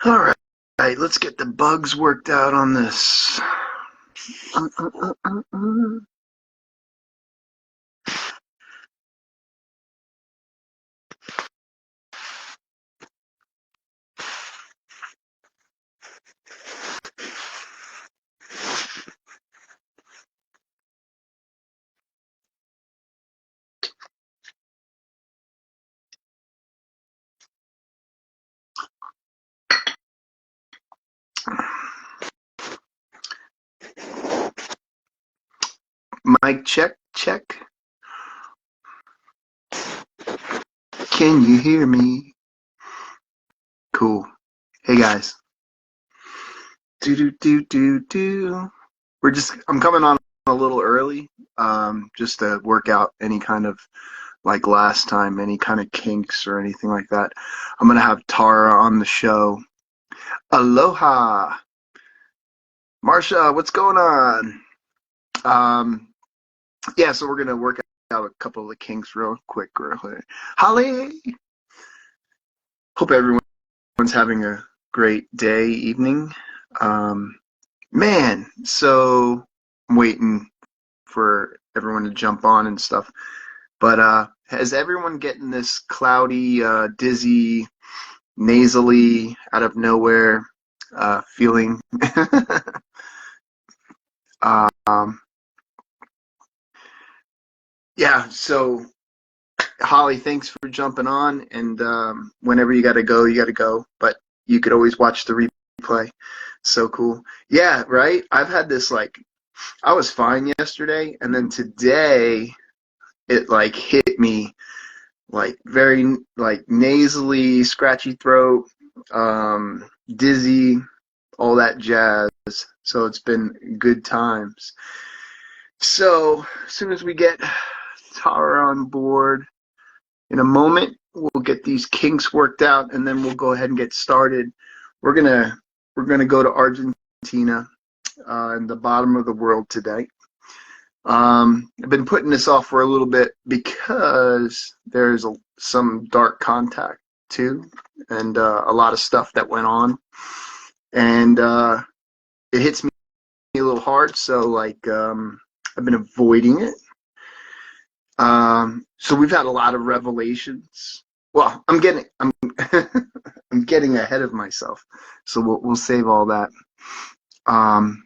All right, let's get the bugs worked out on this. Uh, uh, uh, uh, uh. Mic check, check. Can you hear me? Cool. Hey guys. Do. I'm coming on a little early, just to work out any kind of, like last time, any kind of kinks or anything like that. I'm gonna have Tara on the show. Aloha, Marsha. What's going on? Um, yeah, so we're gonna work out a couple of the kinks real quick. Holly. Hope everyone's having a great day, evening. Um, Man, so I'm waiting for everyone to jump on and stuff. But has everyone getting this cloudy, dizzy, nasally, out of nowhere feeling? um, yeah, so Holly, thanks for jumping on. And whenever you got to go, you got to go. But you could always watch the replay. So cool. Yeah, right? I've had this, like, I was fine yesterday, and then today it like hit me like very like nasally, scratchy throat, dizzy, all that jazz. So it's been good times. So as soon as we get Tara on board in a moment, we'll get these kinks worked out, and then we'll go ahead and get started. We're gonna go to Argentina, in the bottom of the world today. I've been putting this off for a little bit because there's some dark contact too, and a lot of stuff that went on, and it hits me a little hard. So like, I've been avoiding it. So we've had a lot of revelations. Well, I'm I'm getting ahead of myself. So we'll save all that. Um,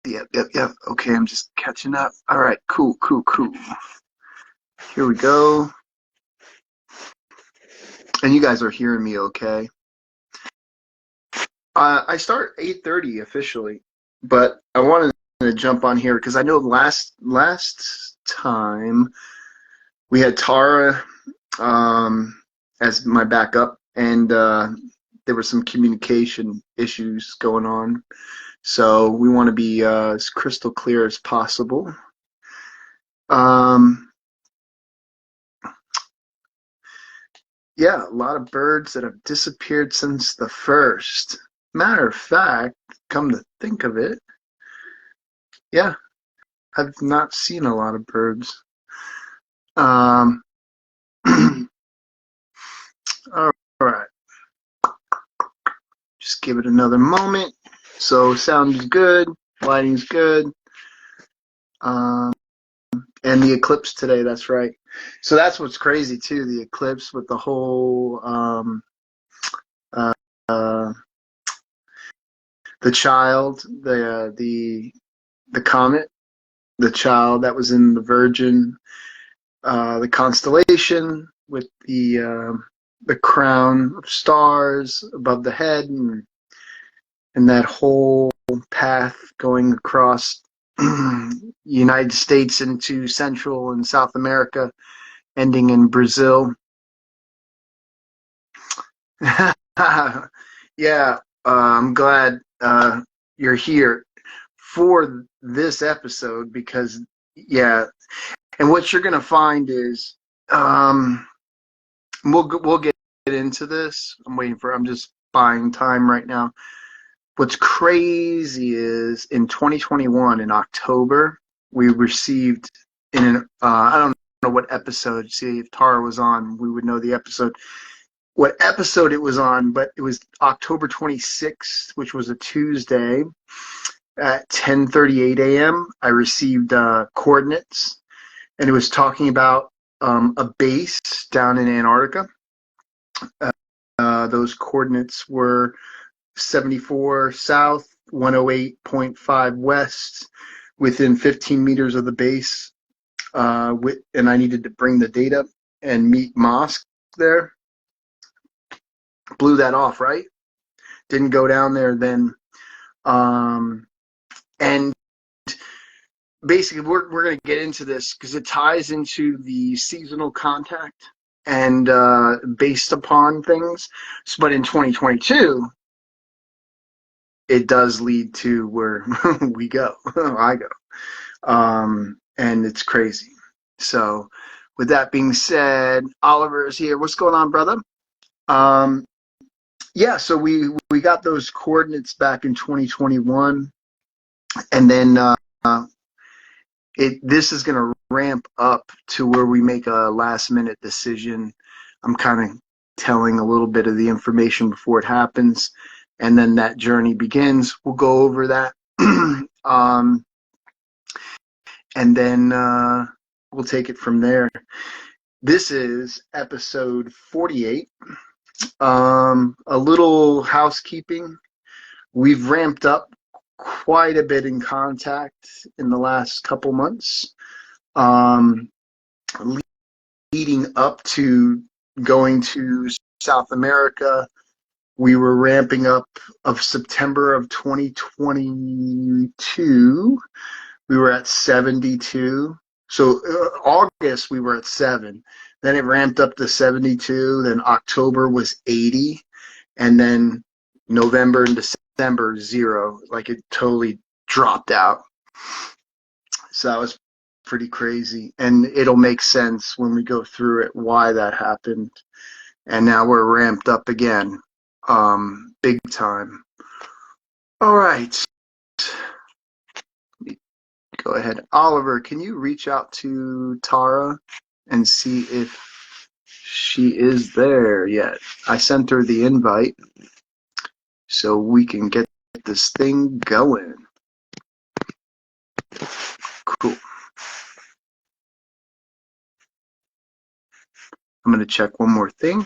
yep. Okay, I'm just catching up. All right, cool. Here we go. And you guys are hearing me okay? I start 8:30 officially, but I wanted to jump on here because I know last time we had Tara as my backup, and there were some communication issues going on. So we want to be as crystal clear as possible. Yeah, a lot of birds that have disappeared since the first. Matter of fact, come to think of it, yeah, I've not seen a lot of birds. Um, all right, just give it another moment. So sound is good, lighting's good, and the eclipse today. That's right. So that's what's crazy too. The eclipse with the whole uh, uh, the child, the comet, the child that was in the Virgin, the constellation with the crown of stars above the head, and that whole path going across United States into Central and South America, ending in Brazil. Yeah, I'm glad you're here for this episode because, yeah, and what you're gonna find is, we'll get into this. I'm just buying time right now. What's crazy is in 2021, in October, we received I don't know what episode. See, if Tara was on, we would know the episode. what episode it was on, but it was October 26th, which was a Tuesday at 10:38 a.m. I received coordinates, and it was talking about a base down in Antarctica. Those coordinates were 74 south, 108.5 west, within 15 meters of the base. And I needed to bring the data and meet Mosk there. Blew that off, right? Didn't go down there then. And basically, we're going to get into this because it ties into the seasonal contact and based upon things. But in 2022, it does lead to where we go. I go. And it's crazy. So with that being said, Oliver is here. What's going on, brother? Yeah, so we got those coordinates back in 2021, and then this is going to ramp up to where we make a last minute decision. I'm kind of telling a little bit of the information before it happens, and then that journey begins. We'll go over that. And then we'll take it from there. This is episode 48. A little housekeeping. We've ramped up quite a bit in contact in the last couple months, leading up to going to South America. We were ramping up of September of 2022. We were at 72. So August we were at 7. Then it ramped up to 72. Then October was 80, and then November and December 0. Like it totally dropped out. So that was pretty crazy, and it'll make sense when we go through it why that happened. And now we're ramped up again, big time. All right. Go ahead. Oliver, can you reach out to Tara and see if she is there yet? I sent her the invite so we can get this thing going. Cool. I'm going to check one more thing.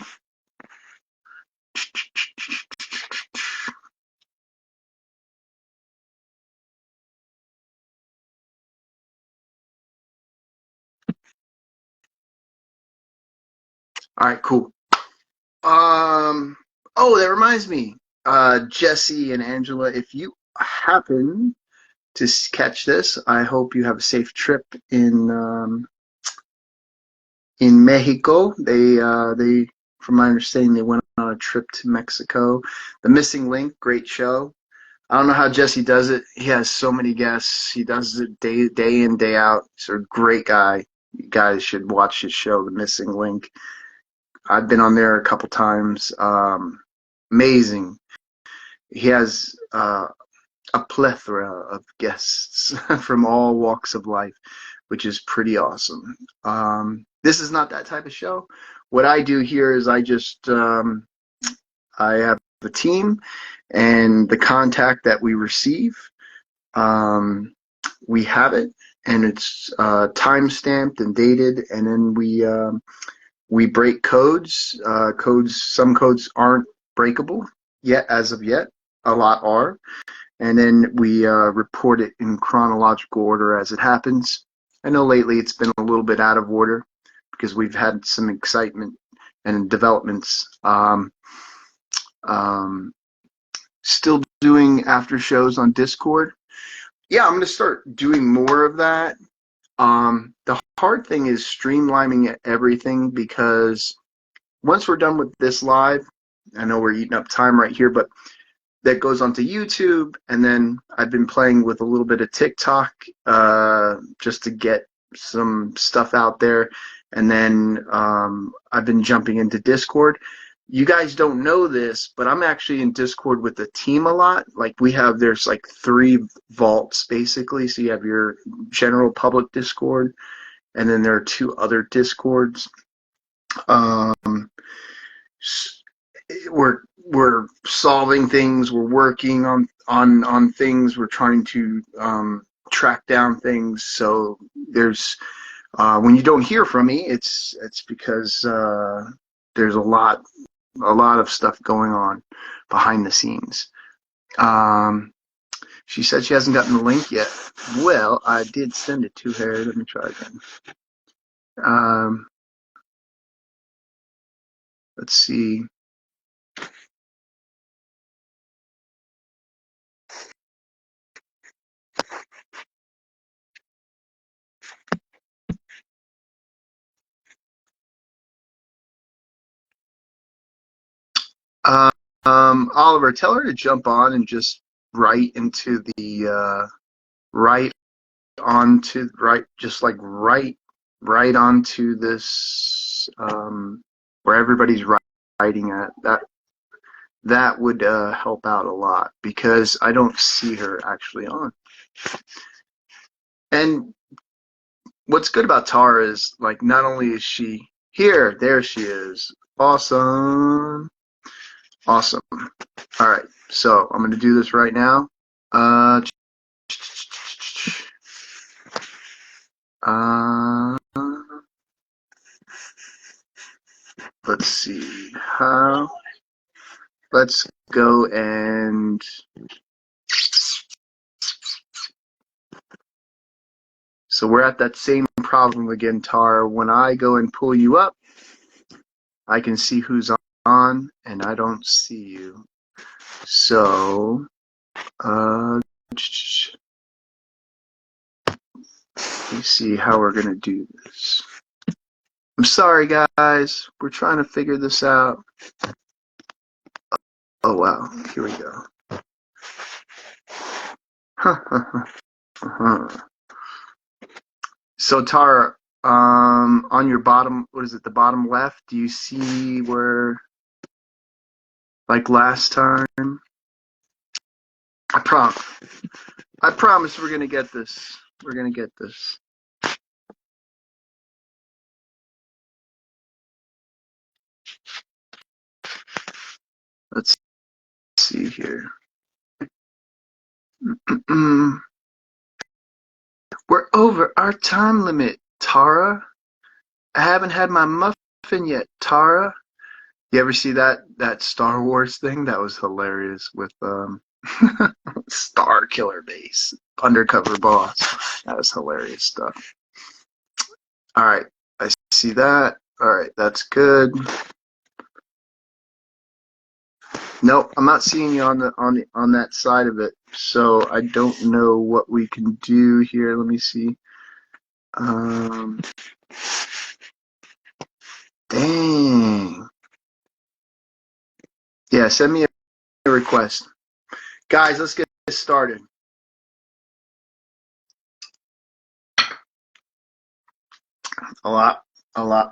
All right, cool. Oh, that reminds me, Jesse and Angela, if you happen to catch this, I hope you have a safe trip in Mexico. They, from my understanding, they went on a trip to Mexico. The Missing Link, great show. I don't know how Jesse does it. He has so many guests. He does it day in, day out. He's a great guy. You guys should watch his show, The Missing Link. I've been on there a couple times. Amazing. He has a plethora of guests from all walks of life, which is pretty awesome. This is not that type of show. What I do here is I just I have the team and the contact that we receive. We have it, and it's time stamped and dated, and then we break codes. Some codes aren't breakable yet, as of yet. A lot are. And then we report it in chronological order as it happens. I know lately it's been a little bit out of order because we've had some excitement and developments. Still doing after shows on Discord. Yeah, I'm going to start doing more of that. The hard thing is streamlining everything, because once we're done with this live, I know we're eating up time right here, but that goes onto YouTube, and then I've been playing with a little bit of TikTok just to get some stuff out there, and then I've been jumping into Discord. You guys don't know this, but I'm actually in Discord with the team a lot. Like there's like 3 vaults basically. So you have your general public Discord, and then there are 2 other Discords. we're solving things, we're working on things, we're trying to track down things. So there's when you don't hear from me, it's because there's a lot of stuff going on behind the scenes. She said she hasn't gotten the link yet. Well, I did send it to her. Let me try again. Let's see. Oliver, tell her to jump on and just right into the right onto right, just like right onto this where everybody's writing at. That would help out a lot because I don't see her actually on. And what's good about Tara is, like, not only is she here, there she is. Awesome. Awesome. All right, so I'm going to do this right now. Let's see. Let's go and so we're at that same problem again, Tara. When I go and pull you up, I can see who's on, and I don't see you. So, let me see how we're gonna do this. I'm sorry, guys. We're trying to figure this out. Oh wow, here we go. So Tara, on your bottom, what is it, the bottom left, do you see where, like last time? I promise we're gonna get this. We're gonna get this. Let's see here. We're over our time limit, Tara. I haven't had my muffin yet, Tara. You ever see that Star Wars thing? That was hilarious with Star Killer Base, undercover boss. That was hilarious stuff. All right, I see that. All right, that's good. Nope, I'm not seeing you on that side of it, so I don't know what we can do here. Let me see. Dang. Yeah, send me a request. Guys, let's get started. A lot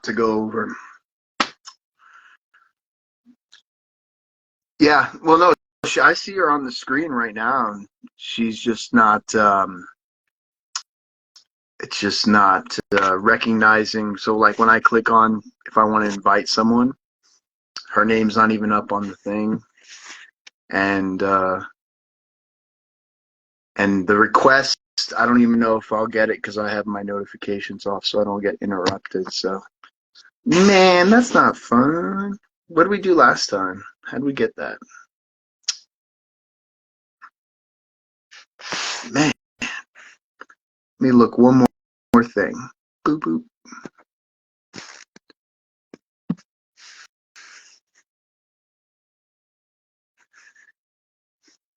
to go over. Yeah, well, no, I see her on the screen right now, and she's just not, it's just not recognizing. So, like, when I click on, if I want to invite someone, her name's not even up on the thing. And the request, I don't even know if I'll get it because I have my notifications off so I don't get interrupted. So, man, that's not fun. What did we do last time? How did we get that? Man, let me look one more thing. Boop, boop.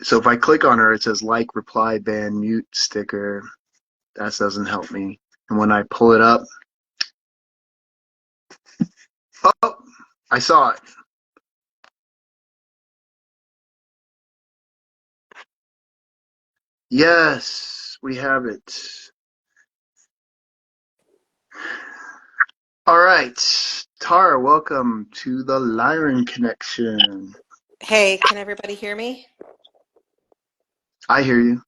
So if I click on her, it says like, reply, ban, mute, sticker. That doesn't help me. And when I pull it up, oh, I saw it. Yes, we have it. All right, Tara, welcome to the Lyran Connection. Hey, can everybody hear me? I hear you.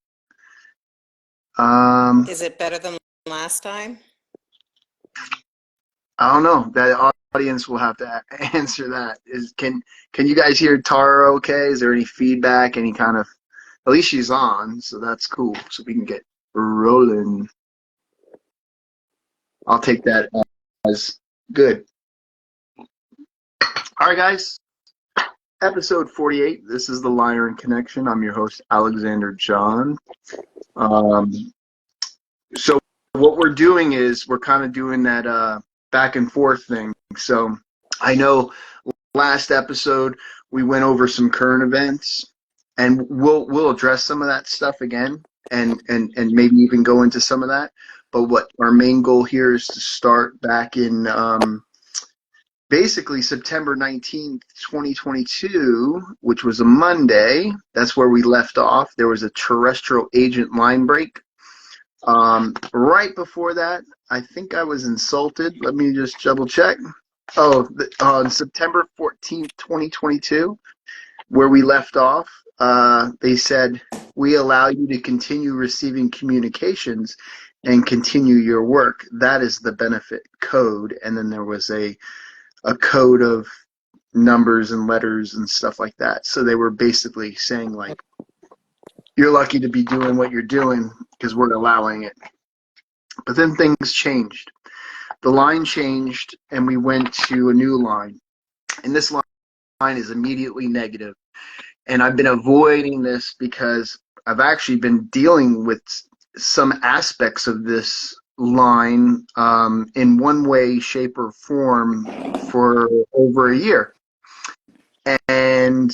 Is it better than last time? I don't know. That audience will have to answer that. Can you guys hear Tara okay? Is there any feedback, any kind of, at least she's on, so that's cool. So we can get rolling. I'll take that as good. All right, guys. Episode 48. This is the Liar and Connection. I'm your host, Alexander John. So what we're doing is we're kind of doing that back and forth thing. So I know last episode we went over some current events, and we'll address some of that stuff again, and maybe even go into some of that. But what our main goal here is to start back in basically September 19th, 2022, which was a Monday. That's where we left off. There was a terrestrial agent line break. Right before that, I think I was insulted. Let me just double check. Oh, on September 14th, 2022, where we left off, they said, "We allow you to continue receiving communications and continue your work. That is the benefit code." And then there was a code of numbers and letters and stuff like that. So they were basically saying, like, you're lucky to be doing what you're doing because we're allowing it. But then things changed. The line changed, and we went to a new line. And this line is immediately negative. And I've been avoiding this because I've actually been dealing with some aspects of this line in one way, shape, or form for over a year. And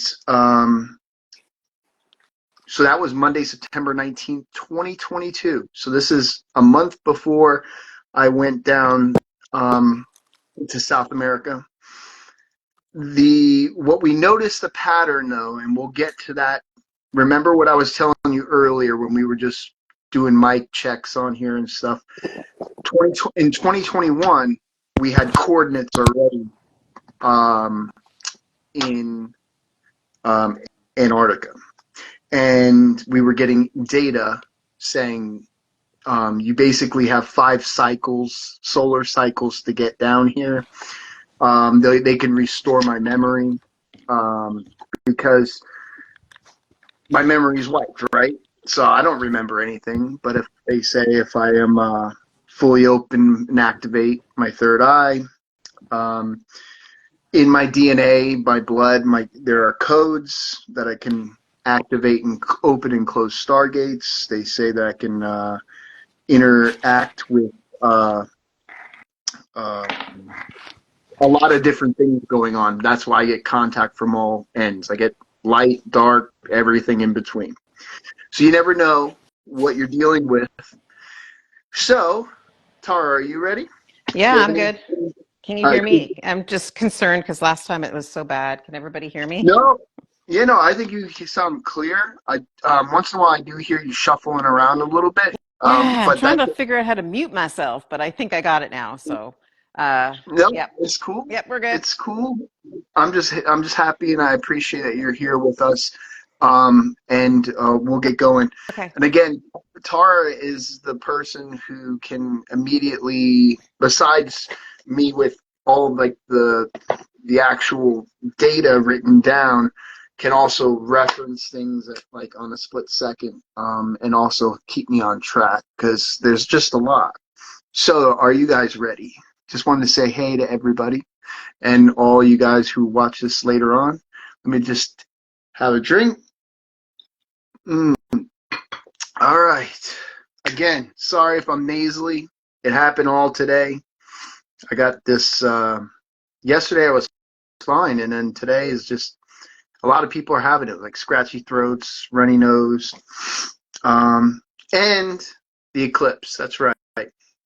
so that was Monday, September 19th, 2022. So this is a month before I went down to South America. What we noticed the pattern, though, and we'll get to that. Remember what I was telling you earlier when we were just doing mic checks on here and stuff. In 2021, we had coordinates already in Antarctica. And we were getting data saying you basically have 5 cycles, solar cycles, to get down here. They can restore my memory because my memory is wiped, right? So I don't remember anything. But if they say if I am fully open and activate my third eye, in my DNA, my blood, there are codes that I can activate and open and close stargates. They say that I can interact with a lot of different things going on. That's why I get contact from all ends. I get light, dark, everything in between. So you never know what you're dealing with. So, Tara, are you ready? Yeah, I'm good. Can you hear me? Cool. I'm just concerned because last time it was so bad. Can everybody hear me? No. Yeah, no, I think you sound clear. Once in a while I do hear you shuffling around a little bit. Yeah, I'm But trying to figure out how to mute myself, but I think I got it now. So, no, yep. it's cool. Yep, we're good. It's cool. I'm just happy, and I appreciate that you're here with us. And we'll get going. Okay. And again, Tara is the person who can immediately, besides me with all like the actual data written down, can also reference things at, like, on a split second, and also keep me on track because there's just a lot. So are you guys ready? Just wanted to say hey to everybody and all you guys who watch this later on. Let me just have a drink. All right. Again, sorry if I'm nasally. It happened all today. I got this yesterday. I was fine, and then today is just a lot of people are having it, like scratchy throats, runny nose, and the eclipse. That's right.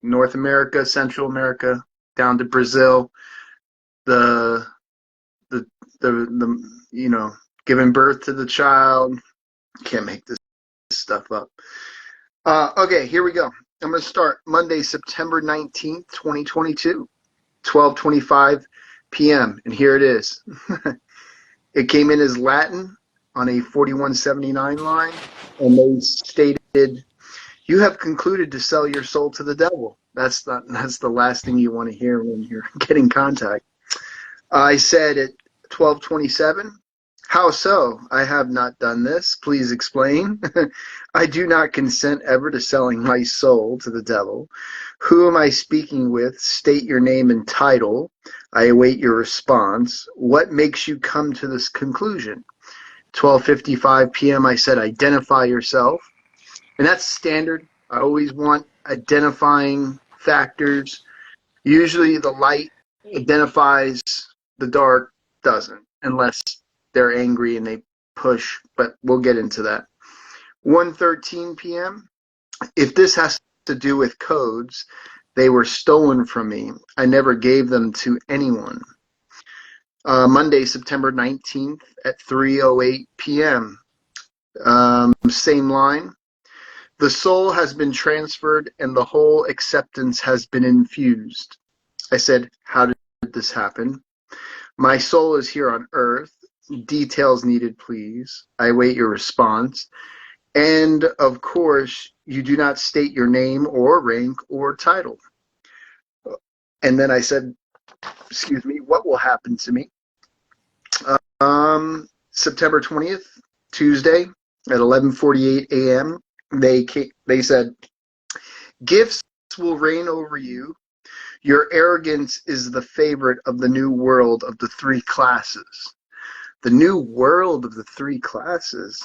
North America, Central America, down to Brazil. The giving birth to the child. Can't make this stuff up. Okay, here we go. I'm going to start Monday, September 19th, 2022, 12:25 p.m. And here it is. It came in as Latin on a 4179 line, and they stated, "You have concluded to sell your soul to the devil." That's the last thing you want to hear when you're getting contact. I said at 12:27, how so? I have not done this. Please explain. I do not consent ever to selling my soul to the devil. Who am I speaking with? State your name and title. I await your response. What makes you come to this conclusion? 12:55 p.m. I said, identify yourself. And that's standard. I always want identifying factors. Usually the light identifies, the dark doesn't, unless they're angry and they push, but we'll get into that. 1:13 p.m. If this has to do with codes, they were stolen from me. I never gave them to anyone. Monday, September 19th at 3:08 p.m. Same line. The soul has been transferred and the whole acceptance has been infused. I said, how did this happen? My soul is here on earth. Details needed, please. I await your response. And, of course, you do not state your name or rank or title. And then I said, excuse me, what will happen to me? September 20th, Tuesday at 11:48 a.m., they said, gifts will reign over you. Your arrogance is the favorite of the new world of the three classes. The new world of the three classes.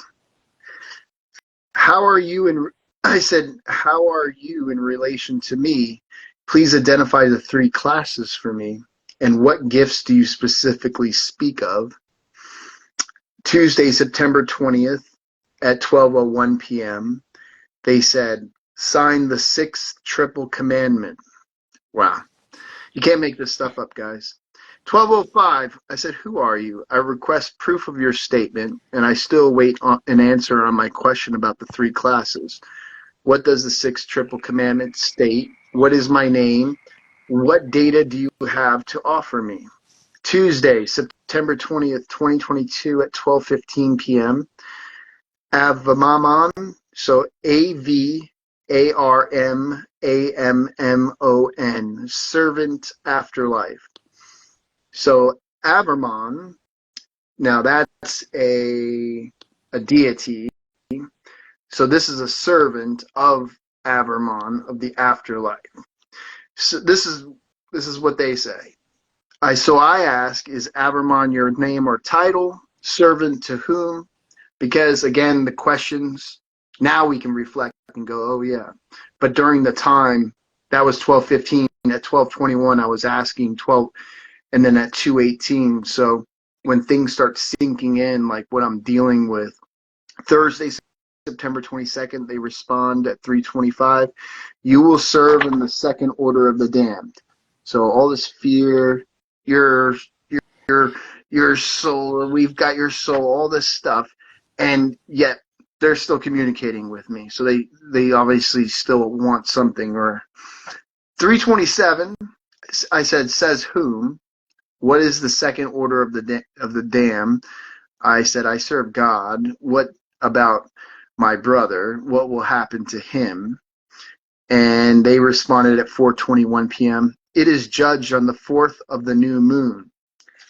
How are you in, I said, how are you in relation to me? Please identify the three classes for me. And what gifts do you specifically speak of? Tuesday, September 20th at 12:01 p.m., they said, sign the sixth triple commandment. Wow. You can't make this stuff up, guys. 12:05, I said, who are you? I request proof of your statement, and I still wait an answer on my question about the three classes. What does the sixth triple commandment state? What is my name? What data do you have to offer me? Tuesday, September 20th, 2022 at 12:15 p.m. Avamamon, so AVARMAMMON, servant afterlife. So Avermon, now that's a deity. So this is a servant of Avermon, of the afterlife. So this is what they say. So I ask, is Avermon your name or title? Servant to whom? Because again, the questions, now we can reflect and go, oh yeah. But during the time, that was 12:15. At 12:21, I was asking 12, and then at 2:18. So when things start sinking in, like what I'm dealing with, Thursday, September 22nd, they respond at 3:25. You will serve in the second order of the damned. So all this fear, your soul, we've got your soul, all this stuff, and yet they're still communicating with me. So they obviously still want something. Or 3:27, I said, says whom? What is the second order of the damned? I said, I serve God. What about my brother? What will happen to him? And they responded at 4:21 p.m. It is judged on the 4th of the new moon.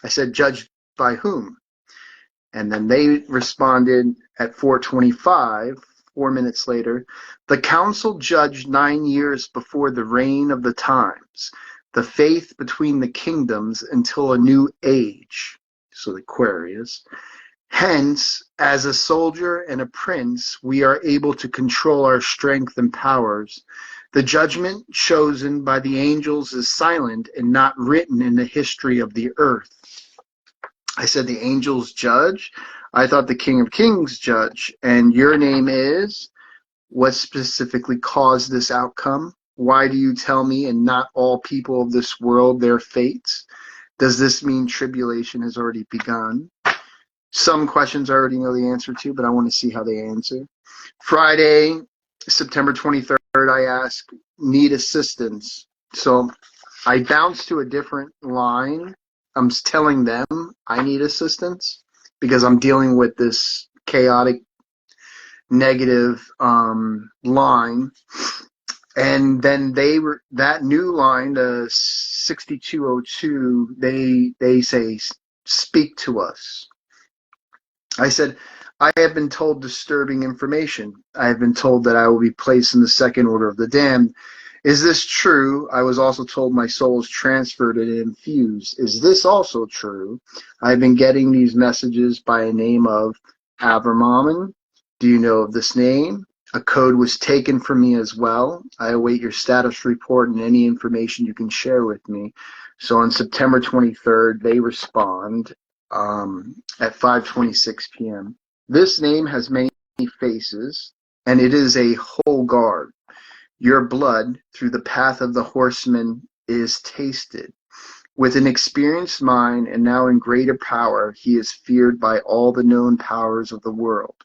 I said, judged by whom? And then they responded at 4:25, 4 minutes later, the council judged 9 years before the reign of the times, the faith between the kingdoms until a new age. So the Aquarius. Hence, as a soldier and a prince, we are able to control our strength and powers. The judgment chosen by the angels is silent and not written in the history of the earth. I said the angels judge. I thought the King of Kings judge. And your name is? What specifically caused this outcome? Why do you tell me and not all people of this world their fates? Does this mean tribulation has already begun? Some questions I already know the answer to, but I want to see how they answer. Friday, September 23rd, I ask, need assistance. So I bounce to a different line. I'm telling them I need assistance because I'm dealing with this chaotic, negative line. And then that new line, the r𒀭𒊩𒌆𒄑𒍣𒁕NIN-G, they say, speak to us. I said, I have been told disturbing information. I have been told that I will be placed in the second order of the damned. Is this true? I was also told my soul is transferred and infused. Is this also true? I've been getting these messages by a name of Avermaman. Do you know of this name? A code was taken from me as well. I await your status report and any information you can share with me. So on September 23rd, they respond at 5:26 p.m. This name has many faces, and it is a whole guard. Your blood, through the path of the horseman, is tasted. With an experienced mind and now in greater power, he is feared by all the known powers of the world.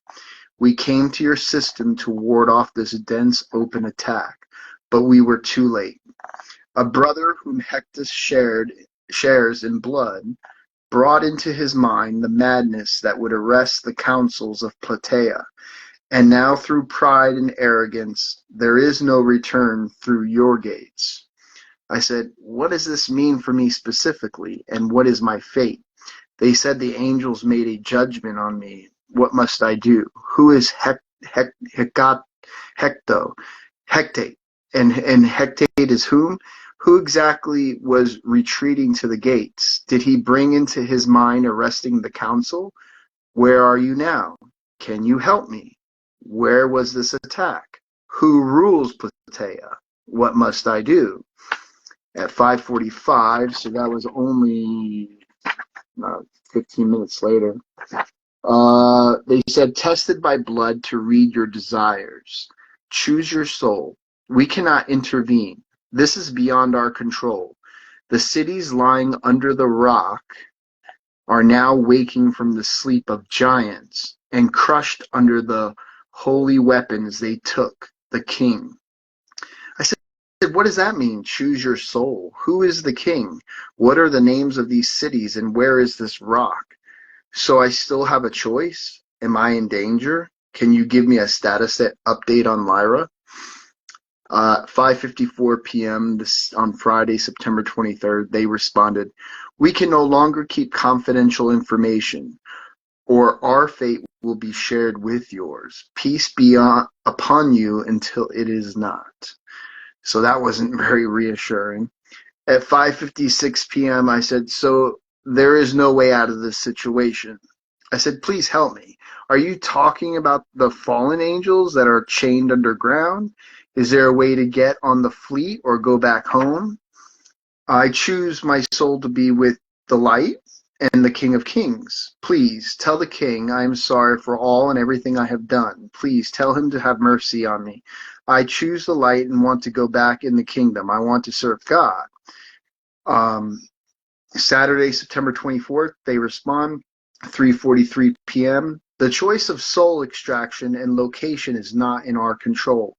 We came to your system to ward off this dense open attack, but we were too late. A brother whom Hectus shares in blood brought into his mind the madness that would arrest the counsels of Plataea. And now through pride and arrogance, there is no return through your gates. I said, what does this mean for me specifically, and what is my fate? They said the angels made a judgment on me. What must I do? Who is Hecate? And Hecate is whom? Who exactly was retreating to the gates? Did he bring into his mind arresting the council? Where are you now? Can you help me? Where was this attack? Who rules Plataea? What must I do? At 5:45, so that was only 15 minutes later, they said, tested by blood to read your desires. Choose your soul. We cannot intervene. This is beyond our control. The cities lying under the rock are now waking from the sleep of giants and crushed under the holy weapons they took, the king. I said, what does that mean? Choose your soul. Who is the king? What are the names of these cities, and where is this rock? So I still have a choice? Am I in danger? Can you give me a status update on Lyra? 5:54 p.m. on Friday, September 23rd, they responded, we can no longer keep confidential information, or our fate will be shared with yours. Peace be upon you until it is not. So that wasn't very reassuring. At 5:56 p.m., I said, so there is no way out of this situation. I said, please help me. Are you talking about the fallen angels that are chained underground? Is there a way to get on the fleet or go back home? I choose my soul to be with the light and the King of Kings. Please tell the king I am sorry for all and everything I have done. Please tell him to have mercy on me. I choose the light and want to go back in the kingdom. I want to serve God. Saturday, September 24th, they respond, 3:43 p.m. The choice of soul extraction and location is not in our control.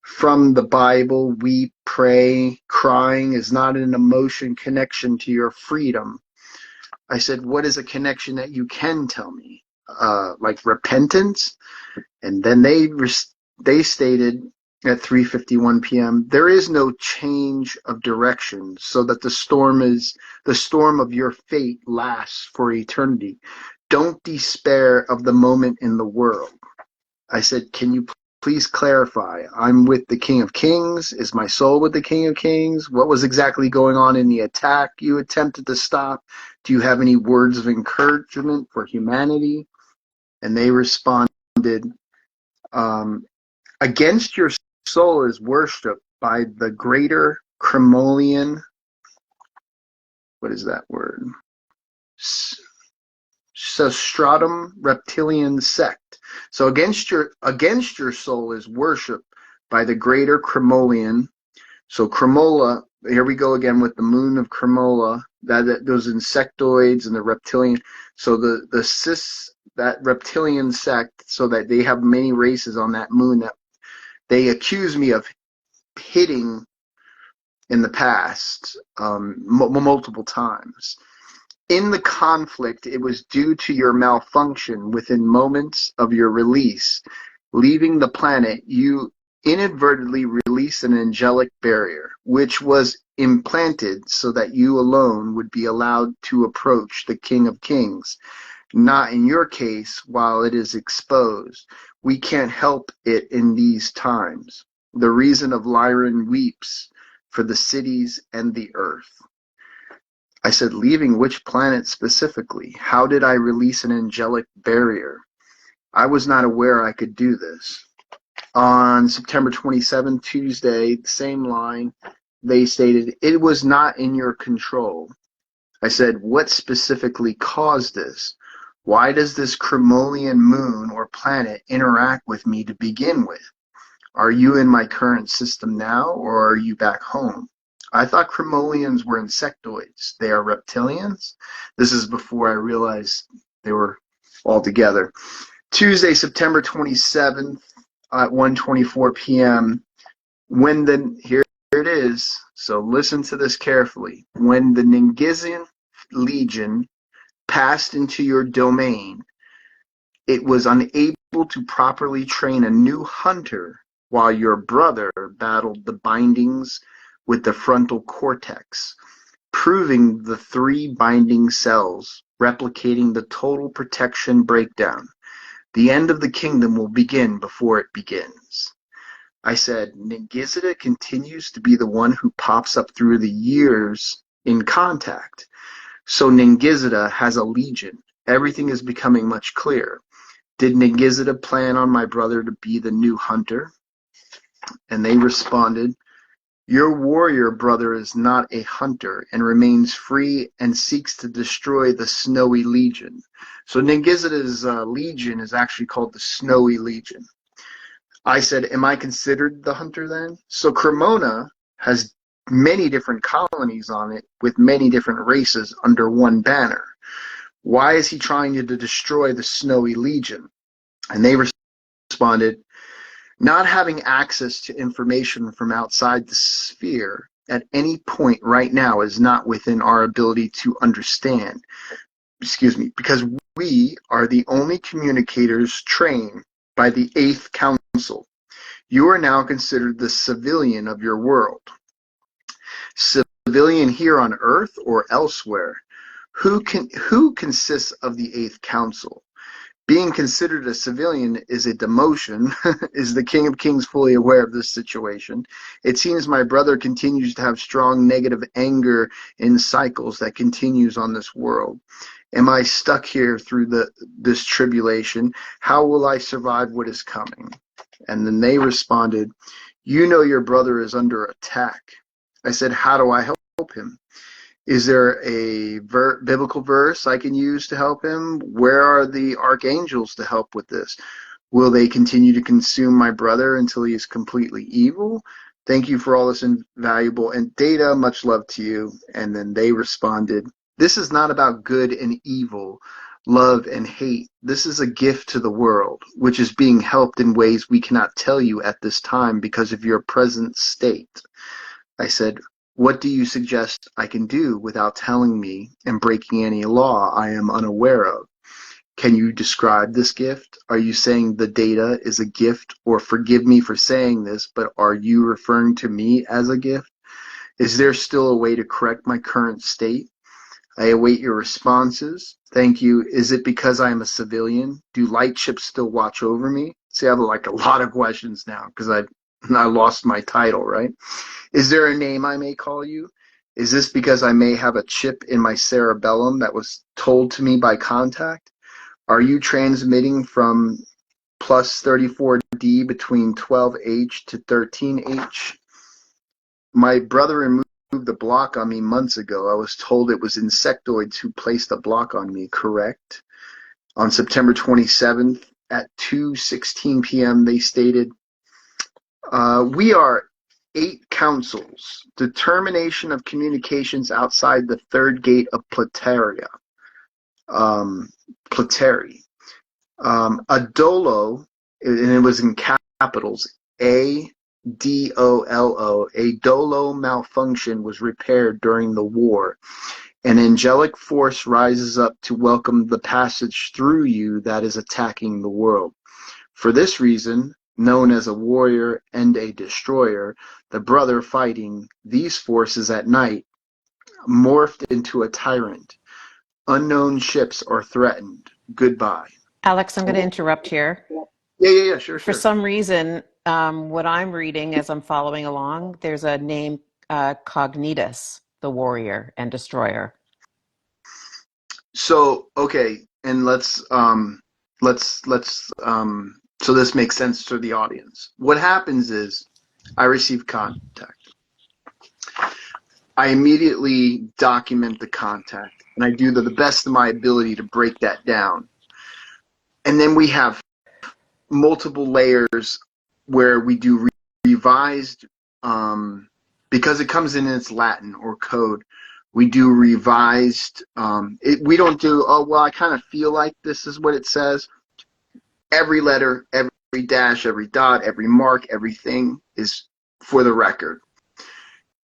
From the Bible, weep, pray, crying is not an emotion connection to your freedom. I said, what is a connection that you can tell me? Like repentance? And then they stated at 3:51 p.m., there is no change of direction, so that the storm of your fate lasts for eternity. Don't despair of the moment in the world. I said, can you please clarify? I'm with the King of Kings. Is my soul with the King of Kings? What was exactly going on in the attack you attempted to stop? Do you have any words of encouragement for humanity? And they responded, against your soul is worshipped by the greater r𒀭𒊩𒌆𒄑𒍣𒁕NIN-G. What is that word? Stratum reptilian sect. So against your soul is worshipped by the greater r𒀭𒊩𒌆🡪. So Cremola, here we go again with the moon of Cremola, that those insectoids and the reptilian. So that reptilian sect, so that they have many races on that moon that they accuse me of hitting in the past, multiple times. In the conflict, it was due to your malfunction within moments of your release. Leaving the planet, you inadvertently release an angelic barrier, which was implanted so that you alone would be allowed to approach the King of Kings. Not in your case, while it is exposed. We can't help it in these times. The reason of Lyran weeps for the cities and the earth. I said, leaving which planet specifically? How did I release an angelic barrier? I was not aware I could do this. On September 27th, Tuesday, the same line, they stated, it was not in your control. I said, what specifically caused this? Why does this r𒀭𒊩𒌆𒊣𒁕NIN moon or planet interact with me to begin with? Are you in my current system now, or are you back home? I thought r𒀭𒊩🍆s were insectoids. They are reptilians? This is before I realized they were all together. Tuesday, September 27th at 1:24 p.m. Here it is, so listen to this carefully. When the Ningizzida Legion passed into your domain, it was unable to properly train a new hunter while your brother battled the bindings with the frontal cortex, proving the 3 binding cells, replicating the total protection breakdown. The end of the kingdom will begin before it begins. I said, Ningizzida continues to be the one who pops up through the years in contact. So Ningizzida has a legion. Everything is becoming much clearer. Did Ningizzida plan on my brother to be the new hunter? And they responded, your warrior brother is not a hunter and remains free and seeks to destroy the Snowy Legion. So Ningizida's legion is actually called the Snowy Legion. I said, am I considered the hunter then? So Cremona has many different colonies on it with many different races under one banner. Why is he trying to destroy the Snowy Legion? And they responded, not having access to information from outside the sphere at any point right now is not within our ability to understand. Because we are the only communicators trained by the 8th Council. You are now considered the civilian of your world. Civilian here on Earth or elsewhere? Who consists of the 8th Council? Being considered a civilian is a demotion. Is the King of Kings fully aware of this situation? It seems my brother continues to have strong negative anger in cycles that continues on this world. Am I stuck here through this tribulation? How will I survive what is coming? And then they responded, you know your brother is under attack. I said, how do I help him? Is there a biblical verse I can use to help him? Where are the archangels to help with this? Will they continue to consume my brother until he is completely evil? Thank you for all this invaluable data. Much love to you. And then they responded, this is not about good and evil, love and hate. This is a gift to the world, which is being helped in ways we cannot tell you at this time because of your present state. I said, what do you suggest I can do without telling me and breaking any law I am unaware of? Can you describe this gift? Are you saying the data is a gift? Or forgive me for saying this, but are you referring to me as a gift? Is there still a way to correct my current state? I await your responses. Thank you. Is it because I am a civilian? Do light ships still watch over me? See, I have like a lot of questions now because I lost my title, right? Is there a name I may call you? Is this because I may have a chip in my cerebellum that was told to me by contact? Are you transmitting from plus 34D between 12H to 13H? My brother removed the block on me months ago. I was told it was insectoids who placed the block on me, correct? On September 27th at 2:16 p.m. they stated, we are 8 councils, determination of communications outside the 3rd gate of Plateri. Adolo, and it was in capitals, ADOLO, a dolo malfunction was repaired during the war. An angelic force rises up to welcome the passage through you that is attacking the world. For this reason, known as a warrior and a destroyer, the brother fighting these forces at night, morphed into a tyrant. Unknown ships are threatened. Goodbye. Alex, I'm going to interrupt here. Yeah. Sure, For sure. some reason, what I'm reading as I'm following along, there's a name, Cognitus, the warrior and destroyer. So, okay, and so this makes sense to the audience. What happens is I receive contact. I immediately document the contact and I do the best of my ability to break that down. And then we have multiple layers where we do revised, because it comes in its Latin or code. We do revised. We don't do, oh, well, I kind of feel like this is what it says. Every letter, every dash, every dot, every mark, everything is for the record.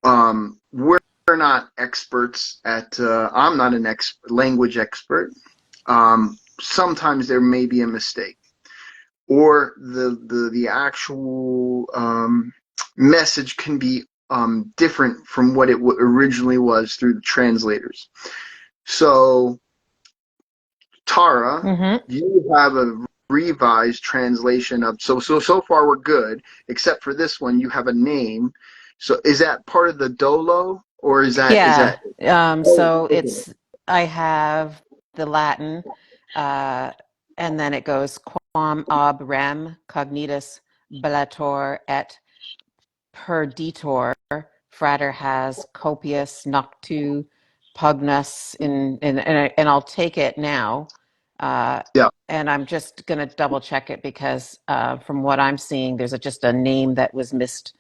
We're not experts at, I'm not an language expert. Sometimes there may be a mistake, or the actual message can be different from what it originally was through the translators. So, Tara, you have a revised translation of, so far we're good, except for this one. You have a name. So is that part of the Dolo, or is Yeah. that? Oh, So okay. I have the Latin, and then it goes quam ab rem cognitus bellator et perditor frater has copious noctu pugnus and I'll take it now. Yeah. And I'm just going to double check it because from what I'm seeing, there's just a name that was missed.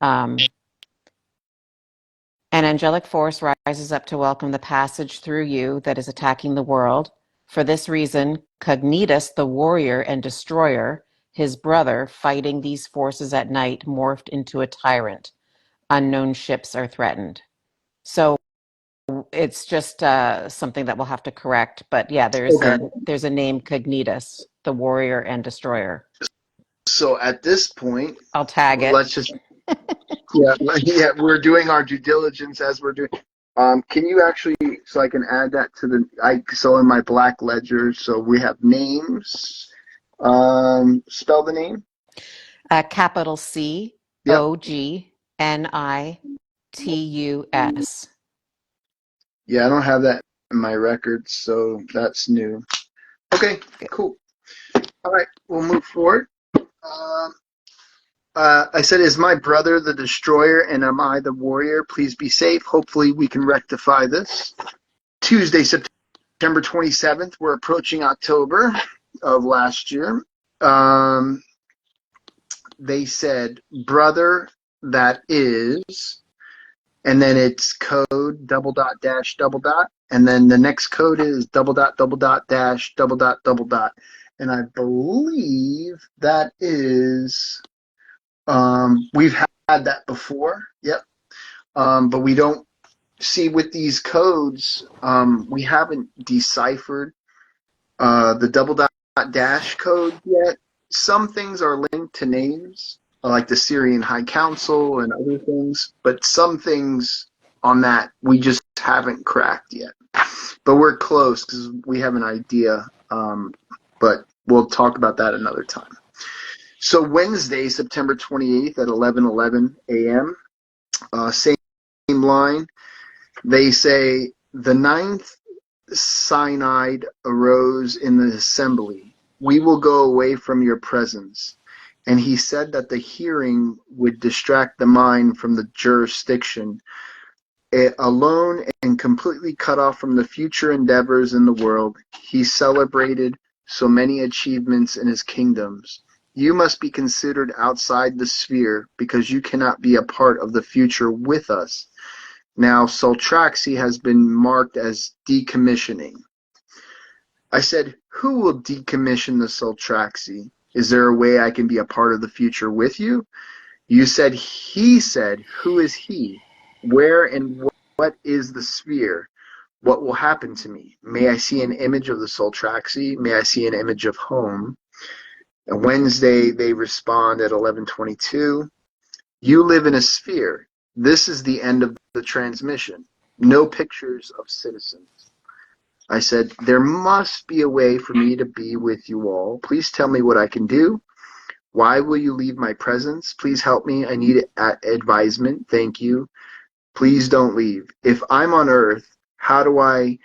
An angelic force rises up to welcome the passage through you that is attacking the world. For this reason, Cognitus, the warrior and destroyer, his brother, fighting these forces at night, morphed into a tyrant. Unknown ships are threatened. So it's just something that we'll have to correct. But yeah, Okay. there's a name, Cognitus, the warrior and destroyer. So at this point, I'll tag it. let's just, yeah, we're doing our due diligence as we're doing. Can you actually, so I can add that to so in my black ledger, so we have names. Spell the name. Capital C Yep. O G N I T U S. Yeah, I don't have that in my records, so that's new. Okay, cool. All right, we'll move forward. Um, I said, is my brother the destroyer and am I the warrior? Please be safe. Hopefully we can rectify this. Tuesday, September 27th. We're approaching October of last year. They said, brother, that is, and then it's code double dot dash double dot, and then the next code is double dot dash double dot. And I believe that is, we've had that before. Yep. But we don't see with these codes, we haven't deciphered the double dot dash code yet. Some things are linked to names, like the Syrian High Council and other things, but some things on that we just haven't cracked yet. But we're close because we have an idea, but we'll talk about that another time. So Wednesday, September 28th at 11:11 a.m., same line. They say the ninth cyanide arose in the assembly. We will go away from your presence. And he said that the hearing would distract the mind from the jurisdiction. Alone and completely cut off from the future endeavors in the world, he celebrated so many achievements in his kingdoms. You must be considered outside the sphere because you cannot be a part of the future with us. Now, Sultraxi has been marked as decommissioning. I said, who will decommission the Sultraxi? Is there a way I can be a part of the future with you? You said, he said, who is he? Where and what is the sphere? What will happen to me? May I see an image of the Sultraxi? May I see an image of home? And Wednesday, they respond at 11:22. You live in a sphere. This is the end of the transmission. No pictures of citizens. I said, there must be a way for me to be with you all. Please tell me what I can do. Why will you leave my presence? Please help me. I need advisement. Thank you. Please don't leave. If I'm on Earth, how do I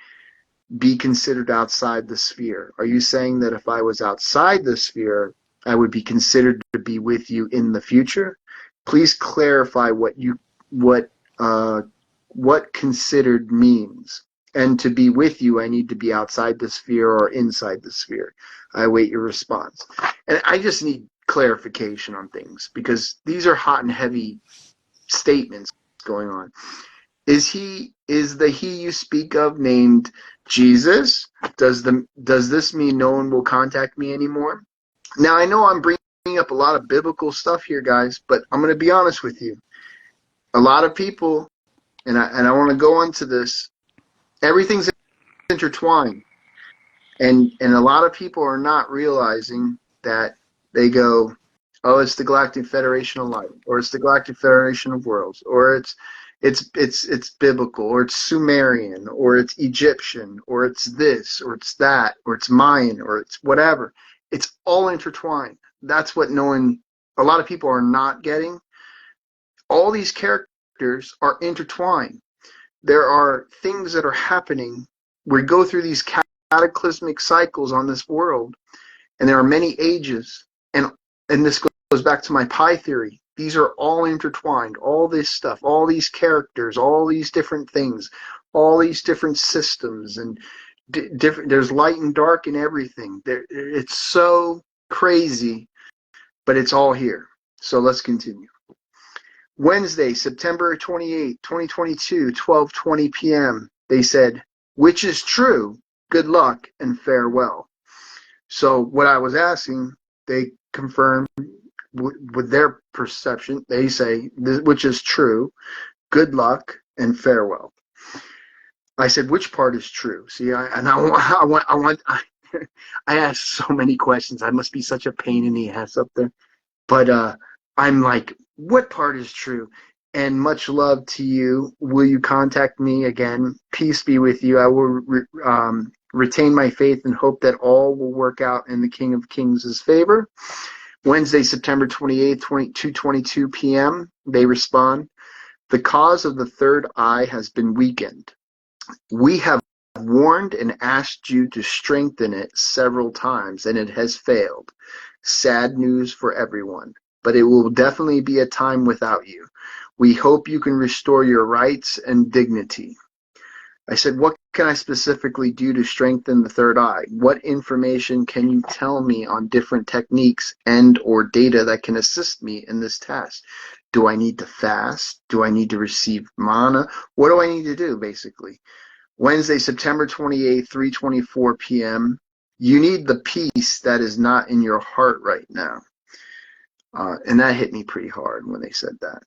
be considered outside the sphere? Are you saying that if I was outside the sphere, I would be considered to be with you in the future? Please clarify what uh, what considered means. And to be with you, I need to be outside the sphere or inside the sphere. I await your response. And I just need clarification on things because these are hot and heavy statements going on. Is the he you speak of named Jesus? Does this mean no one will contact me anymore? Now I know I'm bringing up a lot of biblical stuff here, guys, but I'm going to be honest with you. A lot of people, and I want to go into this. Everything's intertwined, and a lot of people are not realizing that they go, oh, it's the Galactic Federation of Light, or it's the Galactic Federation of Worlds, or it's biblical, or it's Sumerian, or it's Egyptian, or it's this, or it's that, or it's Mayan, or it's whatever. It's all intertwined. That's what a lot of people are not getting. All these characters are intertwined. There are things that are happening. We go through these cataclysmic cycles on this world, and there are many ages, and this goes back to my pi theory. These are all intertwined. All this stuff, all these characters, all these different things, all these different systems, and different. There's light and dark in everything. It's so crazy, but it's all here. So let's continue. Wednesday, September 28, 2022, 12:20 p.m. They said, which is true, good luck and farewell. So what I was asking, they confirmed with their perception. They say, which is true, good luck and farewell. I said, which part is true? See, I asked so many questions. I must be such a pain in the ass up there. But I'm like, what part is true? And much love to you. Will you contact me again? Peace be with you. I will retain my faith and hope that all will work out in the King of Kings' favor. Wednesday, September 28th, 2:22 p.m. They respond, the cause of the third eye has been weakened. We have warned and asked you to strengthen it several times, and it has failed. Sad news for everyone, but it will definitely be a time without you. We hope you can restore your rights and dignity. I said, what can I specifically do to strengthen the third eye? What information can you tell me on different techniques and or data that can assist me in this task? Do I need to fast? Do I need to receive mana? What do I need to do, basically? Wednesday, September 28th, 3:24 p.m. You need the peace that is not in your heart right now. And that hit me pretty hard when they said that.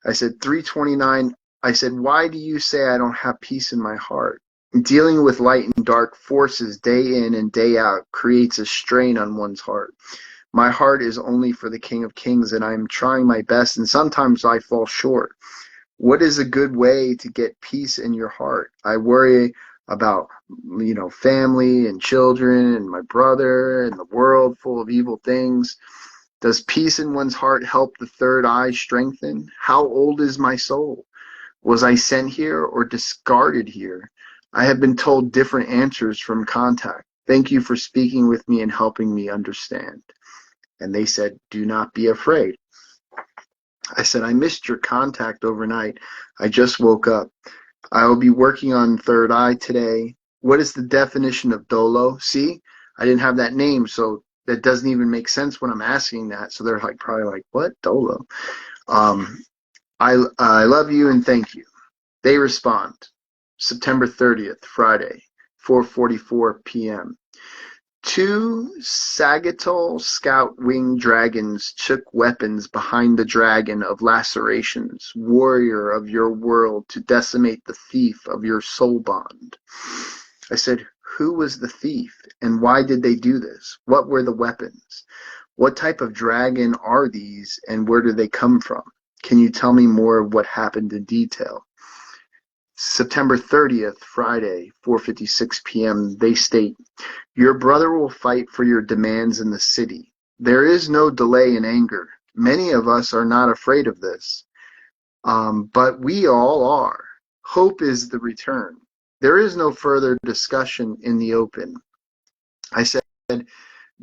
I said, 3:29, I said, why do you say I don't have peace in my heart? Dealing with light and dark forces day in and day out creates a strain on one's heart. My heart is only for the King of Kings, and I'm trying my best, and sometimes I fall short. What is a good way to get peace in your heart? I worry about, family and children and my brother and the world full of evil things. Does peace in one's heart help the third eye strengthen? How old is my soul? Was I sent here or discarded here? I have been told different answers from contact. Thank you for speaking with me and helping me understand. And they said, do not be afraid. I said, I missed your contact overnight. I just woke up. I will be working on third eye today. What is the definition of dolo? See, I didn't have that name, so that doesn't even make sense when I'm asking that. So they're probably like, what? Dolo. I love you and thank you. They respond, September 30th, Friday, 4:44 p.m. Two sagittal scout winged dragons took weapons behind the dragon of lacerations, warrior of your world, to decimate the thief of your soul bond. I said, who was the thief, and why did they do this? What were the weapons? What type of dragon are these and where do they come from? Can you tell me more of what happened in detail? September 30th, Friday, 4:56 p.m. They state, your brother will fight for your demands in the city. There is no delay in anger. Many of us are not afraid of this, but we all are. Hope is the return. There is no further discussion in the open. I said,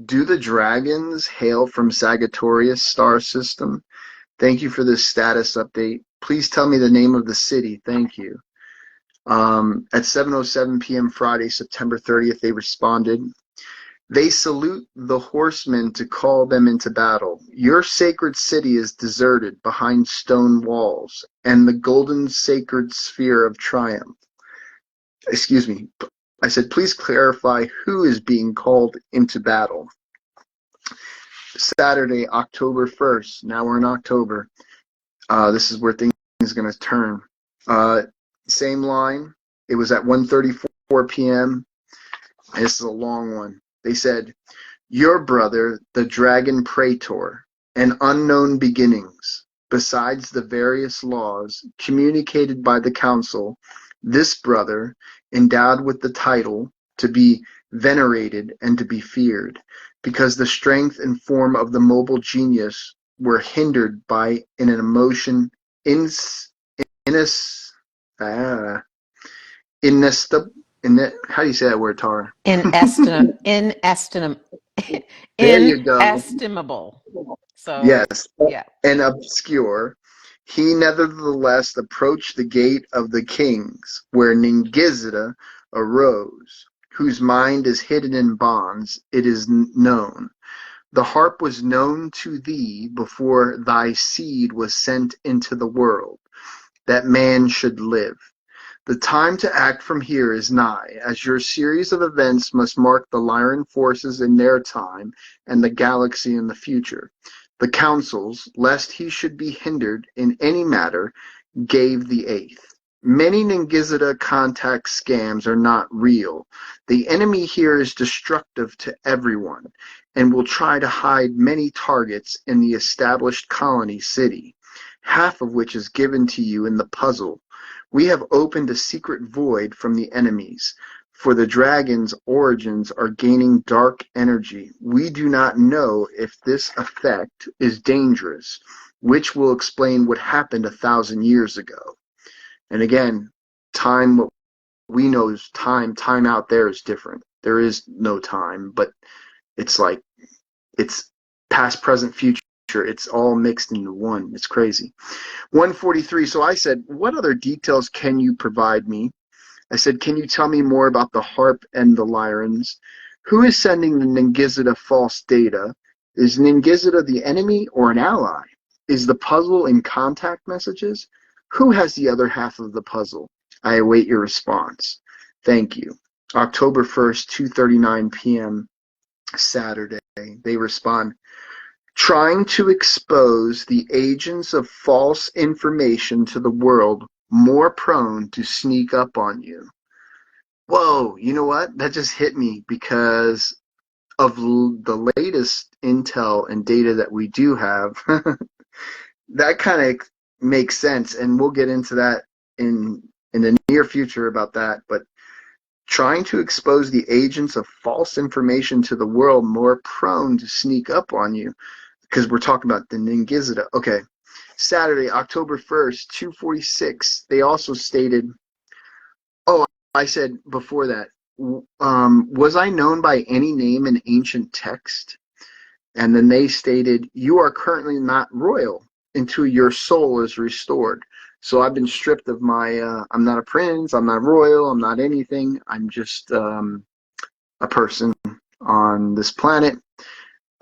do the dragons hail from Sagittarius star system? Thank you for this status update. Please tell me the name of the city. Thank you. At 7:07 p.m. Friday, September 30th, they responded. They salute the horsemen to call them into battle. Your sacred city is deserted behind stone walls and the golden sacred sphere of triumph. Excuse me. I said, please clarify who is being called into battle. Saturday, October 1st. Now we're in October. This is where things are going to turn. Same line. It was at 1:34 p.m. This is a long one. They said, your brother, the dragon praetor, and unknown beginnings, besides the various laws communicated by the council, this brother, endowed with the title to be venerated and to be feared, because the strength and form of the mobile genius were hindered by an emotion how do you say that word, Tara? There you go. Inestimable. So, Yes, yeah. and obscure. He nevertheless approached the gate of the kings, where Ningizzida arose, whose mind is hidden in bonds, it is known. The harp was known to thee before thy seed was sent into the world, that man should live. The time to act from here is nigh, as your series of events must mark the Lyran forces in their time and the galaxy in the future. The councils, lest he should be hindered in any matter, gave the eighth. Many Ningizzida contact scams are not real. The enemy here is destructive to everyone and will try to hide many targets in the established colony city, half of which is given to you in the puzzle. We have opened a secret void from the enemies, for the dragon's origins are gaining dark energy. We do not know if this effect is dangerous, which will explain what happened 1,000 years ago. And again, time, what we know is time. Time out there is different. There is no time, but it's like, it's past, present, future. It's all mixed into one. It's crazy. 143. So I said, what other details can you provide me? I said, can you tell me more about the harp and the Lyrans? Who is sending the Ningizzida false data? Is Ningizzida the enemy or an ally? Is the puzzle in contact messages? Who has the other half of the puzzle? I await your response. Thank you. October 1st, 2:39 p.m. Saturday. They respond, trying to expose the agents of false information to the world more prone to sneak up on you. Whoa, you know what? That just hit me because of the latest intel and data that we do have. That kind of makes sense, and we'll get into that in the near future about that. But trying to expose the agents of false information to the world more prone to sneak up on you, because we're talking about the Ningizzida. Okay. Saturday, October 1st, 2:46. They also stated, oh, I said before that, was I known by any name in ancient text? And then they stated, you are currently not royal until your soul is restored. So I've been stripped of my, I'm not a prince, I'm not royal, I'm not anything. I'm just a person on this planet.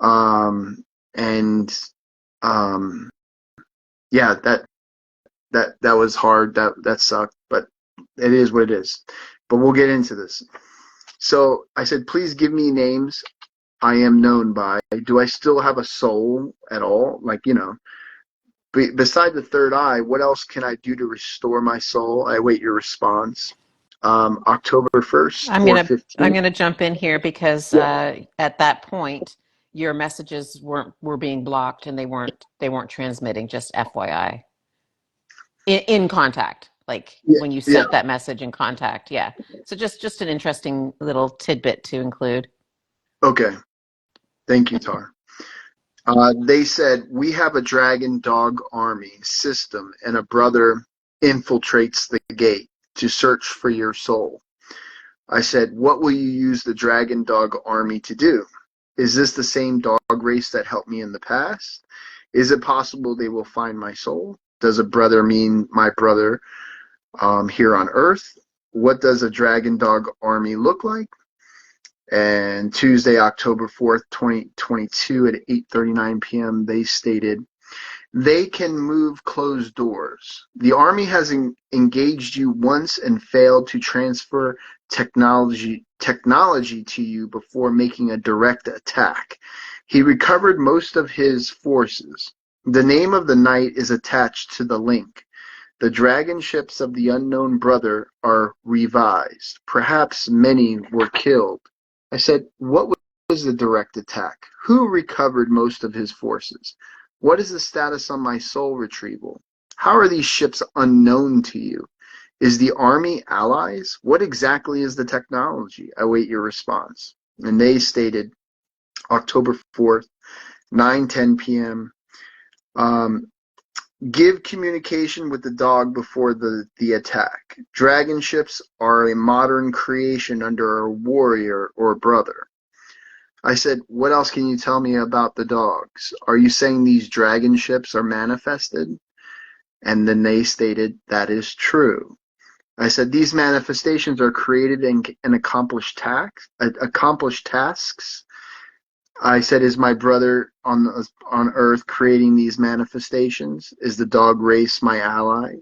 And yeah, that was hard. That sucked, but it is what it is. But we'll get into this. So I said, please give me names I am known by. Do I still have a soul at all? Like, you know, beside the third eye, what else can I do to restore my soul? I await your response. October 1st, I'm 4:15. gonna jump in here because Yeah. at that point, your messages were being blocked and they weren't transmitting, just FYI. In contact, like Yeah, when you yeah. sent that message in contact. Yeah. So just an interesting little tidbit to include. Okay. Thank you, Tar. They said, we have a dragon dog army system and a brother infiltrates the gate to search for your soul. I said, what will you use the dragon dog army to do? Is this the same dog race that helped me in the past? Is it possible they will find my soul? Does a brother mean my brother here on Earth? What does a dragon dog army look like? And Tuesday, October 4th, 2022 at 8:39 p.m., they stated, they can move closed doors. The Army has engaged you once and failed to transfer technology to you before making a direct attack. He recovered most of his forces. The name of the knight is attached to the link. The dragon ships of the unknown brother are revised. Perhaps many were killed. I said, what was the direct attack? Who recovered most of his forces? What is the status on my soul retrieval? How are these ships unknown to you? Is the Army allies? What exactly is the technology? I await your response. And they stated, October 4th, 9:10 p.m. Give communication with the dog before the attack. Dragon ships are a modern creation under a warrior or brother. I said, what else can you tell me about the dogs? Are you saying these dragon ships are manifested? And then they stated, that is true. I said, these manifestations are created and accomplished tasks. I said, is my brother on Earth creating these manifestations? Is the dog race my ally?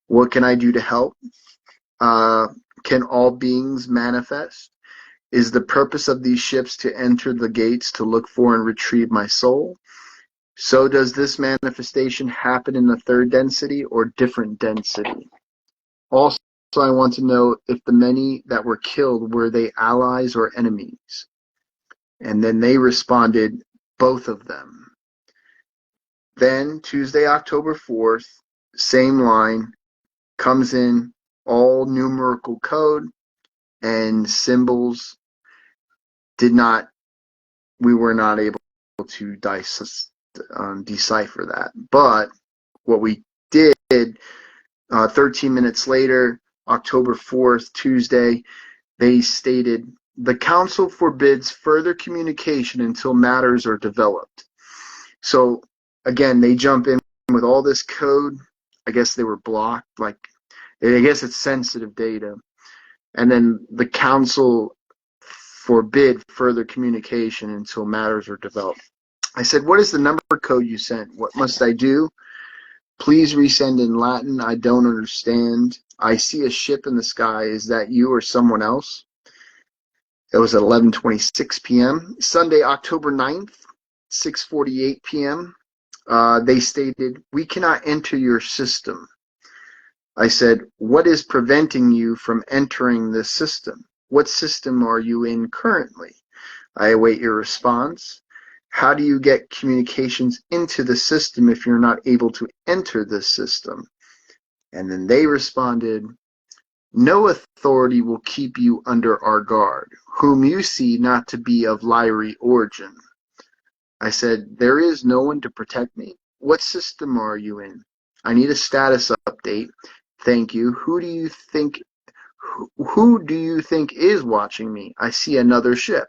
What can I do to help? Can all beings manifest? Is the purpose of these ships to enter the gates to look for and retrieve my soul? So does this manifestation happen in the third density or different density? Also, I want to know if the many that were killed, were they allies or enemies? And then they responded, both of them. Then Tuesday, October 4th, same line, comes in all numerical code and symbols. We were not able to decipher that. But what we did, 13 minutes later, October 4th, Tuesday, they stated, the council forbids further communication until matters are developed. So again, they jump in with all this code. I guess they were blocked. I guess it's sensitive data. And then the council forbid further communication until matters are developed. I said, what is the number code you sent? What must I do? Please resend in Latin. I don't understand. I see a ship in the sky. Is that you or someone else? It was at 11:26 p.m. Sunday, October 9th, 6:48 p.m. They stated, we cannot enter your system. I said, what is preventing you from entering this system? What system are you in currently? I await your response. How do you get communications into the system if you're not able to enter this system? And then they responded, no authority will keep you under our guard, whom you see not to be of Lyri origin. I said, there is no one to protect me. What system are you in? I need a status update. Thank you. Who do you think is watching me? I see another ship.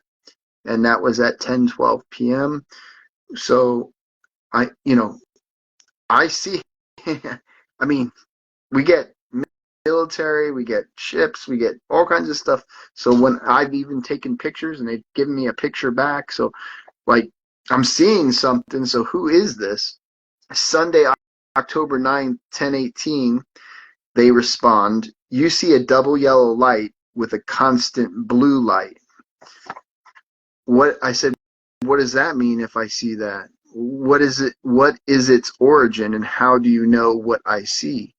And that was at 10:12 p.m. So I see, I mean, we get military, we get ships, we get all kinds of stuff. So when I've even taken pictures and they've given me a picture back, so I'm seeing something. So who is this? Sunday, October 9th, 10:18, they respond, you see a double yellow light with a constant blue light. I said, what does that mean if I see that? What is it? What is its origin, and how do you know what I see?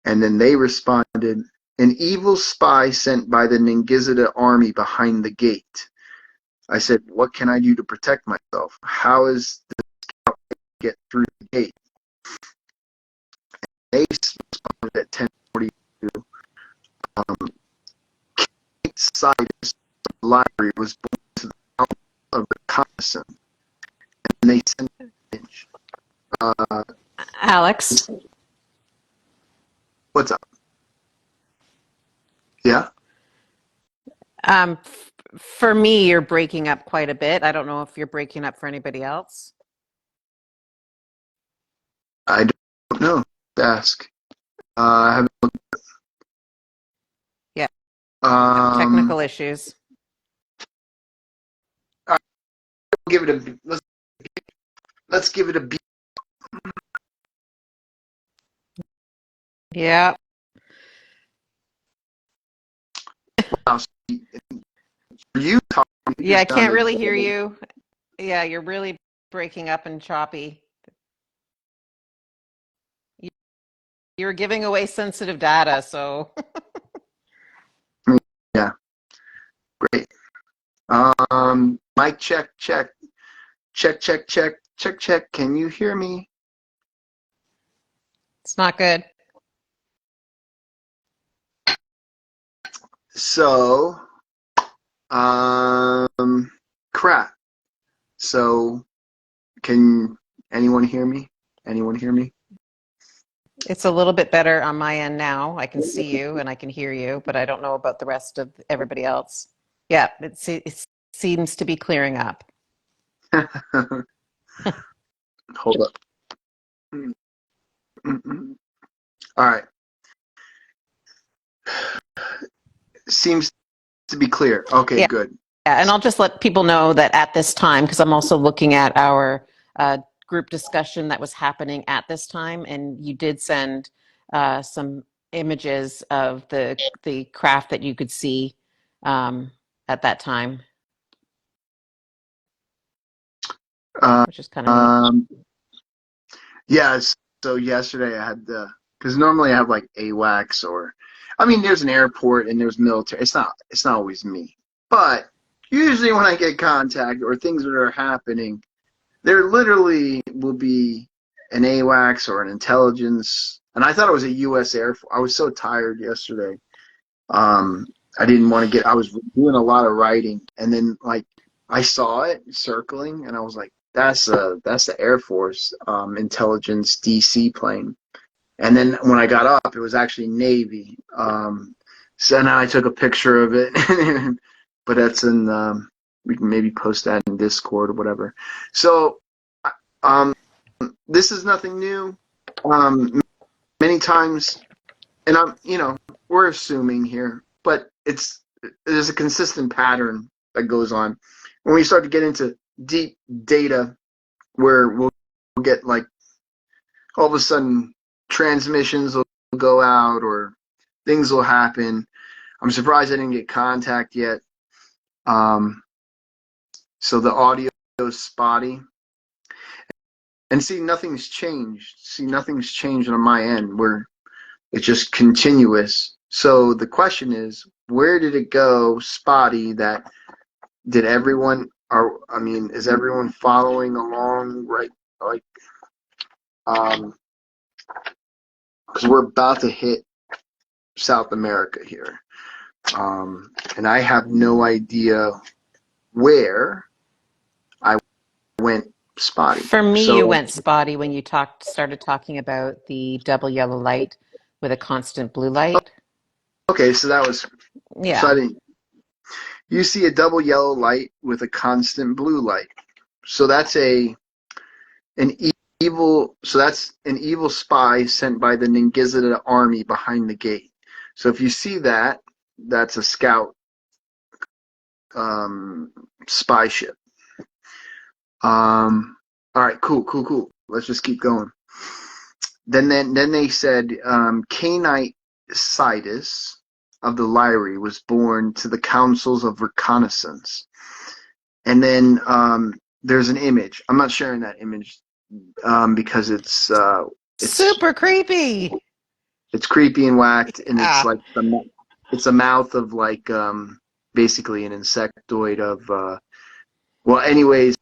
And then they responded, an evil spy sent by the Ningizzida army behind the gate. I said, what can I do to protect myself? How is this scout going to get through the gate? They responded at 10:42. Kate of the library was born to the Council of Reconnaissance, and they sent an image. Alex, What's up? Yeah? for me, you're breaking up quite a bit. I don't know if you're breaking up for anybody else. I don't know. Ask. I haven't looked. Yeah, Um, technical issues. I'll give it a. Let's give it a B. Yeah, For you, Tom, you yeah, I just can't sounded. really hear you. Yeah, you're really breaking up and choppy. You're giving away sensitive data, so Yeah, great. Mic check, check, check, check, check, check, check. Can you hear me? it's not good. So, crap. So, can anyone hear me? Anyone hear me? It's a little bit better on my end now. I can see you and I can hear you, but I don't know about the rest of everybody else. Yeah, it seems to be clearing up. Hold up. All right. Seems to be clear. Okay, Yeah, good. and I'll just let people know that at this time, because I'm also looking at our group discussion that was happening at this time, and you did send some images of the craft that you could see at that time, Uh, which is kind of neat. um, yeah, so yesterday I had because normally I have like AWACS or, I mean, there's an airport and there's military. It's not always me. But usually when I get contact or things that are happening, there literally will be an AWACS or an intelligence. And I thought it was a U.S. Air Force. I was so tired yesterday. Um, I didn't want to I was doing a lot of writing, and then like I saw it circling, and I was like, that's the Air Force intelligence DC plane. And then when I got up, it was actually Navy. So now I took a picture of it, but that's in we can maybe post that in Discord or whatever. So um, this is nothing new. Many times, and we're assuming here, but there's a consistent pattern that goes on. When we start to get into deep data, where we'll get like all of a sudden transmissions will go out or things will happen. I'm surprised I didn't get contact yet. Um, so the audio is spotty. And see, nothing's changed. See, nothing's changed on my end where it's just continuous. So the question is, where did it go spotty? Did everyone, is everyone following along right? Like, because we're about to hit South America here. And I have no idea where I went spotty. For me, you So, went spotty when you started talking about the double yellow light with a constant blue light. okay, so I Yeah. didn't, you see a double yellow light with a constant blue light. So an that's an evil spy sent by the Ningizzida army behind the gate. So if you see that, that's a scout spy ship. All right, cool. Let's just keep going. Then they said Canite-Sidus of the Lyri was born to the councils of reconnaissance. And then there's an image. I'm not sharing that image because it's Super creepy. it's creepy and whacked, and it's Yeah. like it's a mouth of like basically an insectoid of Well, anyways,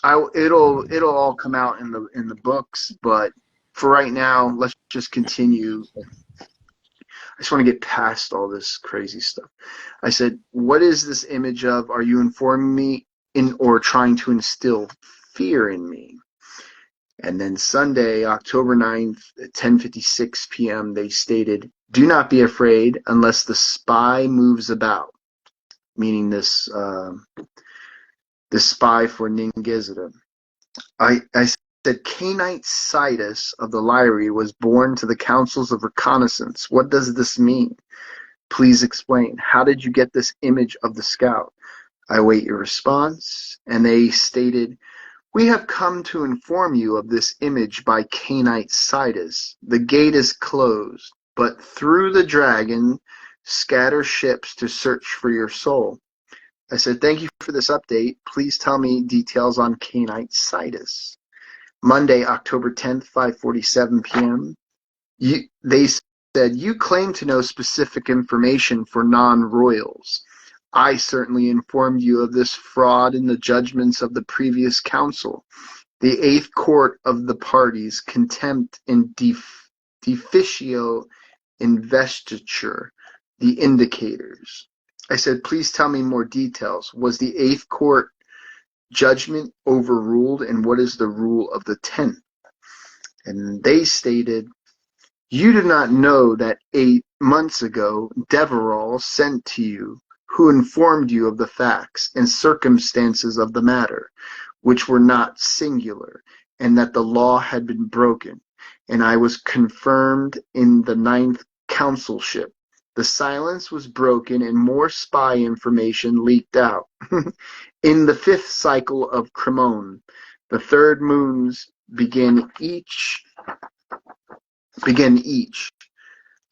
it'll all come out in the books, but for right now, let's just continue. I just want to get past all this crazy stuff. I said, "What is this image of? Are you informing me in or trying to instill fear in me?" And then Sunday, October 9th, at 10:56 p.m., they stated, "Do not be afraid unless the spy moves about," meaning this spy for Ningizzida. I said, "Cainite-Sidus of the Lyri was born to the councils of reconnaissance. What does this mean? Please explain. How did you get this image of the scout? I await your response." And they stated, "We have come to inform you of this image by Cainite-Sidus. The gate is closed, but through the dragon scatter ships to search for your soul." I said, "Thank you for this update. Please tell me details on Cainite-Sidus." Monday, October 10th, 5:47 p.m. They said, "You claim to know specific information for non-royals. I certainly informed you of this fraud in the judgments of the previous council. The eighth court of the parties, contempt and deficio investiture, the indicators." I said, "Please tell me more details. Was the eighth court judgment overruled, and what is the rule of the 10th? And they stated, "You do not know that 8 months ago Deverall sent to you, who informed you of the facts and circumstances of the matter, which were not singular, and that the law had been broken, and I was confirmed in the 9th councilship. The silence was broken and more spy information leaked out. In the 5th cycle of Cremone, the third moons begin each."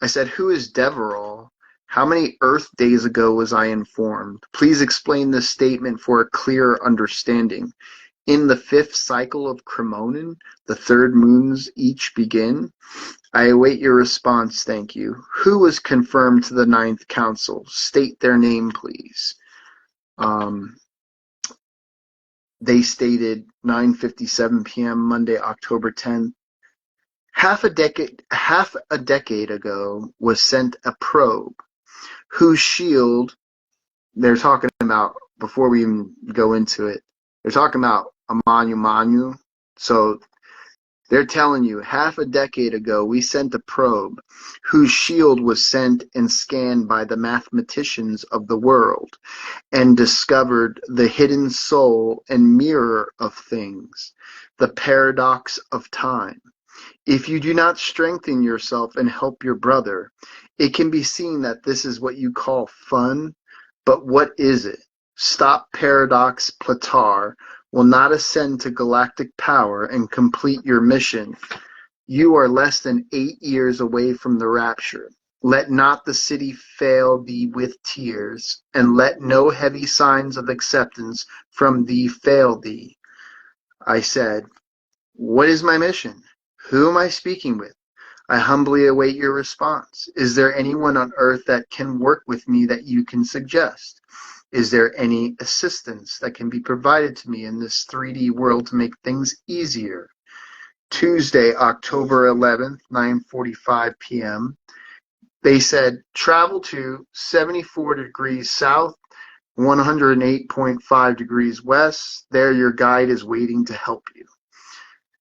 I said, "Who is Deverall? How many Earth days ago was I informed? Please explain this statement for a clearer understanding. In the 5th cycle of Cremone, the third moons each begin." I await your response, thank you. Who was confirmed to the 9th council? State their name, please. They stated 9:57 p.m. Monday, October 10th. Half a decade ago was sent a probe whose shield, they're talking about, before we even go into it, they're talking about a Manu. So they're telling you, half a decade ago, we sent a probe whose shield was sent and scanned by the mathematicians of the world and discovered the hidden soul and mirror of things, the paradox of time. If you do not strengthen yourself and help your brother, it can be seen that this is what you call fun, but what is it? Stop paradox Platar will not ascend to galactic power and complete your mission. You are less than 8 years away from the rapture. Let not the city fail thee with tears, and let no heavy signs of acceptance from thee fail thee. I said, "What is my mission? Who am I speaking with? I humbly await your response. Is there anyone on earth that can work with me that you can suggest? Is there any assistance that can be provided to me in this 3D world to make things easier?" Tuesday, October 11th, 9:45 p.m. They said, "Travel to 74 degrees south, 108.5 degrees west. There your guide is waiting to help you."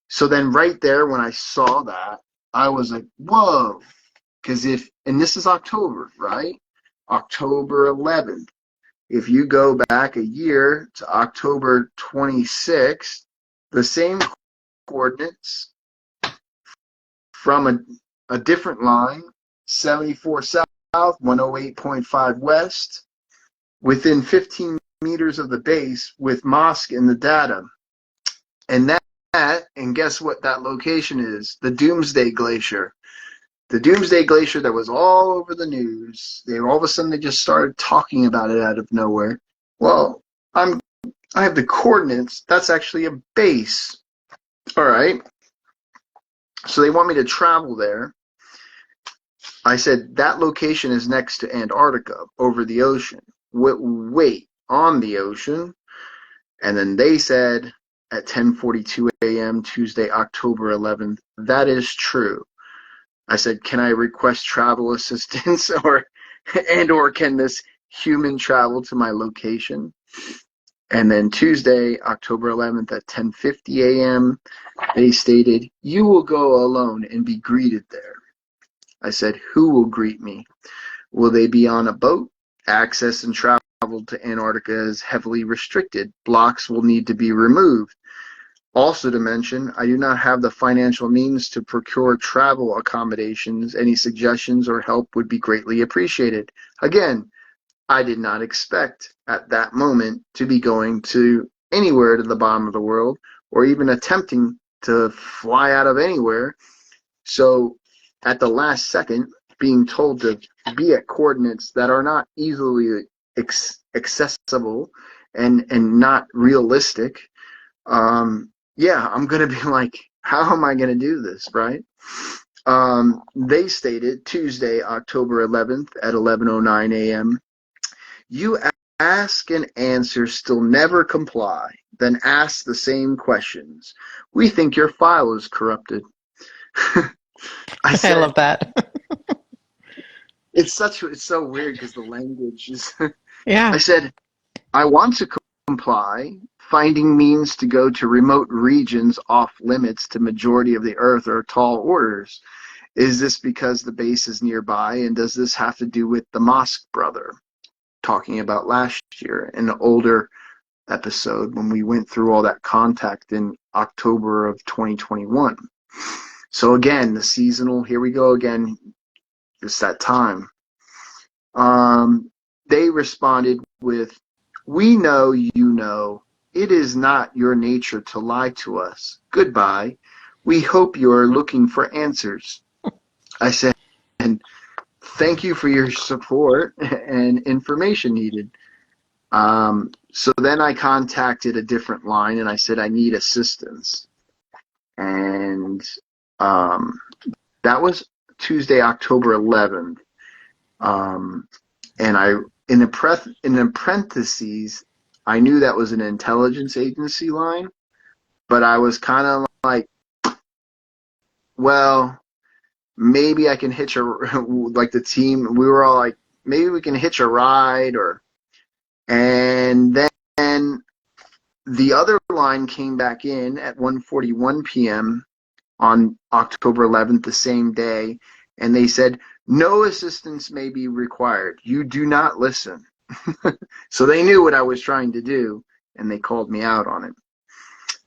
So then right there, when I saw that, I was like, whoa. Because and this is October, right? October 11th. If you go back a year to October 26th, the same coordinates from a different line, 74 south, 108.5 west, within 15 meters of the base with mosque in the data. And and guess what that location is? The Doomsday Glacier. The Doomsday Glacier that was all over the news. All of a sudden they just started talking about it out of nowhere. Well, I have the coordinates. That's actually a base. All right. So they want me to travel there. I said that location is next to Antarctica, over the ocean. Wait, on the ocean? And then they said at 10:42 a.m. Tuesday, October 11th, that is true. I said, can I request travel assistance or can this human travel to my location? And then Tuesday, October 11th at 10:50 a.m., they stated, you will go alone and be greeted there. I said, who will greet me? Will they be on a boat? Access and travel to Antarctica is heavily restricted. Blocks will need to be removed. Also to mention, I do not have the financial means to procure travel accommodations. Any suggestions or help would be greatly appreciated. Again, I did not expect at that moment to be going to anywhere to the bottom of the world or even attempting to fly out of anywhere. So at the last second, being told to be at coordinates that are not easily accessible and not realistic, yeah, I'm going to be like, how am I going to do this, right? They stated Tuesday, October 11th at 11:09 a.m., you ask and answer, still never comply, then ask the same questions. We think your file is corrupted. I I said, love that. it's so weird because the language is, I Yeah. said, I want to comply. Finding means to go to remote regions off limits to majority of the earth are tall orders. Is this because the base is nearby? And does this have to do with the mosque brother? Talking about last year, an older episode when we went through all that contact in October of 2021. So again, the seasonal, here we go again. It's that time. They responded with, we know you know. It is not your nature to lie to us. Goodbye. We hope you are looking for answers. I said, and thank you for your support and information needed. So then I contacted a different line and I said, I need assistance. And that was Tuesday, October 11th. And I, in the parentheses, I knew that was an intelligence agency line, but I was kind of like, well, maybe I can hitch a, like the team, we were all like, maybe we can hitch a ride and then the other line came back in at 1:41 p.m. on October 11th, the same day, and they said, no assistance may be required. You do not listen. So they knew what I was trying to do, and they called me out on it.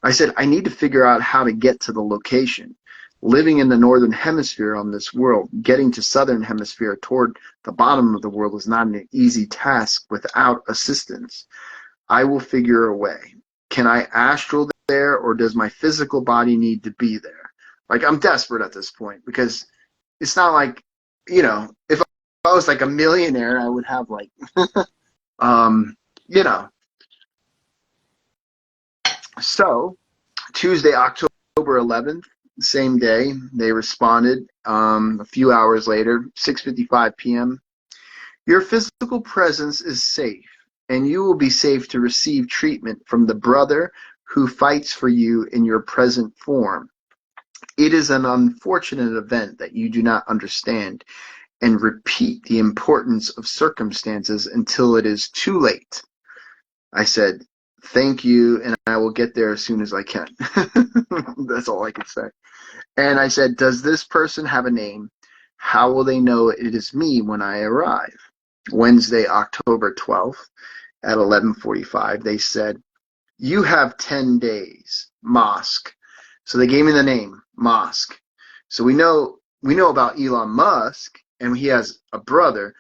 I said, I need to figure out how to get to the location. Living in the northern hemisphere on this world, getting to southern hemisphere toward the bottom of the world is not an easy task without assistance. I will figure a way. Can I astral there, or does my physical body need to be there? Like, I'm desperate at this point because it's not like, if I was like a millionaire, I would have like, you know. So Tuesday, October 11th, same day, they responded a few hours later, 6:55 p.m. Your physical presence is safe, and you will be safe to receive treatment from the brother who fights for you in your present form. It is an unfortunate event that you do not understand and repeat the importance of circumstances until it is too late. I said, thank you, and I will get there as soon as I can. That's all I could say. And I said, does this person have a name? How will they know it is me when I arrive? Wednesday, October 12th at 11:45, they said, you have 10 days, Mosque. So they gave me the name, Mosque. So we know about Elon Musk, and he has a brother,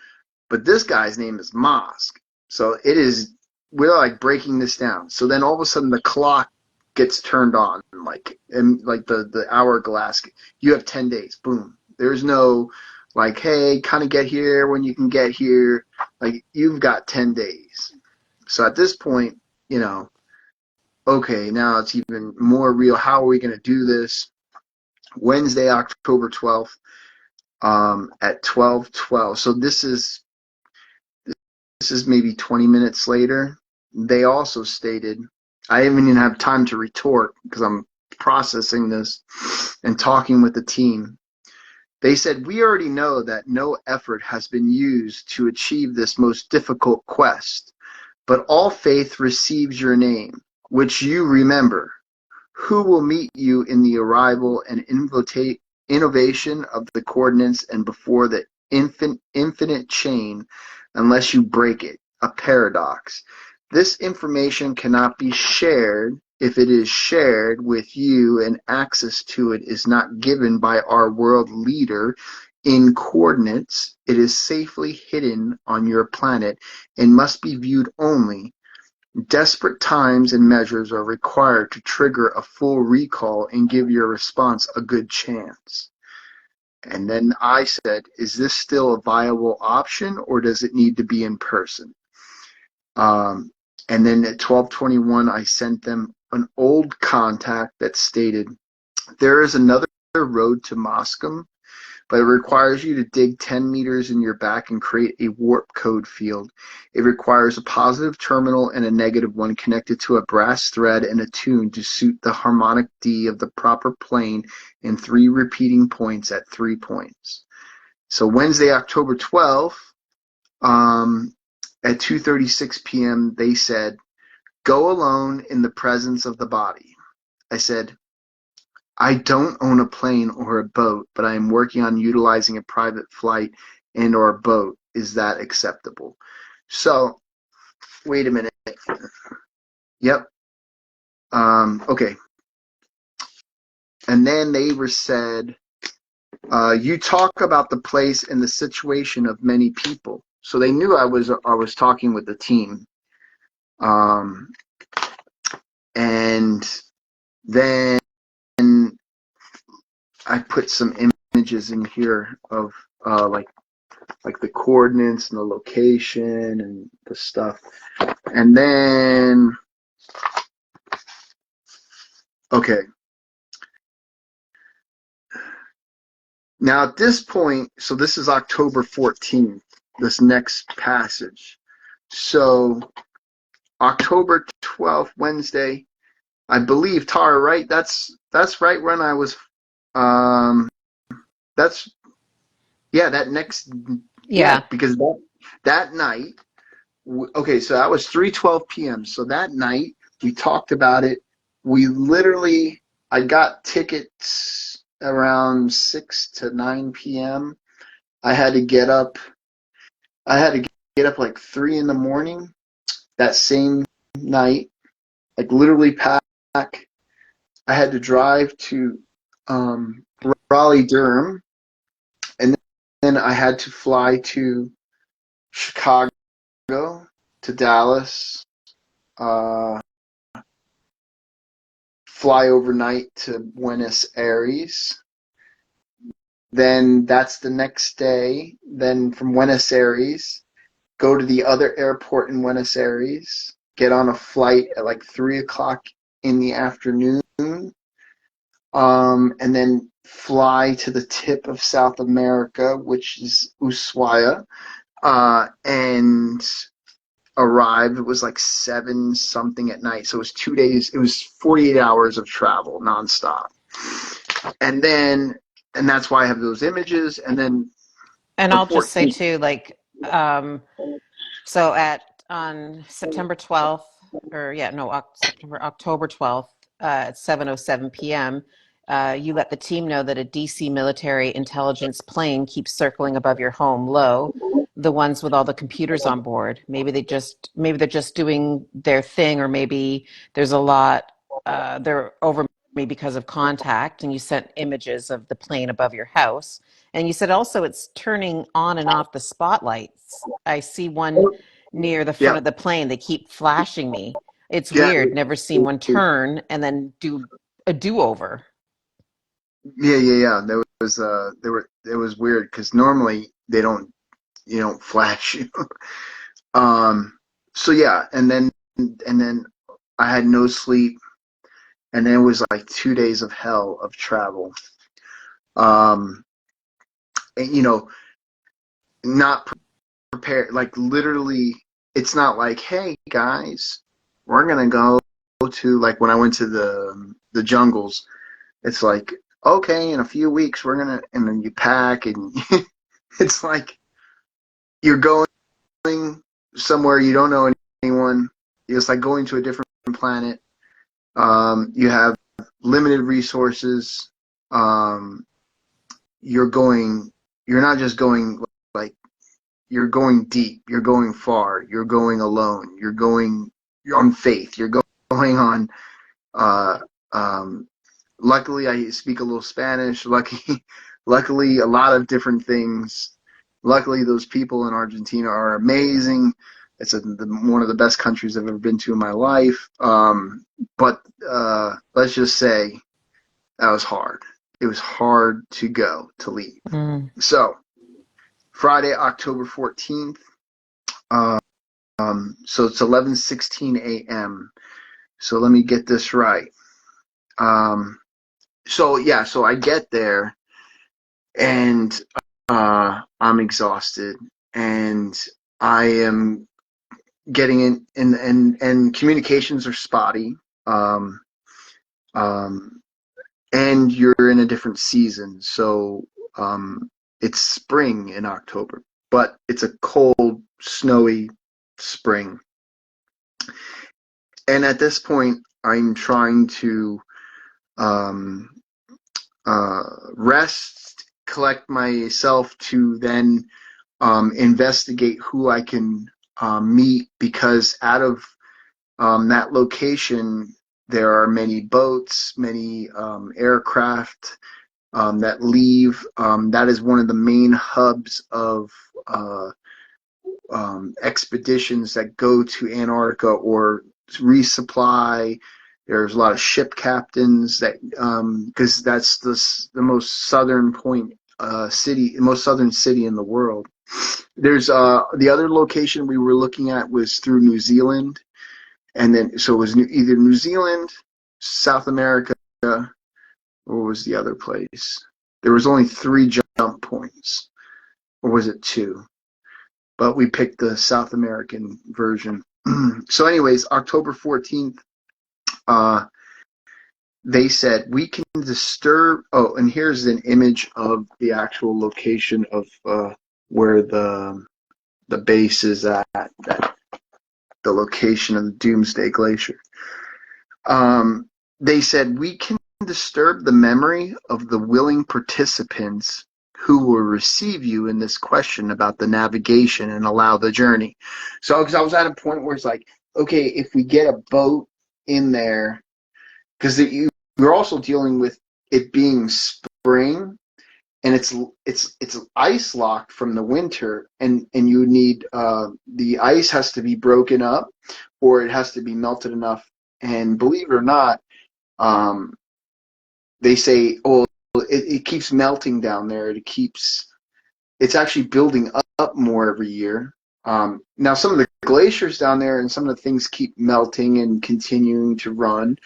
but this guy's name is Mosque. So we're like breaking this down. So then all of a sudden the clock gets turned on, and the hourglass. You have 10 days. Boom. There's no like, hey, kind of get here when you can get here. Like, you've got 10 days. So at this point, okay, now it's even more real. How are we going to do this? Wednesday, October 12th, at 12:12. So this is maybe 20 minutes later. They also stated, I haven't even have time to retort because I'm processing this and talking with the team. They said, we already know that no effort has been used to achieve this most difficult quest, but all faith receives your name, which you remember. Who will meet you in the arrival and innovation of the coordinates and before the infinite chain unless you break it, a paradox. This information cannot be shared if it is shared with you and access to it is not given by our world leader in coordinates. It is safely hidden on your planet and must be viewed only. Desperate times and measures are required to trigger a full recall and give your response a good chance. And then I said, is this still a viable option or does it need to be in person? Um, and then at 12:21, I sent them an old contact that stated, there is another road to Moscow, but it requires you to dig 10 meters in your back and create a warp code field. It requires a positive terminal and a negative one connected to a brass thread and a tune to suit the harmonic D of the proper plane and 3 repeating points at 3 points. So Wednesday, October 12th, at 2:36 p.m., they said, go alone in the presence of the body. I said, I don't own a plane or a boat, but I am working on utilizing a private flight and or a boat. Is that acceptable? So, wait a minute. Yep. Okay. And then they were said, you talk about the place and the situation of many people. So they knew I was talking with the team. And then I put some images in here of like the coordinates and the location and the stuff. And then, okay. Now at this point, so this is October 14th, this next passage. So October 12th, Wednesday, I believe, Tara, right? That's right when I was, that's, yeah, that next, yeah, Yeah. because that night, okay, so that was 3:12 p.m. So that night we talked about it. We literally, I got tickets around 6 to 9 p.m. I had to get up. I had to get up like 3 in the morning that same night. Like literally pack. I had to drive to Raleigh-Durham, and then I had to fly to Chicago, to Dallas, uh, fly overnight to Buenos Aires. Then that's the next day. Then from Buenos Aires, go to the other airport in Buenos Aires, get on a flight at like 3 o'clock in the afternoon, and then fly to the tip of South America, which is Ushuaia, and arrive. It was like 7 something at night. So it was 2 days. It was 48 hours of travel nonstop. And then, and that's why I have those images. And then And the I'll just say 14th. too, like, so at on September 12th, or yeah, no, October 12th, at 7:07 p.m., you let the team know that a DC military intelligence plane keeps circling above your home low, the ones with all the computers on board. Maybe they're just doing their thing, or maybe there's a lot, they're over me because of contact, and you sent images of the plane above your house. And you said also it's turning on and off the spotlights. I see one near the front Yeah. of the plane. They keep flashing me. It's Yeah. weird. Never seen one turn and then do a do-over. Yeah. It was weird because normally you don't flash you. Um, so yeah, and then I had no sleep, and then it was like 2 days of hell of travel. Um, and not prepared. Like literally, it's not like, hey guys, we're gonna go. to, like when I went to the jungles, it's like, okay, in a few weeks we're gonna, and then you pack and it's like you're going somewhere you don't know anyone. It's like going to a different planet. You have limited resources. You're not just going like, you're going deep. You're going far. You're going alone. You're on faith. You're going on. Uh, um, Luckily, I speak a little Spanish. Luckily, a lot of different things. Luckily, those people in Argentina are amazing. It's one of the best countries I've ever been to in my life. But let's just say that was hard. It was hard to leave. Mm. So Friday, October 14th. So it's 11:16 a.m. So let me get this right. So I get there and I'm exhausted and I am getting in, and communications are spotty. Um, and you're in a different season. So it's spring in October, but it's a cold, snowy spring. And at this point, I'm trying to um, rest, collect myself to then investigate who I can meet, because out of that location, there are many boats, many aircraft that leave. That is one of the main hubs of expeditions that go to Antarctica or resupply. There's a lot of ship captains that, because that's the most southern point city, most southern city in the world. There's the other location we were looking at was through New Zealand, and then so it was either New Zealand, South America, or was the other place? There was only 3 jump points, or was it 2? But we picked the South American version. So, anyways, October 14th, they said we can disturb. Oh, and here's an image of the actual location of where the base is at. The location of the Doomsday Glacier. They said we can disturb the memory of the willing participants who will receive you in this question about the navigation and allow the journey. So, because I was at a point where it's like, okay, if we get a boat in there, because you're also dealing with it being spring, and it's ice locked from the winter, and you need the ice has to be broken up, or it has to be melted enough. And believe it or not, they say, oh, it keeps melting down there. It's actually building up more every year. Now, some of the glaciers down there and some of the things keep melting and continuing to run,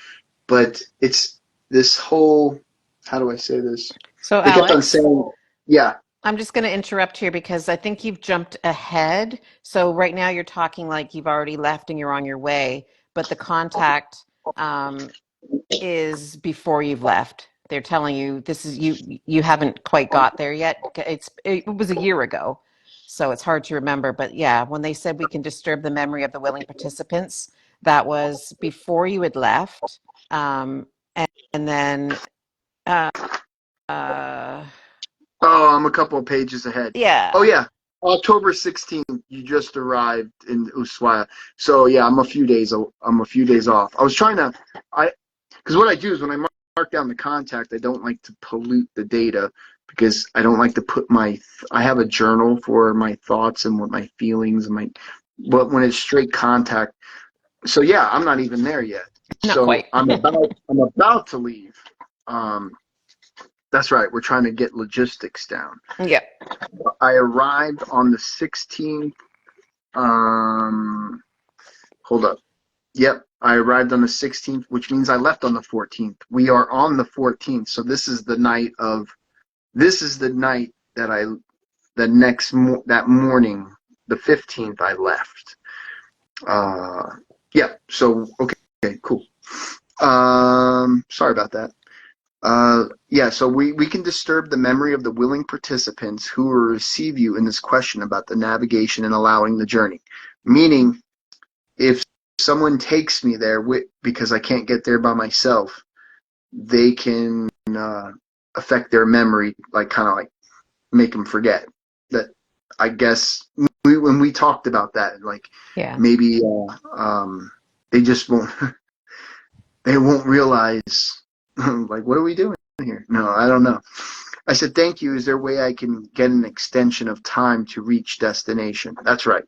but it's this whole, how do I say this? So, They kept on Alex, saying, yeah. I'm just going to interrupt here because I think you've jumped ahead. So right now you're talking like you've already left and you're on your way, but the contact um, is before you've left. They're telling you this is you haven't quite got there yet. It was a year ago, so it's hard to remember. But yeah, when they said we can disturb the memory of the willing participants, that was before you had left, and then uh, uh, Oh, I'm a couple of pages ahead. Oh yeah. yeah, October 16th. You just arrived in Ushuaia. So yeah, I'm a few days. I'm a few days off. I was trying to, because what I do is when I mark down the contact, I don't like to pollute the data, because I don't like to put I have a journal for my thoughts and what my feelings and but when it's straight contact. So yeah, I'm not even there yet. Not So quite. I'm about to leave. That's right. We're trying to get logistics down. Yeah. I arrived on the 16th. Hold up. Yep, I arrived on the 16th, which means I left on the 14th. We are on the 14th, so this is the night that that morning, the 15th, I left. Yeah. So okay, cool. Sorry about that. Yeah, so we can disturb the memory of the willing participants who will receive you in this question about the navigation and allowing the journey. Meaning, if someone takes me there because I can't get there by myself, they can affect their memory, like kind of like make them forget that. I guess when we talked about that, like Yeah. maybe they just won't they won't realize like what are we doing here? No, I don't know. I said, thank you. Is there a way I can get an extension of time to reach destination? That's right.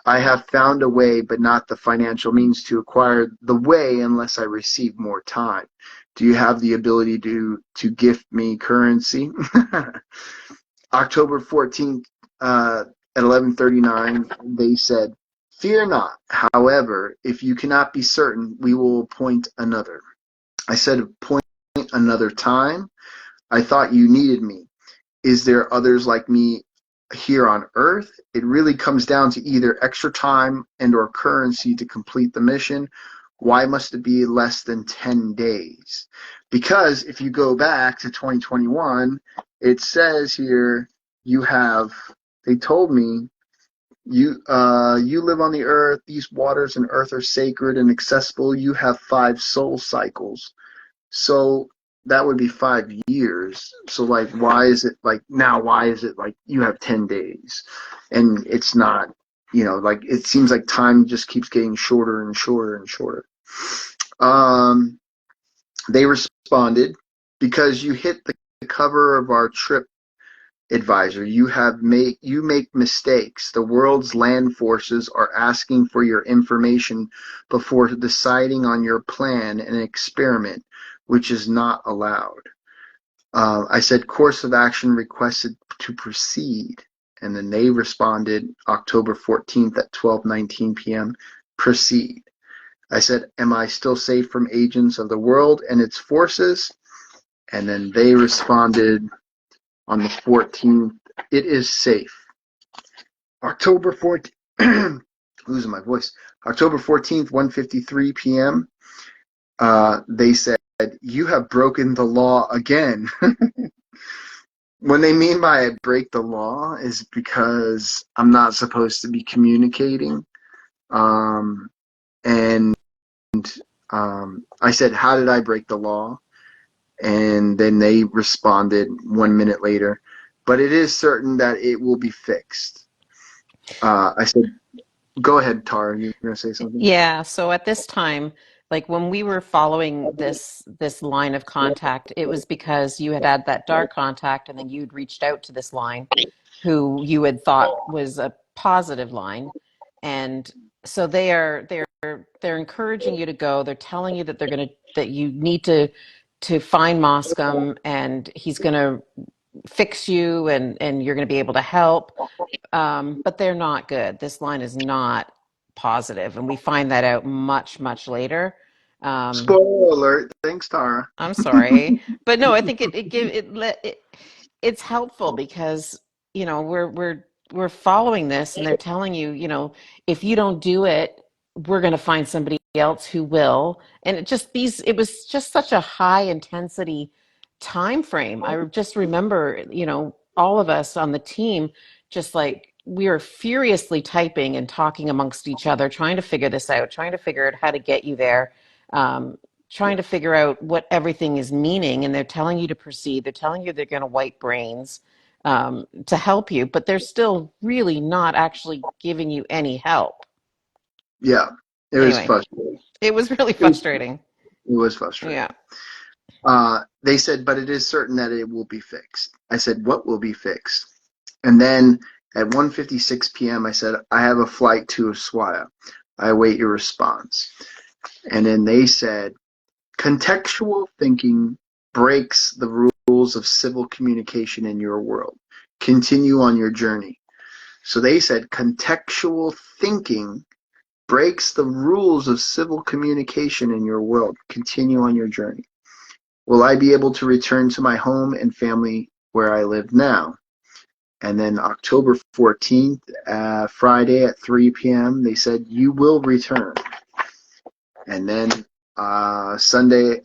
I have found a way, but not the financial means to acquire the way unless I receive more time. Do you have the ability to gift me currency? October 14th at 11:39, they said, fear not. However, if you cannot be certain, we will appoint another. I said, appoint another time. I thought you needed me. Is there others like me here on Earth? It really comes down to either extra time and or currency to complete the mission. Why must it be less than 10 days? Because if you go back to 2021, it says here they told me, you live on the earth, these waters and earth are sacred and accessible. You have 5 soul cycles. So that would be 5 years. So like, why is it like you have 10 days? And it's not, like it seems like time just keeps getting shorter and shorter and shorter. They responded, because you hit the cover of our trip advisor, you make mistakes. The world's land forces are asking for your information before deciding on your plan and experiment, which is not allowed. I said course of action requested to proceed, and then they responded October 14th at 12:19 p.m. Proceed. I said, am I still safe from agents of the world and its forces? And then they responded on the 14th, it is safe. October 14th, losing my voice. October 14th, 1:53 p.m. They said, you have broken the law again. When they mean by break the law is because I'm not supposed to be communicating. And I said, how did I break the law? And then they responded 1 minute later, but it is certain that it will be fixed. I said, go ahead, Tara, you're going to say something? Yeah, so at this time, like when we were following this line of contact, it was because you had that dark contact and then you'd reached out to this line who you had thought was a positive line. And so they're encouraging you to go. They're telling you that that you need to find Moscom and he's gonna fix you and you're gonna be able to help. But they're not good. This line is not positive, and we find that out much, much later. Um, Spoiler alert. Thanks, Tara. I'm sorry, but no, I think it's helpful because we're following this, and they're telling you, if you don't do it, we're going to find somebody else who will. And it was just such a high intensity time frame. I just remember, all of us on the team, just like we were furiously typing and talking amongst each other, trying to figure this out, trying to figure out how to get you there. Um, Trying to figure out what everything is meaning, and they're telling you to proceed. They're telling you they're going to wipe brains to help you, but they're still really not actually giving you any help. Yeah, it was Anyway, frustrating. it was really It was, frustrating. it was frustrating. Yeah. They said, but it is certain that it will be fixed. I said, what will be fixed? And then at 1:56 p.m., I said, I have a flight to Ushuaia. I await your response. And then they said, contextual thinking breaks the rules of civil communication in your world. Continue on your journey. So they said, contextual thinking breaks the rules of civil communication in your world. Continue on your journey. Will I be able to return to my home and family where I live now? And then October 14th, Friday at 3 p.m., they said, you will return. And then Sunday,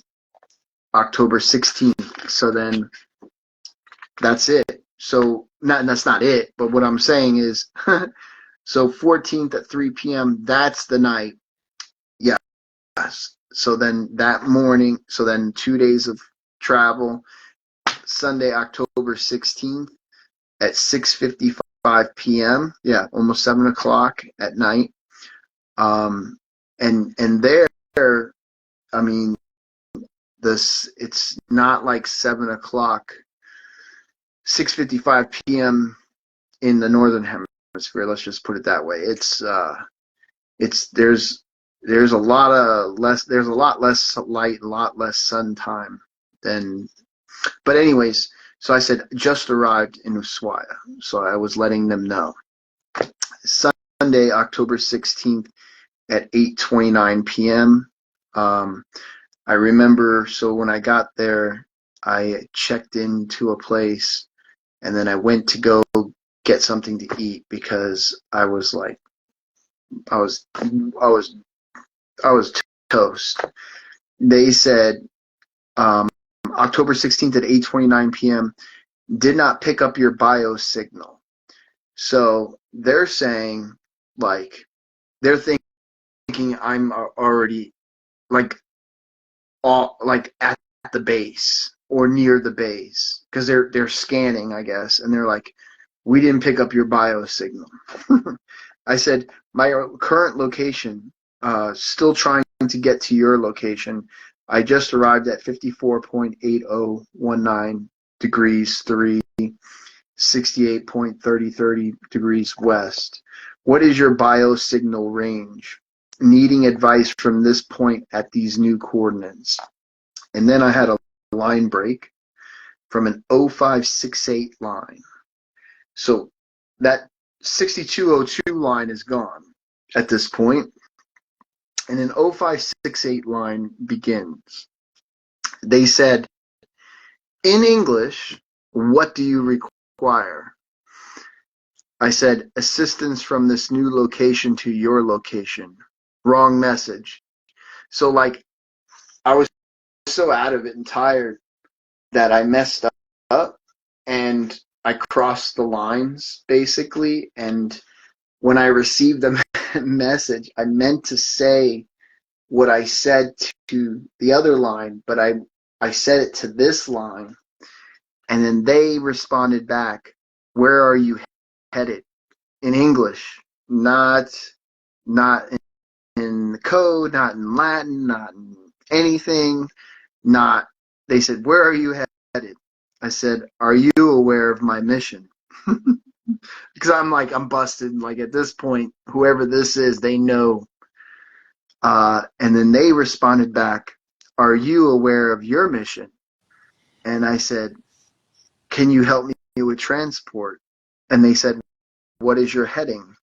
October 16th. So then that's it. So that's not it, but what I'm saying is, so 14th at 3 p.m., that's the night. Yes. So then that morning, so then 2 days of travel, Sunday, October 16th at 6:55 p.m. Yeah, almost 7 o'clock at night. And there, I mean, it's not like 7 o'clock, 6:55 p.m. in the northern hemisphere. Let's just put it that way. There's a lot less light, a lot less sun time than. But anyways, so I said just arrived in Ushuaia, so I was letting them know. Sunday, October 16th at 8:29 p.m. I remember, so when I got there, I checked into a place, and then I went to go get something to eat because I was like, I was toast. They said October 16th at 8:29 p.m. did not pick up your bio signal. So they're saying, like, they're thinking I'm already like at the base or near the base because they're scanning, I guess, and they're like, we didn't pick up your bio signal. I said my current location, still trying to get to your location. I just arrived at 54.8019 degrees 3, 68.30 degrees west. What is your bio signal range? Needing advice from this point at these new coordinates. And then I had a line break from an 0568 line. So that 6202 line is gone at this point. And an 0568 line begins. They said, in English, what do you require? I said, assistance from this new location to your location. Wrong message. So like, I was so out of it and tired that I messed up and I crossed the lines basically. And when I received the message, I meant to say what I said to the other line, but I said it to this line. And then they responded back, where are you headed? In English, not in the code, not in Latin, not in anything, not. They said, where are you headed? I said, are you aware of my mission? Because I'm busted. Like at this point, whoever this is, they know. And then they responded back, are you aware of your mission? And I said, can you help me with transport? And they said, what is your heading?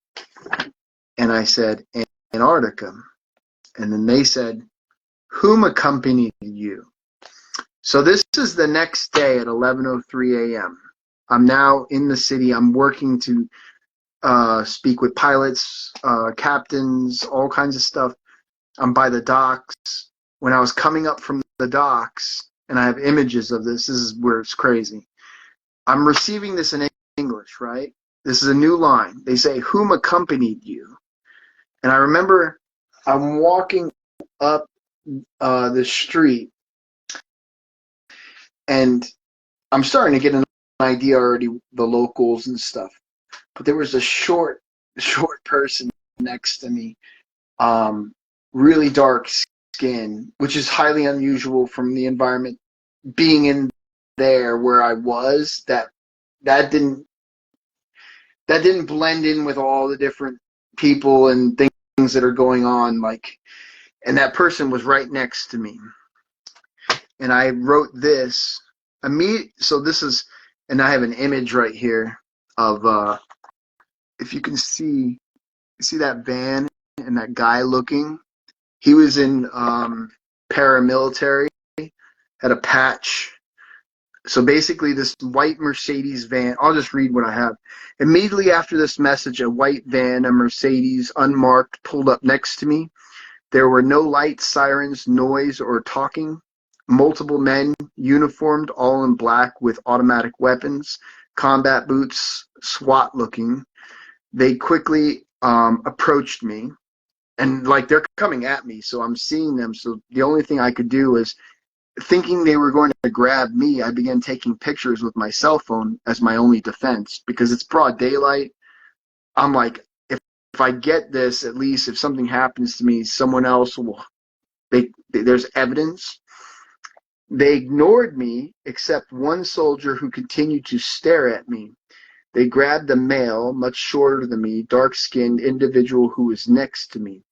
And I said, Antarctica. And then they said, whom accompanied you? So this is the next day at 11:03 a.m. I'm now in the city. I'm working to speak with pilots, captains, all kinds of stuff. I'm by the docks. When I was coming up from the docks, and I have images of this, this is where it's crazy. I'm receiving this in English, right? This is a new line. They say, whom accompanied you? And I remember I'm walking up the street, and I'm starting to get an idea already, the locals and stuff. But there was a short person next to me, really dark skin, which is highly unusual from the environment. Being in there where I was, that didn't blend in with all the different people and things that are going on. Like, and that person was right next to me. And I wrote this. So this is, and I have an image right here of, if you can see that van and that guy looking. He was in paramilitary, had a patch. So basically this white Mercedes van, I'll just read what I have. Immediately after this message, a white van, a Mercedes, unmarked, pulled up next to me. There were no lights, sirens, noise, or talking. Multiple men, uniformed, all in black with automatic weapons, combat boots, SWAT looking. They quickly approached me, and like they're coming at me, so I'm seeing them. So the only thing I could do is, thinking they were going to grab me, I began taking pictures with my cell phone as my only defense because it's broad daylight. I'm like, if I get this, at least if something happens to me, someone else will. There's evidence. They ignored me except one soldier who continued to stare at me. They grabbed a male, much shorter than me, dark-skinned individual who was next to me.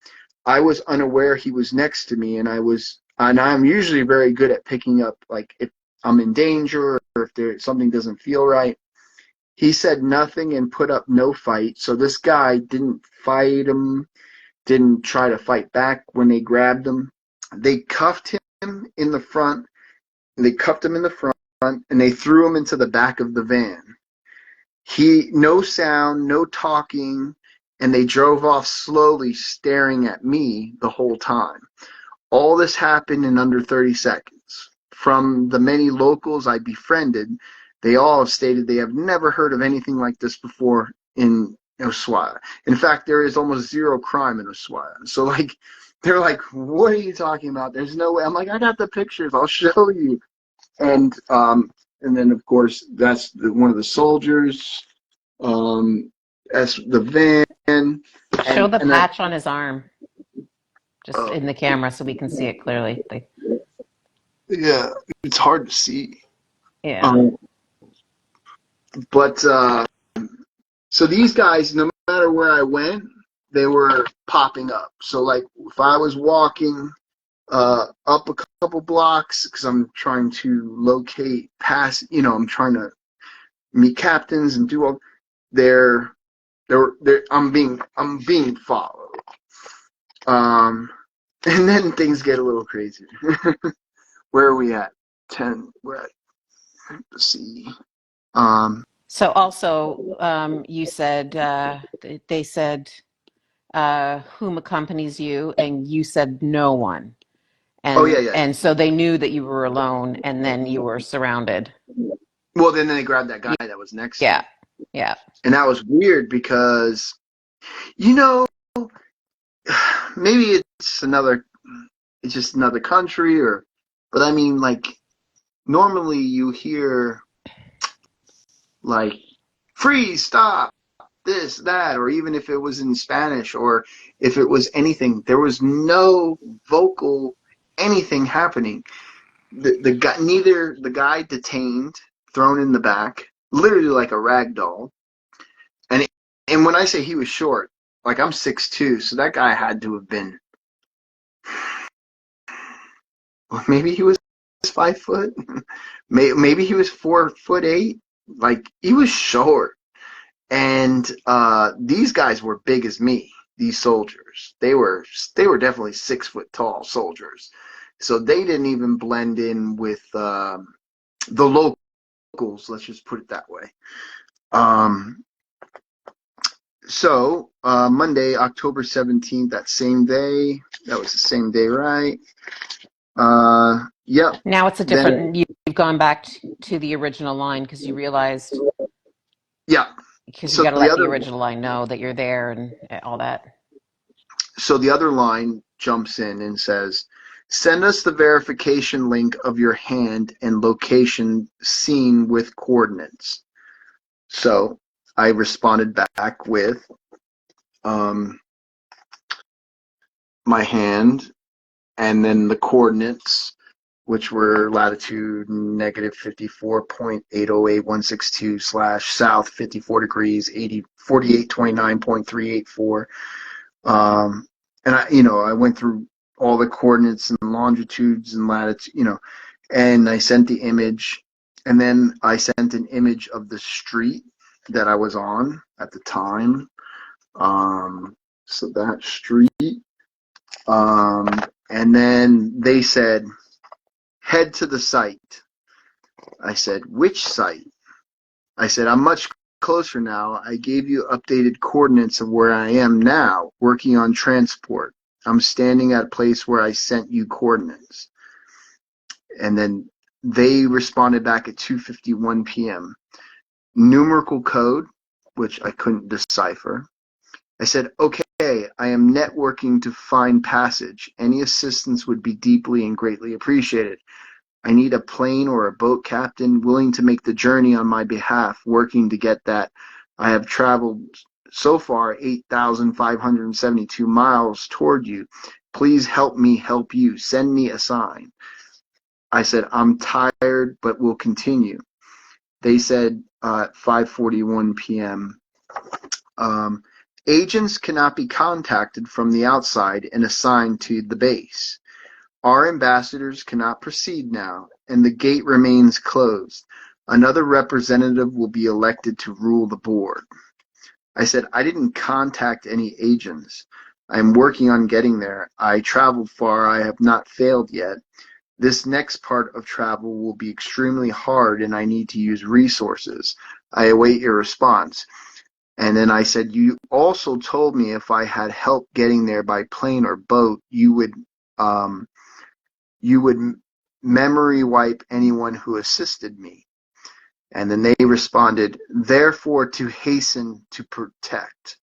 I was unaware he was next to me, and I'm usually very good at picking up, like, if I'm in danger or if something doesn't feel right. He said nothing and put up no fight, so this guy didn't fight him, didn't try to fight back when they grabbed him. They cuffed him in the front, and they threw him into the back of the van. No sound, no talking, and they drove off slowly, staring at me the whole time. All this happened in under 30 seconds. From the many locals I befriended, they all have stated they have never heard of anything like this before in Ushuaia. In fact, there is almost zero crime in Ushuaia. So, like, they're like, what are you talking about? There's no way. I'm like, I got the pictures. I'll show you. And then, of course, that's one of the soldiers. As the van. Show the And I, patch on his arm, just in the camera so we can see it clearly. yeah, it's hard to see. Yeah. But so these guys, no matter where I went, they were popping up. So like if I was walking up a couple blocks, because I'm trying to locate past, I'm trying to meet captains and do all. I'm being followed. And then things get a little crazier. Where are we at? 10. We're at, let's see. So also, you said, they said, whom accompanies you, and you said no one. Oh yeah. And so they knew that you were alone, and then you were surrounded. Well, then they grabbed that guy that was next to me. Yeah. Yeah. And that was weird because, you know, maybe it's just another country but I mean, like, normally you hear, like, freeze, stop, this, that, or even if it was in Spanish or if it was anything, there was no vocal anything happening. Neither the guy detained, thrown in the back, literally like a rag doll. And when I say he was short, like I'm 6'2", so that guy had to have been, maybe he was 5 foot, maybe he was 4'8". Like he was short, and these guys were big as me. These soldiers, they were definitely 6 foot tall soldiers, so they didn't even blend in with the locals. Let's just put it that way. So Monday, October 17th, that same day. That was the same day, right? Yep. Now it's a different. You've gone back to the original line because you realized. Yeah. Because you So got to let the original line know that you're there and all that. So the other line jumps in and says, "Send us the verification link of your hand and location seen with coordinates." So I responded back with my hand and then the coordinates, which were latitude -54.808162 / south 54 degrees 4829.384. And I went through all the coordinates and longitudes and latitude, and I sent the image, and then I sent an image of the street that I was on at the time. So that street. And then they said, head to the site. I said, which site? I said, I'm much closer now. I gave you updated coordinates of where I am now, working on transport. I'm standing at a place where I sent you coordinates. And then they responded back at 2:51 p.m. Numerical code, which I couldn't decipher. I said, okay, I am networking to find passage. Any assistance would be deeply and greatly appreciated. I need a plane or a boat captain willing to make the journey on my behalf, working to get that. I have traveled so far 8,572 miles toward you. Please help me help you. Send me a sign. I said, I'm tired, but we'll continue. They said at 5:41 p.m., agents cannot be contacted from the outside and assigned to the base. Our ambassadors cannot proceed now, and the gate remains closed. Another representative will be elected to rule the board. I said, I didn't contact any agents. I am working on getting there. I traveled far. I have not failed yet. This next part of travel will be extremely hard, and I need to use resources. I await your response. And then I said, you also told me if I had help getting there by plane or boat, you would memory wipe anyone who assisted me. And then they responded, therefore to hasten to protect.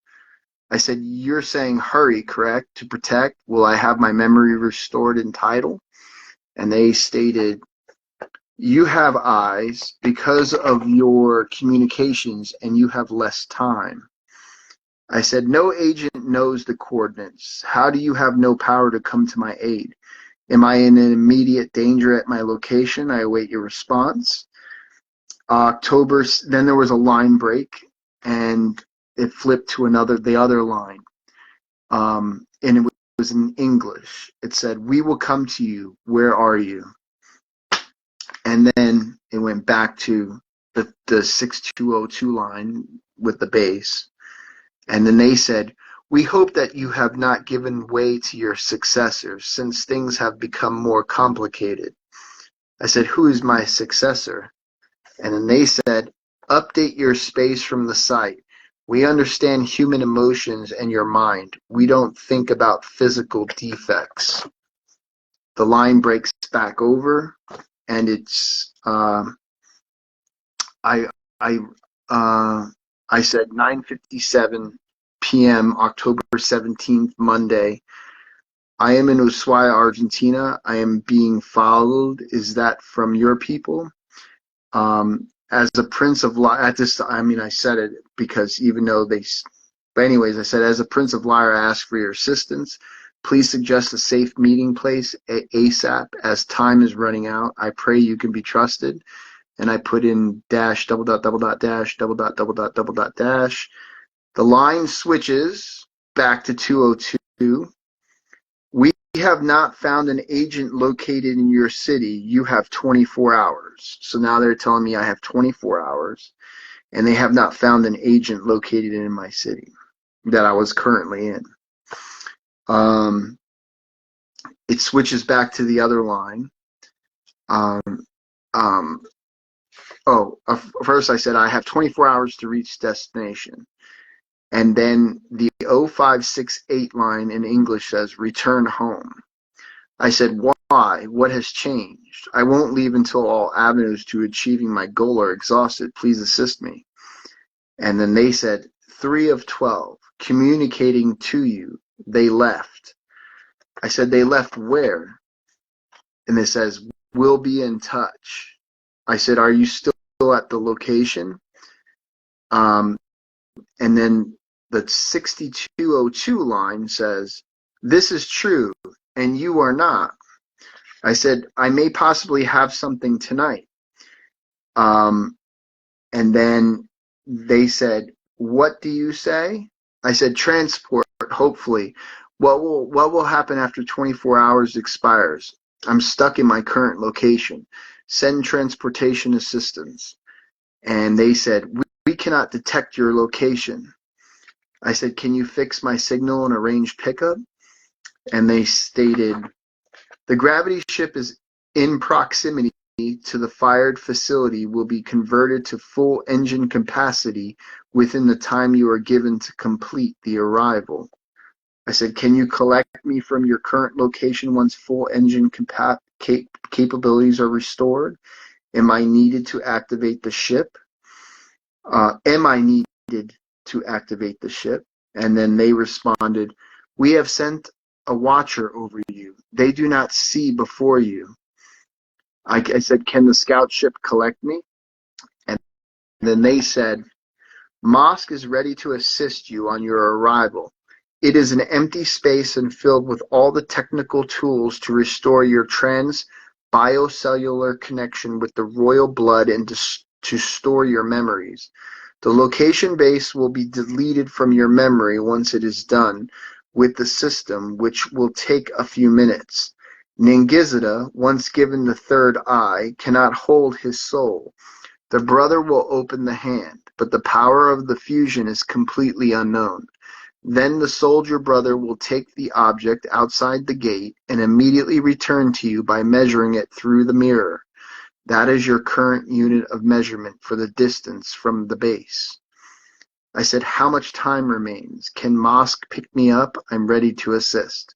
I said, you're saying hurry, correct? To protect? Will I have my memory restored in title? And they stated, you have eyes because of your communications and you have less time. I said, no agent knows the coordinates. How do you have no power to come to my aid? Am I in an immediate danger at my location? I await your response. Then there was a line break and it flipped to the other line. And it was in English. It said, we will come to you. Where are you? And then it went back to the 6202 line with the base. And then they said, we hope that you have not given way to your successors since things have become more complicated. I said, who is my successor? And then they said, update your space from the site. We understand human emotions and your mind. We don't think about physical defects. The line breaks back over, and it's I said 9:57 p.m. October 17th, Monday. I am in Ushuaia, Argentina. I am being followed. Is that from your people? As a Prince of Liar, at this, I mean, I said it because even though but anyways, I said, as a Prince of Liar, I ask for your assistance. Please suggest a safe meeting place ASAP as time is running out. I pray you can be trusted. And I put in dash, double dot, double dot, dash, double dot, double dot, double dot, dash. The line switches back to 202. We have not found an agent located in your city. You have 24 hours. So now they're telling me I have 24 hours, and they have not found an agent located in my city that I was currently in. It switches back to the other line. First I said I have 24 hours to reach destination. And then the 0568 line in English says, return home. I said, why? What has changed? I won't leave until all avenues to achieving my goal are exhausted. Please assist me. And then they said, 3 of 12, communicating to you. They left. I said, they left where? And it says, we'll be in touch. I said, are you still at the location? And then the 6202 line says, this is true, and you are not. I said, I may possibly have something tonight. And then they said, what do you say? I said, transport, hopefully. What will happen after 24 hours expires? I'm stuck in my current location. Send transportation assistance. And they said, we cannot detect your location. I said, can you fix my signal and arrange pickup? And they stated, the gravity ship is in proximity to the fired facility, will be converted to full engine capacity within the time you are given to complete the arrival. I said, can you collect me from your current location once full engine capabilities are restored? Am I needed to activate the ship? Am I needed to activate the ship? And then they responded, we have sent a watcher over you. They do not see before you. I said, can the scout ship collect me? And then they said, Mosque is ready to assist you on your arrival. It is an empty space and filled with all the technical tools to restore your bicellular connection with the royal blood and to store your memories. The location base will be deleted from your memory once it is done with the system, which will take a few minutes. Ningizzida, once given the third eye, cannot hold his soul. The brother will open the hand, but the power of the fusion is completely unknown. Then the soldier brother will take the object outside the gate and immediately return to you by measuring it through the mirror. That is your current unit of measurement for the distance from the base. I said, how much time remains? Can Mosque pick me up? I'm ready to assist.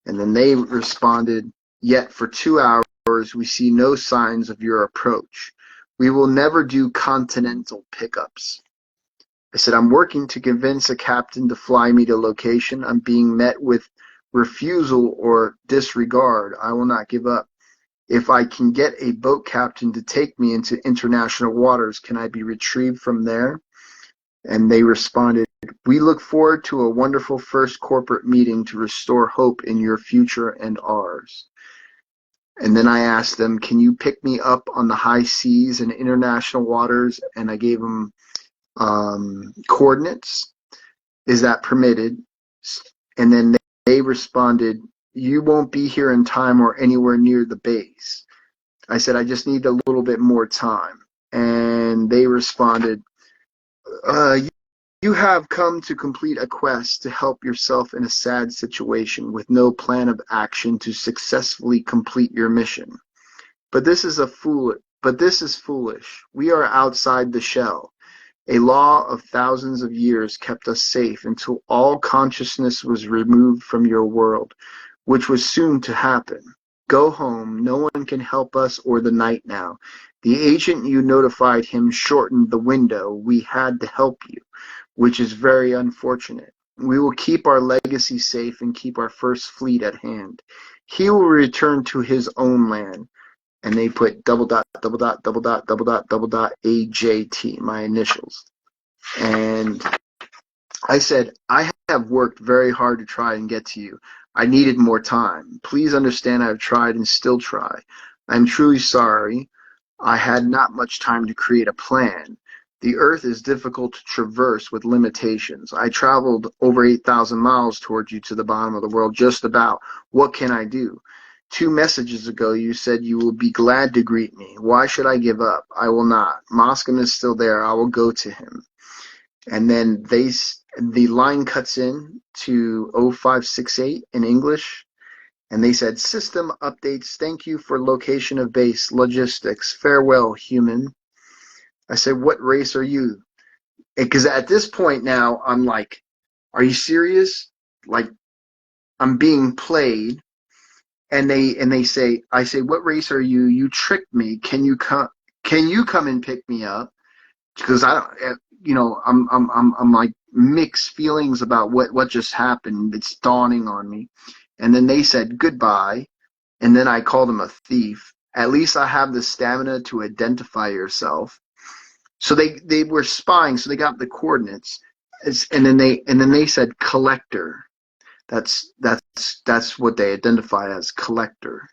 And then they responded, yet for 2 hours we see no signs of your approach. We will never do continental pickups. I said, I'm working to convince a captain to fly me to location. I'm being met with refusal or disregard. I will not give up. If I can get a boat captain to take me into international waters, can I be retrieved from there? And they responded, we look forward to a wonderful first corporate meeting to restore hope in your future and ours. And then I asked them, can you pick me up on the high seas and international waters? And I gave them coordinates. Is that permitted? And then they responded, you won't be here in time or anywhere near the base. I said, I just need a little bit more time. And they responded, you have come to complete a quest to help yourself in a sad situation with no plan of action to successfully complete your mission. But this is foolish. We are outside the shell. A law of thousands of years kept us safe until all consciousness was removed from your world, which was soon to happen. Go home. No one can help us or the night now. The agent you notified him shortened the window we had to help you, which is very unfortunate. We will keep our legacy safe and keep our first fleet at hand. He will return to his own land. And they put double dot, double dot, double dot, double dot, double dot, AJT, my initials. And I said, I have worked very hard to try and get to you. I needed more time. Please understand I have tried and still try. I'm truly sorry. I had not much time to create a plan. The earth is difficult to traverse with limitations. I traveled over 8,000 miles towards you to the bottom of the world, just about. What can I do? 2 messages ago you said you will be glad to greet me. Why should I give up? I will not. Moscom is still there. I will go to him. And then the line cuts in to 0568 in English. And they said, system updates. Thank you for location of base. Logistics. Farewell, human. I said, what race are you? Because at this point now, I'm like, are you serious? Like, I'm being played. And they say, I say, what race are you? You tricked me. Can you come and pick me up? Because I'm like mixed feelings about what just happened. It's dawning on me. And then they said goodbye. And then I called them a thief. At least I have the stamina to identify yourself. So they were spying. So they got the coordinates. And then they said collector. That's what they identify as, collector.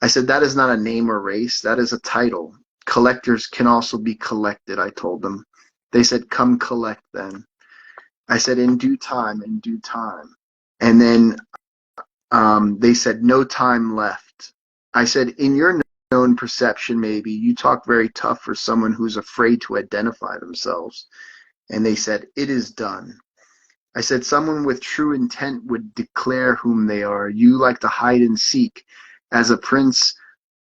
I said, that is not a name or race. That is a title. Collectors can also be collected, I told them. They said, come collect then. I said, in due time, in due time. And then they said, no time left. I said, in your known perception, maybe, you talk very tough for someone who's afraid to identify themselves. And they said, it is done. I said, someone with true intent would declare whom they are. You like to hide and seek. As a prince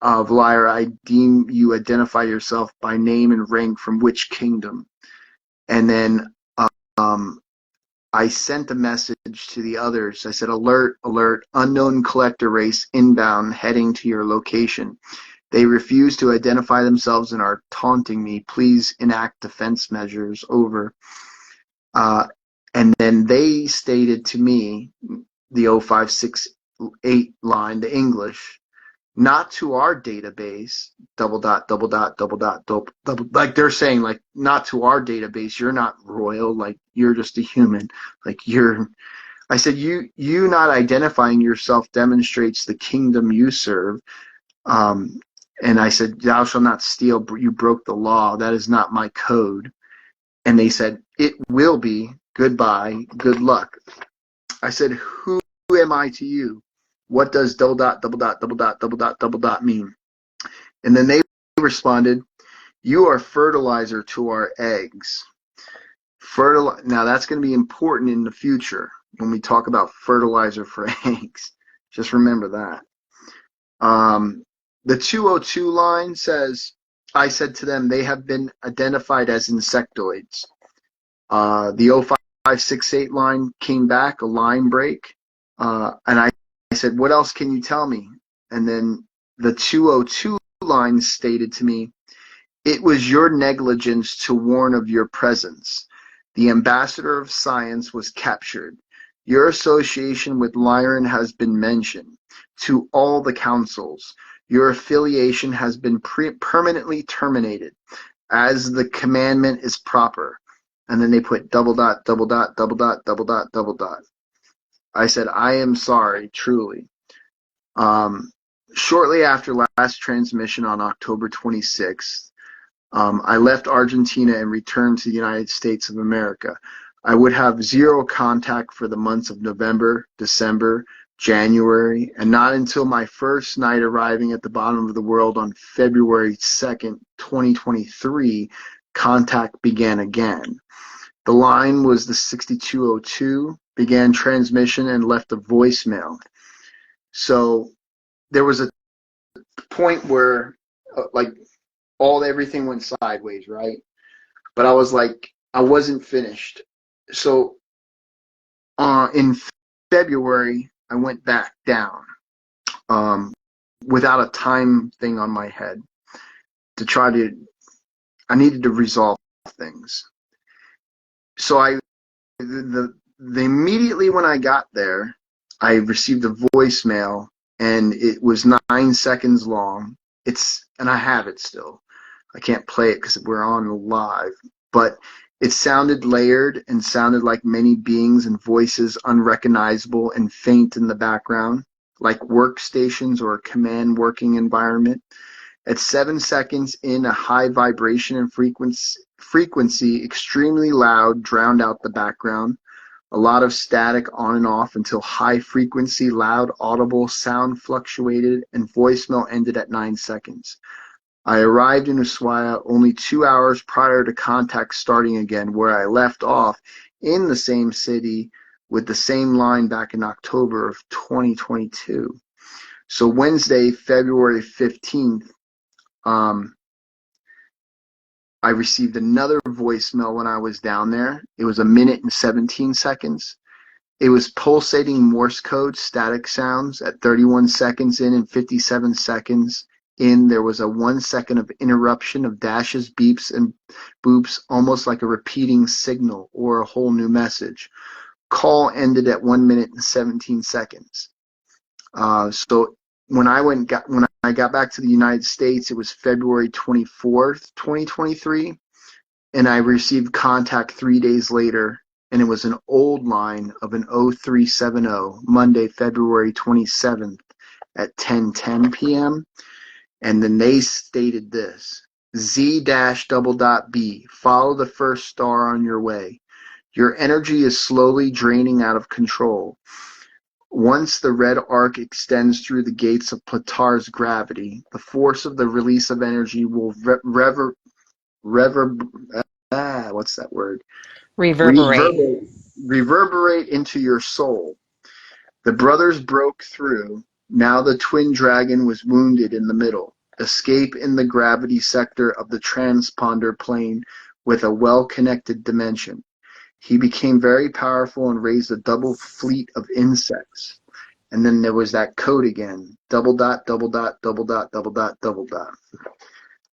of Lyra, I deem you identify yourself by name and rank from which kingdom. And then I sent a message to the others. I said, alert, alert, unknown collector race inbound heading to your location. They refuse to identify themselves and are taunting me. Please enact defense measures. Over. And then they stated to me, the 0568 line, the English, not to our database, double dot, double dot, double dot, double, like they're saying, like, not to our database. You're not royal. Like, you're just a human. Like, I said, you not identifying yourself demonstrates the kingdom you serve. And I said, thou shalt not steal. You broke the law. That is not my code. And they said, it will be. Goodbye. Good luck. I said, who am I to you? What does double dot, double dot, double dot, double dot, double dot mean? And then they responded, you are fertilizer to our eggs. Now that's going to be important in the future when we talk about fertilizer for eggs. Just remember that. The 202 line says, I said to them, they have been identified as insectoids. The 0568 line came back, a line break. And I said, what else can you tell me? And then the 202 line stated to me, it was your negligence to warn of your presence. The ambassador of science was captured. Your association with Lyran has been mentioned to all the councils. Your affiliation has been permanently terminated, as the commandment is proper. And then they put double dot, double dot, double dot, double dot, double dot. I said, I am sorry, truly. Shortly after last transmission on October 26th, I left Argentina and returned to the United States of America. I would have zero contact for the months of November, December, January, and not until my first night arriving at the bottom of the world on February 2nd, 2023, contact began again. The line was the 6202, began transmission and left a voicemail. So there was a point where everything went sideways, right? But I was like, I wasn't finished. So in February, I went back down without a time thing on my head I needed to resolve things. So immediately when I got there, I received a voicemail, and it was 9 seconds long. And I have it still. I can't play it because we're on live, but it sounded layered and sounded like many beings and voices unrecognizable and faint in the background, like workstations or a command working environment. At 7 seconds in, a high vibration and frequency extremely loud drowned out the background. A lot of static on and off until high frequency, loud, audible sound fluctuated, and voicemail ended at 9 seconds. I arrived in Ushuaia only 2 hours prior to contact starting again, where I left off in the same city with the same line back in October of 2022. So Wednesday, February 15th, I received another voicemail when I was down there. It was 1 minute and 17 seconds. It was pulsating Morse code static sounds at 31 seconds in and 57 seconds in. There was a 1 second of interruption of dashes, beeps, and boops, almost like a repeating signal or a whole new message. Call ended at 1 minute and 17 seconds. So when I got back to the United States, it was February 24th, 2023, and I received contact 3 days later, and it was an old line of an 0370, Monday, February 27th at 10:10 p.m. And then they stated this: Z-B, follow the first star on your way. Your energy is slowly draining out of control. Once the red arc extends through the gates of Platar's gravity, the force of the release of energy will Reverberate. reverberate into your soul. The brothers broke through. Now the twin dragon was wounded in the middle. Escape in the gravity sector of the transponder plane with a well-connected dimension. He became very powerful and raised a double fleet of insects. And then there was that code again, double dot, double dot, double dot, double dot, double dot.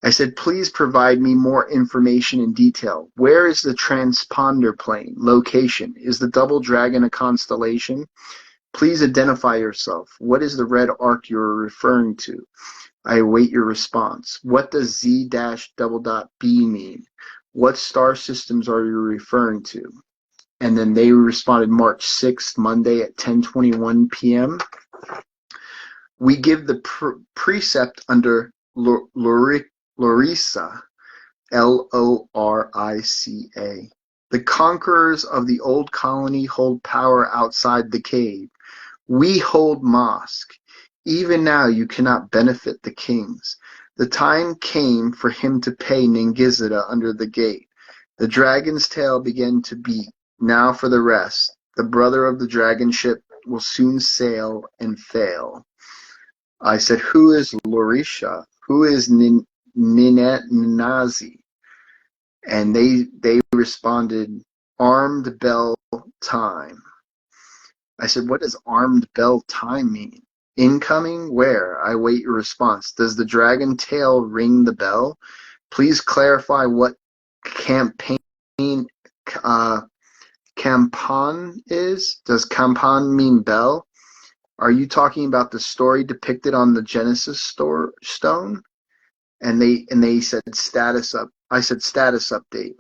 I said, please provide me more information in detail. Where is the transponder plane? Location. Is the double dragon a constellation? Please identify yourself. What is the red arc you're referring to? I await your response. What does Z-double-dot-B mean? What star systems are you referring to? And then they responded March 6th, Monday at 10:21 p.m. We give the precept under r𒀭𒊩𒌆🊣, Lorica. The conquerors of the old colony hold power outside the cave. We hold mosque. Even now you cannot benefit the kings. The time came for him to pay Ningizzida under the gate. The dragon's tail began to beat. Now for the rest. The brother of the dragon ship will soon sail and fail. I said, who is r𒀭𒊩🌆? Who is Ningizzida? And they responded, armed bell time. I said, what does armed bell time mean? Incoming? Where? I wait your response. Does the dragon tail ring the bell? Please clarify what campaign campan is. Does campan mean bell? Are you talking about the story depicted on the Genesis stone? And they said status up. I said status update.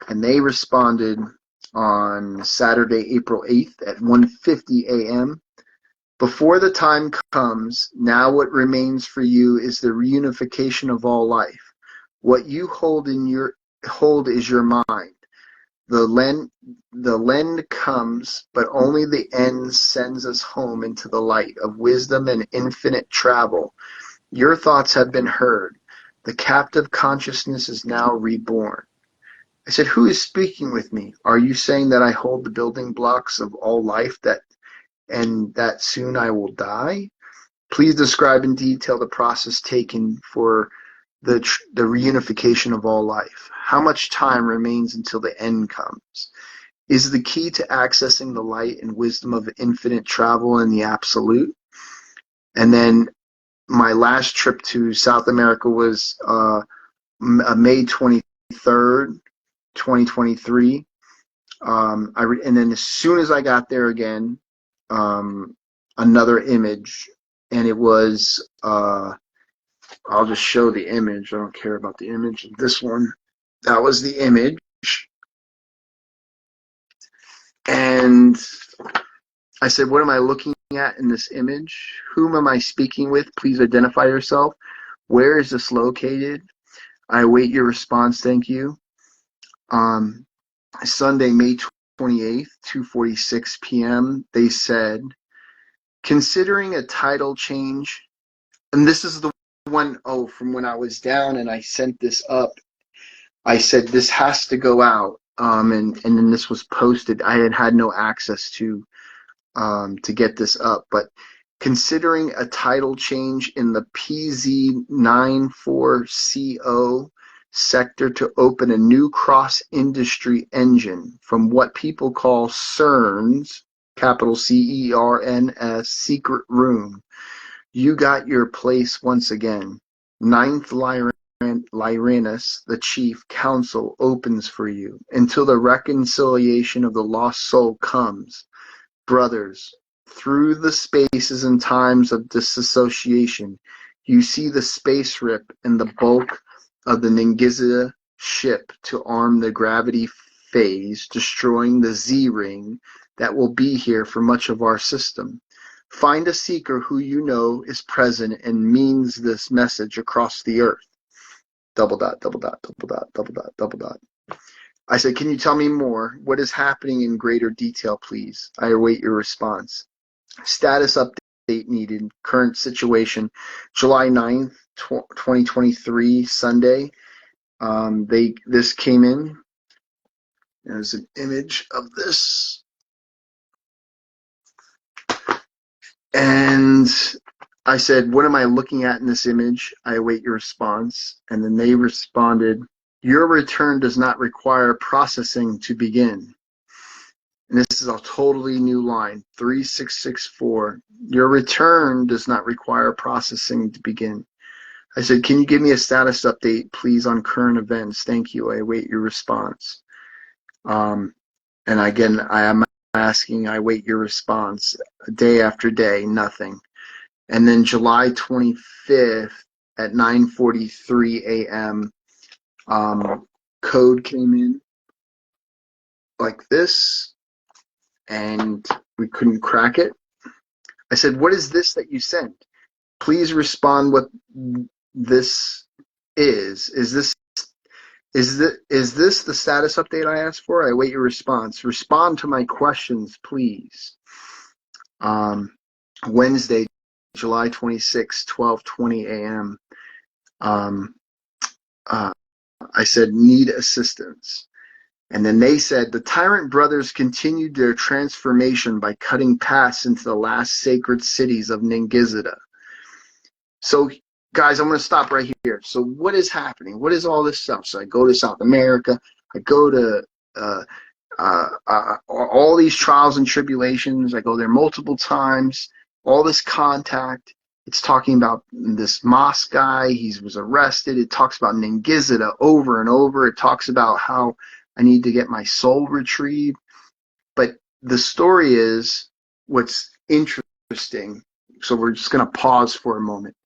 And they responded on Saturday, April 8th at 1:50 a.m. Before the time comes, now what remains for you is the reunification of all life. What you hold is your mind. The lend comes, but only the end sends us home into the light of wisdom and infinite travel. Your thoughts have been heard. The captive consciousness is now reborn. I said, who is speaking with me? Are you saying that I hold the building blocks of all life and that soon I will die? Please describe in detail the process taken for the reunification of all life. How much time remains until the end comes? Is the key to accessing the light and wisdom of infinite travel in the absolute? And then my last trip to South America was May 23rd, 2023. And then as soon as I got there again, another image, and it was, I'll just show the image. I don't care about the image. This one, that was the image. And I said, what am I looking at in this image? Whom am I speaking with? Please identify yourself. Where is this located? I await your response. Thank you. Sunday, May 28th, 2:46 p.m., they said, considering a title change, and this is the one, from when I was down and I sent this up, I said this has to go out, and then this was posted. I had no access to get this up, but considering a title change in the PZ94CO sector to open a new cross-industry engine from what people call CERN's, capital CERNS, secret room. You got your place once again. Ninth Lyranus, the chief council, opens for you until the reconciliation of the lost soul comes. Brothers, through the spaces and times of disassociation, you see the space rip and the bulk of the Ningizzida ship to arm the gravity phase, destroying the Z-ring that will be here for much of our system. Find a seeker who you know is present and means this message across the earth. Double dot, double dot, double dot, double dot, double dot. I said, can you tell me more? What is happening in greater detail, please? I await your response. Status update needed. Current situation. July 9th, 2023, Sunday. This came in. There's an image of this. And I said, what am I looking at in this image? I await your response. And then they responded, your return does not require processing to begin. and this is a totally new line, 3664. Your return does not require processing to begin. I said, can you give me a status update, please, on current events? Thank you. I await your response. And again, I am asking, I await your response. Day after day, nothing. And then July 25th at 9:43 a.m., code came in like this, and we couldn't crack it. I said, what is this that you sent? Please respond what this is. Is this the status update I asked for? I await your response. Respond to my questions, please. Wednesday, July 26, 12:20 a.m. I said, need assistance. And then they said, the Tyrant brothers continued their transformation by cutting paths into the last sacred cities of Ningizzida. So, guys, I'm going to stop right here. So what is happening? What is all this stuff? So I go to South America. I go to all these trials and tribulations. I go there multiple times. All this contact. It's talking about this Moss guy. He was arrested. It talks about Ningizzida over and over. It talks about how I need to get my soul retrieved. But the story is what's interesting. So we're just going to pause for a moment.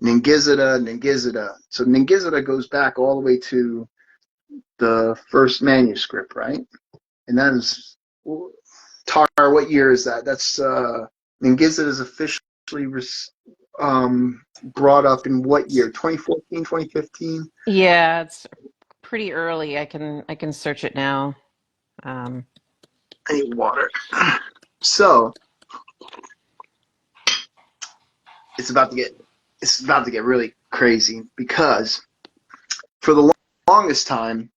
Ningizzida. So Ningizzida goes back all the way to the first manuscript, right? And that is, Tar, what year is that? That's Ningizzida is officially brought up in what year? 2014, 2015? Yeah, it's pretty early. I can search it now. I need water. So it's about to get really crazy, because for the longest time,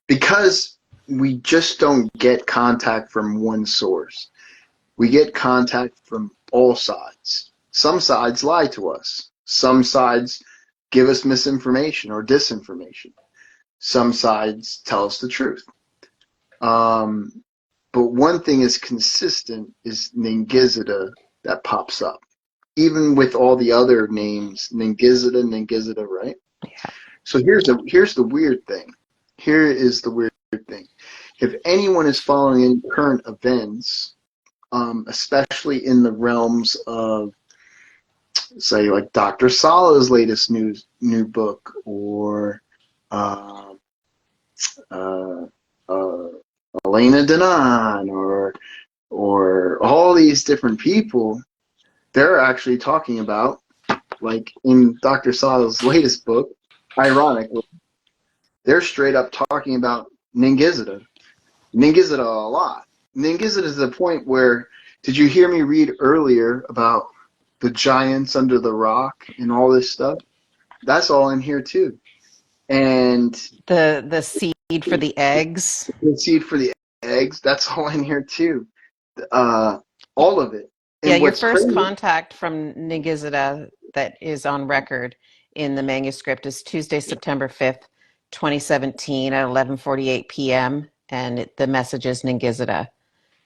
because we just don't get contact from one source, we get contact from all sides. Some sides lie to us. Some sides give us misinformation or disinformation. Some sides tell us the truth. But one thing is consistent is Ningizzida that pops up. Even with all the other names, Ningizzida, right? Yeah. So here's the weird thing. Here is the weird thing. If anyone is following any current events, especially in the realms of, say, like Dr. Sala's latest new book, or Elena Denon, or all these different people, they're actually talking about, like in Dr. Sala's latest book, ironically, they're straight up talking about Ningizzida a lot. Ningizzida is the point where, did you hear me read earlier about the giants under the rock and all this stuff? That's all in here too. And The seed for the eggs. the seed for the eggs, that's all in here too. All of it. Yeah, And your what's first crazy, contact from Ningizzida that is on record in the manuscript is Tuesday, September 5th, 2017 at 11:48 p.m. And the message is Ningizzida.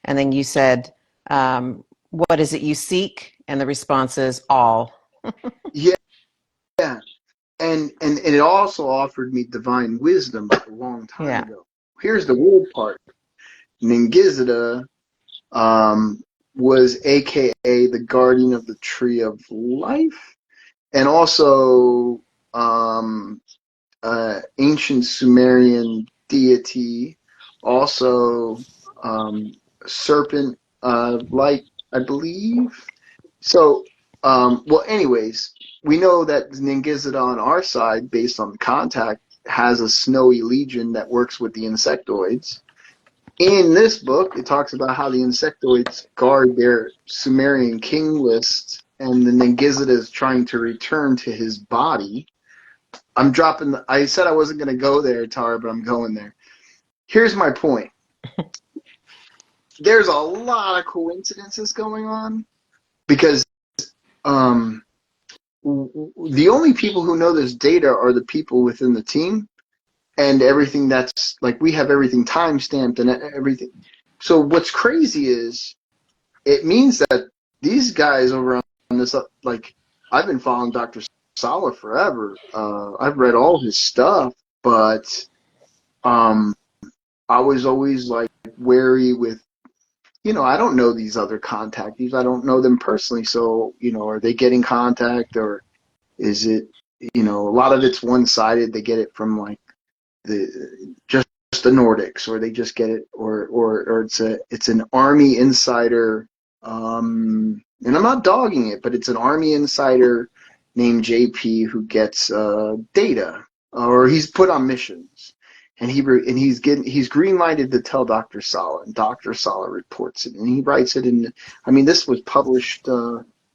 And then you said, what is it you seek? And the response is all. yeah, yeah. And it also offered me divine wisdom a long time Yeah. ago. Here's the weird part. Ningizzida was AKA the guardian of the tree of life, and also ancient Sumerian deity, also serpent light, I believe. So, well, anyways, we know that Ningizzida on our side, based on the contact, has a snowy legion that works with the insectoids. In this book, it talks about how the insectoids guard their Sumerian king list, and the Ningizzida is trying to return to his body. I said I wasn't going to go there, Tara, but I'm going there. Here's my point. There's a lot of coincidences going on, because the only people who know this data are the people within the team, and everything that's like, we have everything time stamped and everything. So what's crazy is it means that these guys over on this, like, I've been following Dr. Sala forever. I've read all his stuff, but um, I was always like wary with, I don't know these other contactees. I don't know them personally. So, are they getting contact, or is it, a lot of it's one-sided. They get it from like just the Nordics, or they just get it, or it's an army insider. And I'm not dogging it, but it's an army insider named JP who gets data, or he's put on missions, and he's green lighted to tell Dr. Sala, and Dr. Sala reports it, and he writes it in. I mean, this was published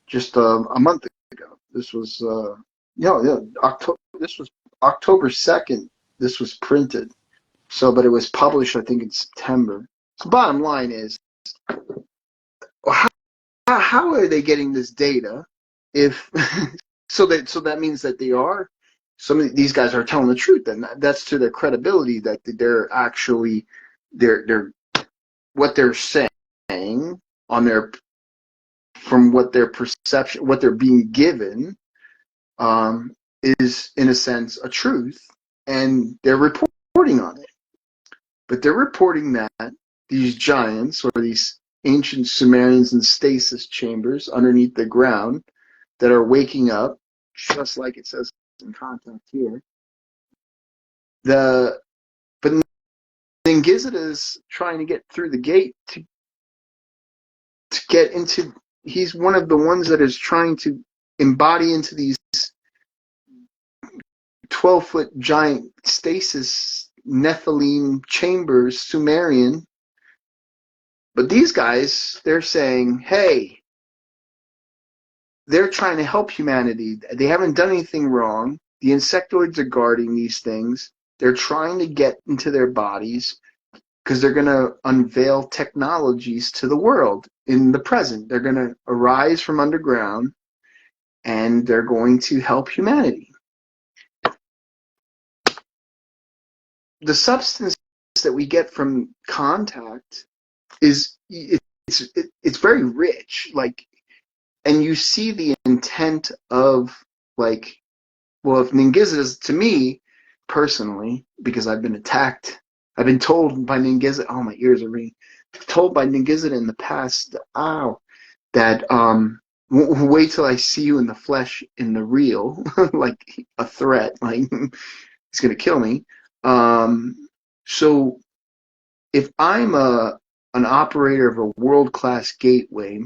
just a month ago. This was October. This was October 2nd. This was printed. So, but it was published, I think, in September. So, bottom line is, how are they getting this data? If so that means that some of these guys are telling the truth. Then that's to their credibility, that they're actually they're what they're saying on their from what their perception, what they're being given, is in a sense a truth, and they're reporting on it. But they're reporting that these giants, or these ancient Sumerians in stasis chambers underneath the ground, that are waking up, just like it says in contact here. But Ningizzida is trying to get through the gate to get into. He's one of the ones that is trying to embody into these 12-foot giant stasis Nephilim chambers, Sumerian. But these guys, they're saying, hey, they're trying to help humanity. They haven't done anything wrong. The insectoids are guarding these things. They're trying to get into their bodies because they're going to unveil technologies to the world in the present. They're going to arise from underground, and they're going to help humanity. The substance that we get from contact it's very rich, like, and you see the intent of, like, well, if Ningizzida, to me personally, because I've been attacked, I've been told by Ningizzida, oh, my ears are ringing, told by Ningizzida in the past, that wait till I see you in the flesh, in the real, like a threat, like he's gonna kill me. So if I'm an operator of a world-class gateway,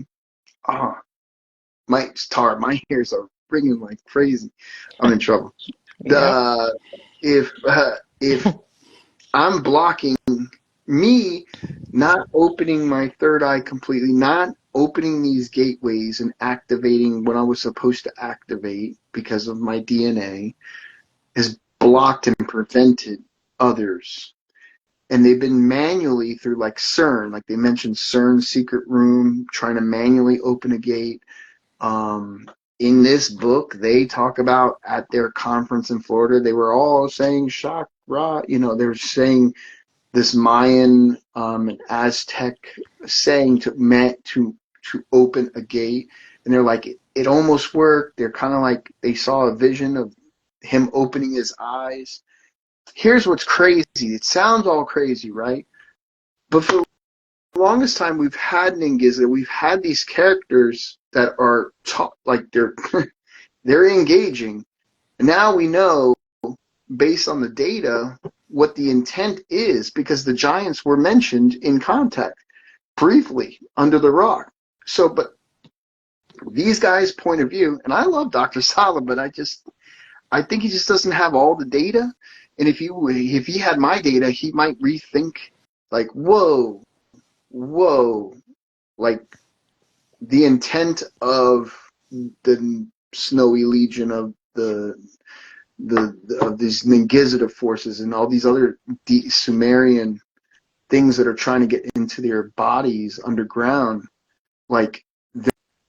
my ears are ringing like crazy. I'm in trouble. Yep. If I'm blocking me, not opening my third eye completely, not opening these gateways and activating what I was supposed to activate because of my DNA, has blocked and prevented others. And they've been manually, through like CERN, like they mentioned CERN's secret room, trying to manually open a gate. In this book, they talk about, at their conference in Florida, they were all saying shock, rah, they were saying this Mayan and Aztec saying to open a gate, and they're like, it almost worked. They're kind of like, they saw a vision of him opening his eyes. Here's what's crazy. It sounds all crazy, right? But for the longest time, we've had Ningizzida. We've had these characters that are like they're engaging. And now we know, based on the data, what the intent is, because the giants were mentioned in contact briefly under the rock. So, but these guys' point of view, and I love Dr. Sala, but I think he just doesn't have all the data. And if he had my data, he might rethink, like, whoa, like the intent of the snowy legion of of these Ningizzida forces and all these other Sumerian things that are trying to get into their bodies underground. Like,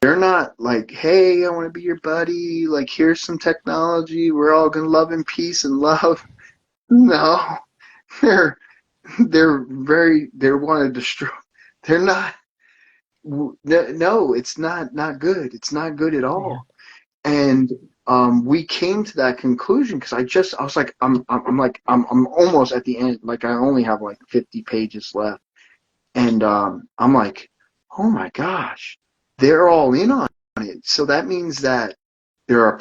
they're not like, hey, I want to be your buddy. Like, here's some technology. We're all gonna love in peace and love. No, they're they want to destroy. They're not. No, it's not good. It's not good at Yeah. all. And we came to that conclusion because I was like, I'm almost at the end. Like I only have like 50 pages left, and I'm like, oh my gosh, they're all in on it. So that means that there are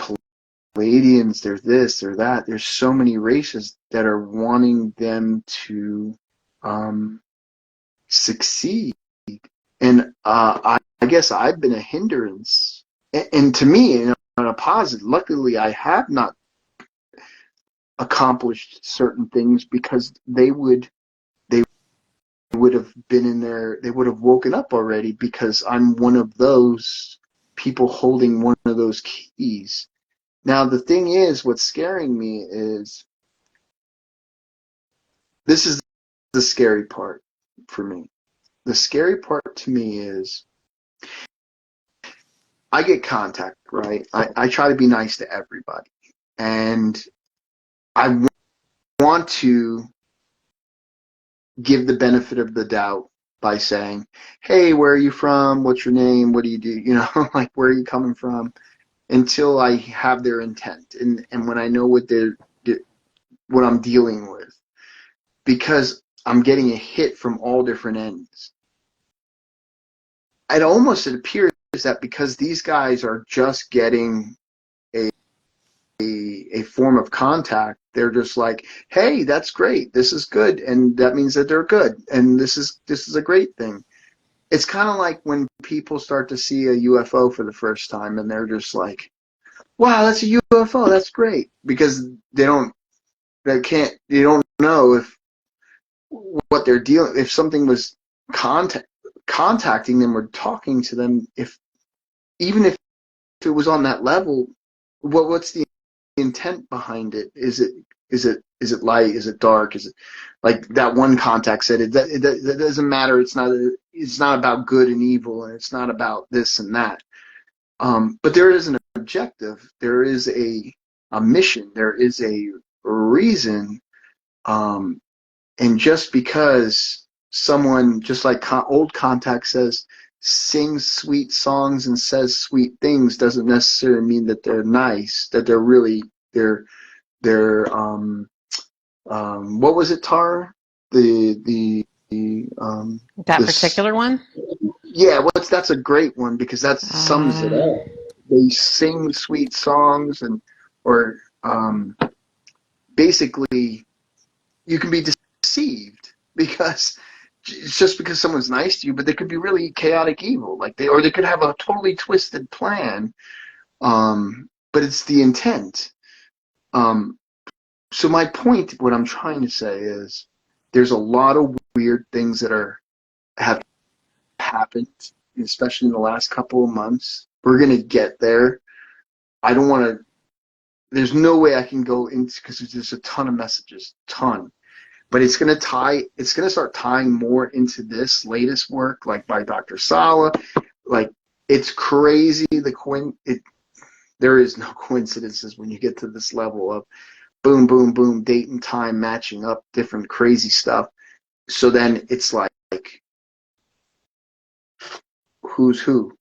Palladians, there's this, there's that. There's so many races that are wanting them to um, succeed. And I guess I've been a hindrance. And to me, on a positive, luckily I have not accomplished certain things because they would have been in there, they would have woken up already because I'm one of those people holding one of those keys. Now the thing is, what's scaring me is this is the scary part for me. The scary part to me is I get contact, right? I try to be nice to everybody. And I want to give the benefit of the doubt by saying, hey, where are you from? What's your name? What do you do? You know, like, where are you coming from? Until I have their intent and when I know what I'm dealing with. Because I'm getting a hit from all different ends. It appears that because these guys are just getting a form of contact, they're just like, hey, that's great, this is good, and that means that they're good, and this is a great thing. It's kind of like when people start to see a UFO for the first time and they're just like, wow, that's a UFO, that's great, because they don't know if what they're dealing, if something was contacting them or talking to them, if even if it was on that level, what's the intent behind it? Is it light? Is it dark? Is it like that one contact said? That doesn't matter. It's not about good and evil, and it's not about this and that. But there is an objective. There is a mission. There is a reason. Um, and just because someone, just like old contact says, sings sweet songs and says sweet things doesn't necessarily mean that they're nice, that they're what was it, Tar? The That this particular one? yeah, that's a great one because that sums it Uh, all. They sing sweet songs or basically you can be deceived because it's just because someone's nice to you, but they could be really chaotic evil, like they could have a totally twisted plan. But it's the intent. Um, so my point, what I'm trying to say is, there's a lot of weird things that have happened, especially in the last couple of months. We're gonna get there. I don't want to. There's no way I can go into because there's a ton of messages, ton. But it's going to start tying more into this latest work, like by Dr. Sala. Like, it's crazy. There is no coincidences when you get to this level of boom, boom, boom, date and time matching up, different crazy stuff. So then it's like who's who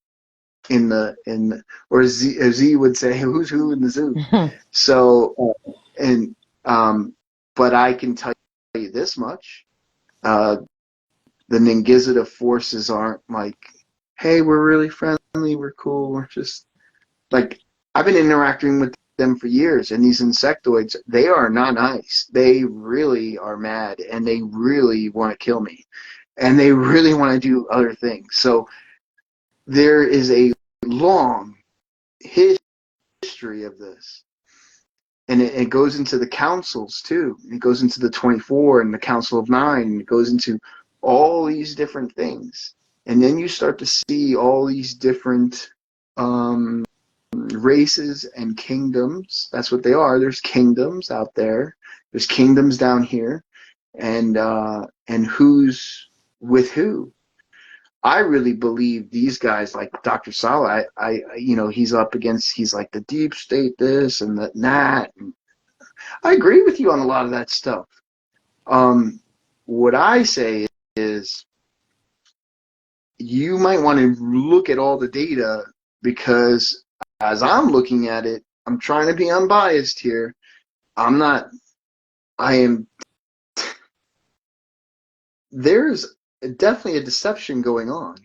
or as Z would say, who's who in the zoo. So, and, but I can tell you this much. Uh, the Ningizzida forces aren't like, hey, we're really friendly, we're cool, we're just like, I've been interacting with them for years, and these insectoids, they are not nice. They really are mad, and they really want to kill me, and they really want to do other things. So there is a long history of this. And it goes into the councils too. It goes into the 24 and the Council of Nine. And it goes into all these different things. And then you start to see all these different races and kingdoms. That's what they are. There's kingdoms out there. There's kingdoms down here. And who's with who. I really believe these guys like Dr. Sala, he's up against, he's like the deep state this and that and that. I agree with you on a lot of that stuff. What I say is you might want to look at all the data because as I'm looking at it, I'm trying to be unbiased here. I'm not, I am, there's definitely a deception going on,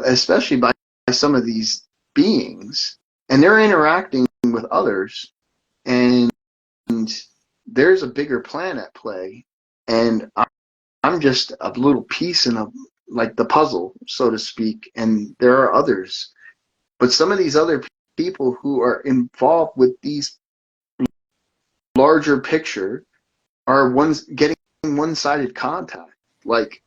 especially by some of these beings, and they're interacting with others, and there's a bigger plan at play, and I'm just a little piece in a like the puzzle, so to speak, and there are others. But some of these other people who are involved with these larger picture are ones getting one-sided contact. Like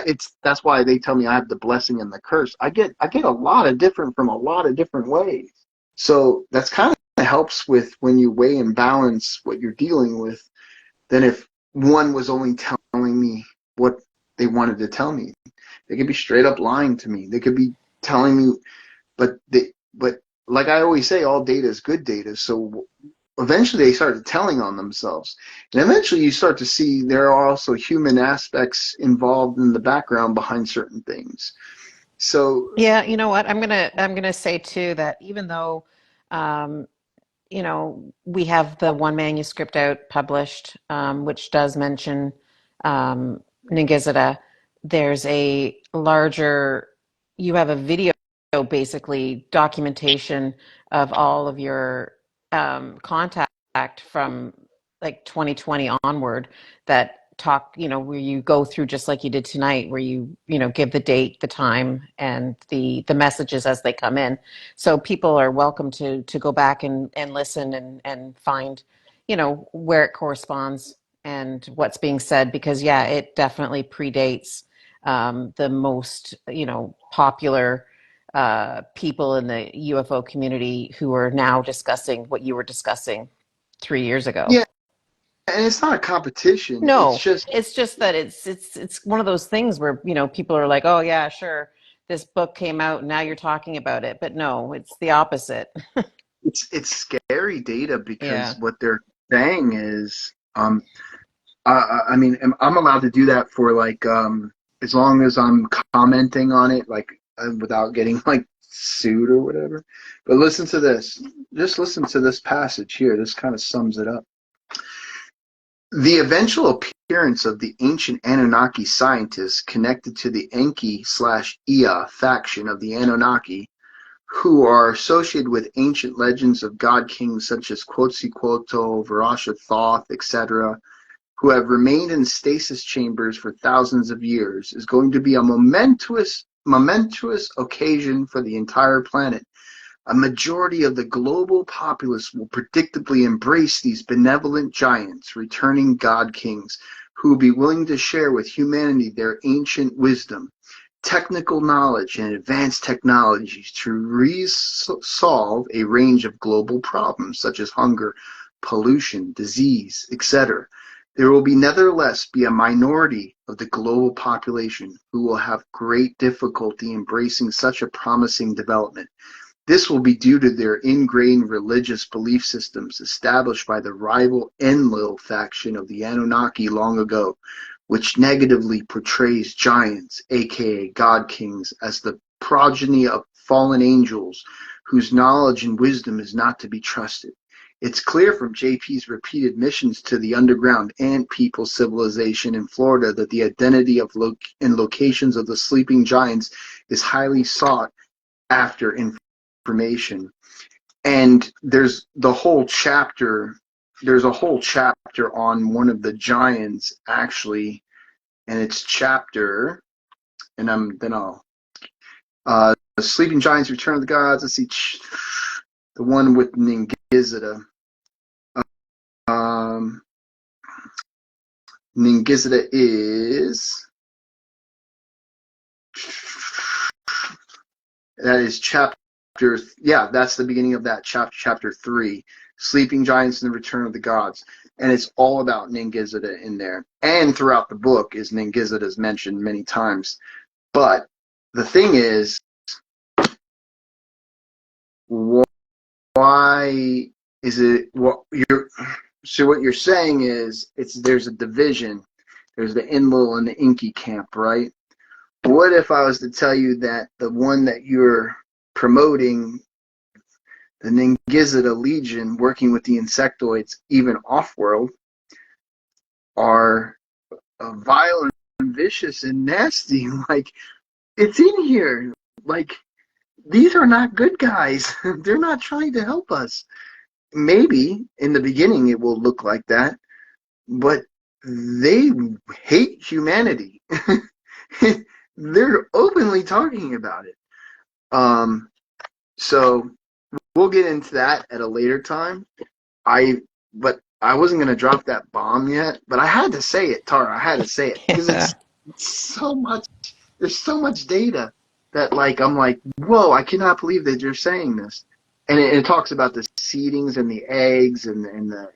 it's that's why they tell me I have the blessing and the curse. I get a lot of different from a lot of different ways. So that's kind of helps with when you weigh and balance what you're dealing with. Than if one was only telling me what they wanted to tell me. They could be straight up lying to me. They could be telling me, but like I always say, all data is good data. So eventually they started telling on themselves, and eventually you start to see there are also human aspects involved in the background behind certain things. So Yeah, you know what? I'm gonna say too that even though um, we have the one manuscript out published, which does mention Ningizzida. There's a larger, you have a video, basically documentation of all of your contact from like 2020 onward that talk, where you go through just like you did tonight, where you give the date, the time, and the messages as they come in. So people are welcome to go back and listen and find, where it corresponds and what's being said, because yeah, it definitely predates the most, popular people in the UFO community who are now discussing what you were discussing 3 years ago. yeah, and it's not a competition. It's No, just it's just that it's one of those things where, people are like, "Oh yeah, sure. This book came out and now you're talking about it." But no, it's the opposite. it's scary data Yeah. because what they're saying is I mean, I'm allowed to do that for like as long as I'm commenting on it, like without getting like sued or whatever. But listen to this. Just listen to this passage here. This kind of sums it up. The eventual appearance of the ancient Anunnaki scientists connected to the Enki/Ea faction of the Anunnaki, who are associated with ancient legends of god kings such as r𒀭𒊩𒌆𒄑𒍣𒁕NIN-G, etc., who have remained in stasis chambers for thousands of years, is going to be a momentous occasion for the entire planet. A majority of the global populace will predictably embrace these benevolent giants, returning god kings, who will be willing to share with humanity their ancient wisdom, technical knowledge, and advanced technologies to resolve a range of global problems such as hunger, pollution, disease, etc. There will be nevertheless be a minority of the global population who will have great difficulty embracing such a promising development. This will be due to their ingrained religious belief systems established by the rival Enlil faction of the Anunnaki long ago, which negatively portrays giants, aka god kings, as the progeny of fallen angels whose knowledge and wisdom is not to be trusted. It's clear from JP's repeated missions to the underground ant people civilization in Florida that the identity of and locations of the sleeping giants is highly sought after information. And there's a whole chapter on one of the giants actually, and it's chapter, and I'll Sleeping Giants, Return of the Gods. Let's see, the one with Ningizzida. Um, Ningizzida is that is chapter. Yeah, that's the beginning of that chapter 3, Sleeping Giants and the Return of the Gods, and it's all about Ningizzida in there. And throughout the book is Ningizzida is mentioned many times. But the thing is, why is it what you're? So what you're saying is there's a division. There's the Enlil and the Inky camp, right? What if I was to tell you that the one that you're promoting, the Ningizzida Legion, working with the insectoids, even off-world, are vile and vicious and nasty? Like, it's in here. Like, these are not good guys. They're not trying to help us. Maybe in the beginning it will look like that, but they hate humanity. They're openly talking about it. So we'll get into that at a later time. But I wasn't gonna drop that bomb yet, but I had to say it, Tara. I had to say it because Yeah. it's so much. There's so much data that I'm like, whoa! I cannot believe that you're saying this. And it talks about the seedings and the eggs and the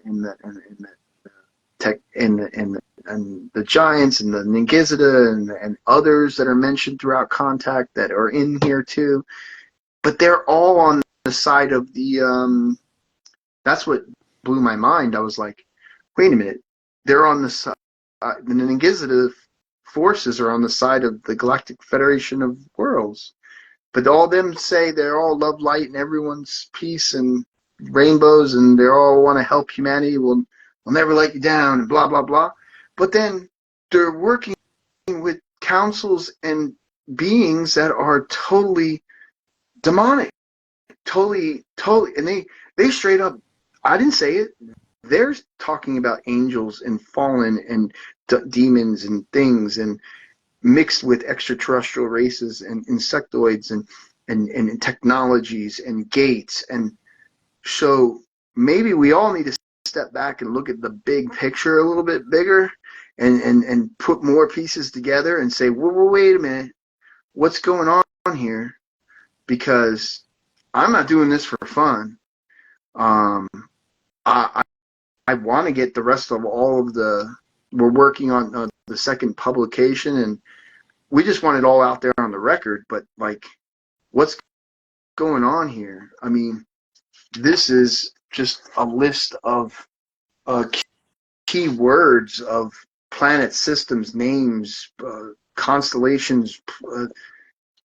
giants and the Ningizzida and others that are mentioned throughout Contact that are in here too. But they're all on the side of the. That's what blew my mind. I was like, wait a minute, they're on the side. The Ningizzida forces are on the side of the Galactic Federation of Worlds. But all them say they're all love, light, and everyone's peace and rainbows, and they all want to help humanity. We'll never let you down, and blah, blah, blah. But then they're working with councils and beings that are totally demonic, totally, and they straight up, I didn't say it, they're talking about angels and fallen and demons and things and mixed with extraterrestrial races and insectoids and technologies and gates. And so maybe we all need to step back and look at the big picture a little bit bigger and put more pieces together and say, well, wait a minute, what's going on here? Because I'm not doing this for fun. I want to get the rest of all of we're working on the second publication, and we just want it all out there on the record. But what's going on here? I mean, this is just a list of key words of planet systems, names, constellations.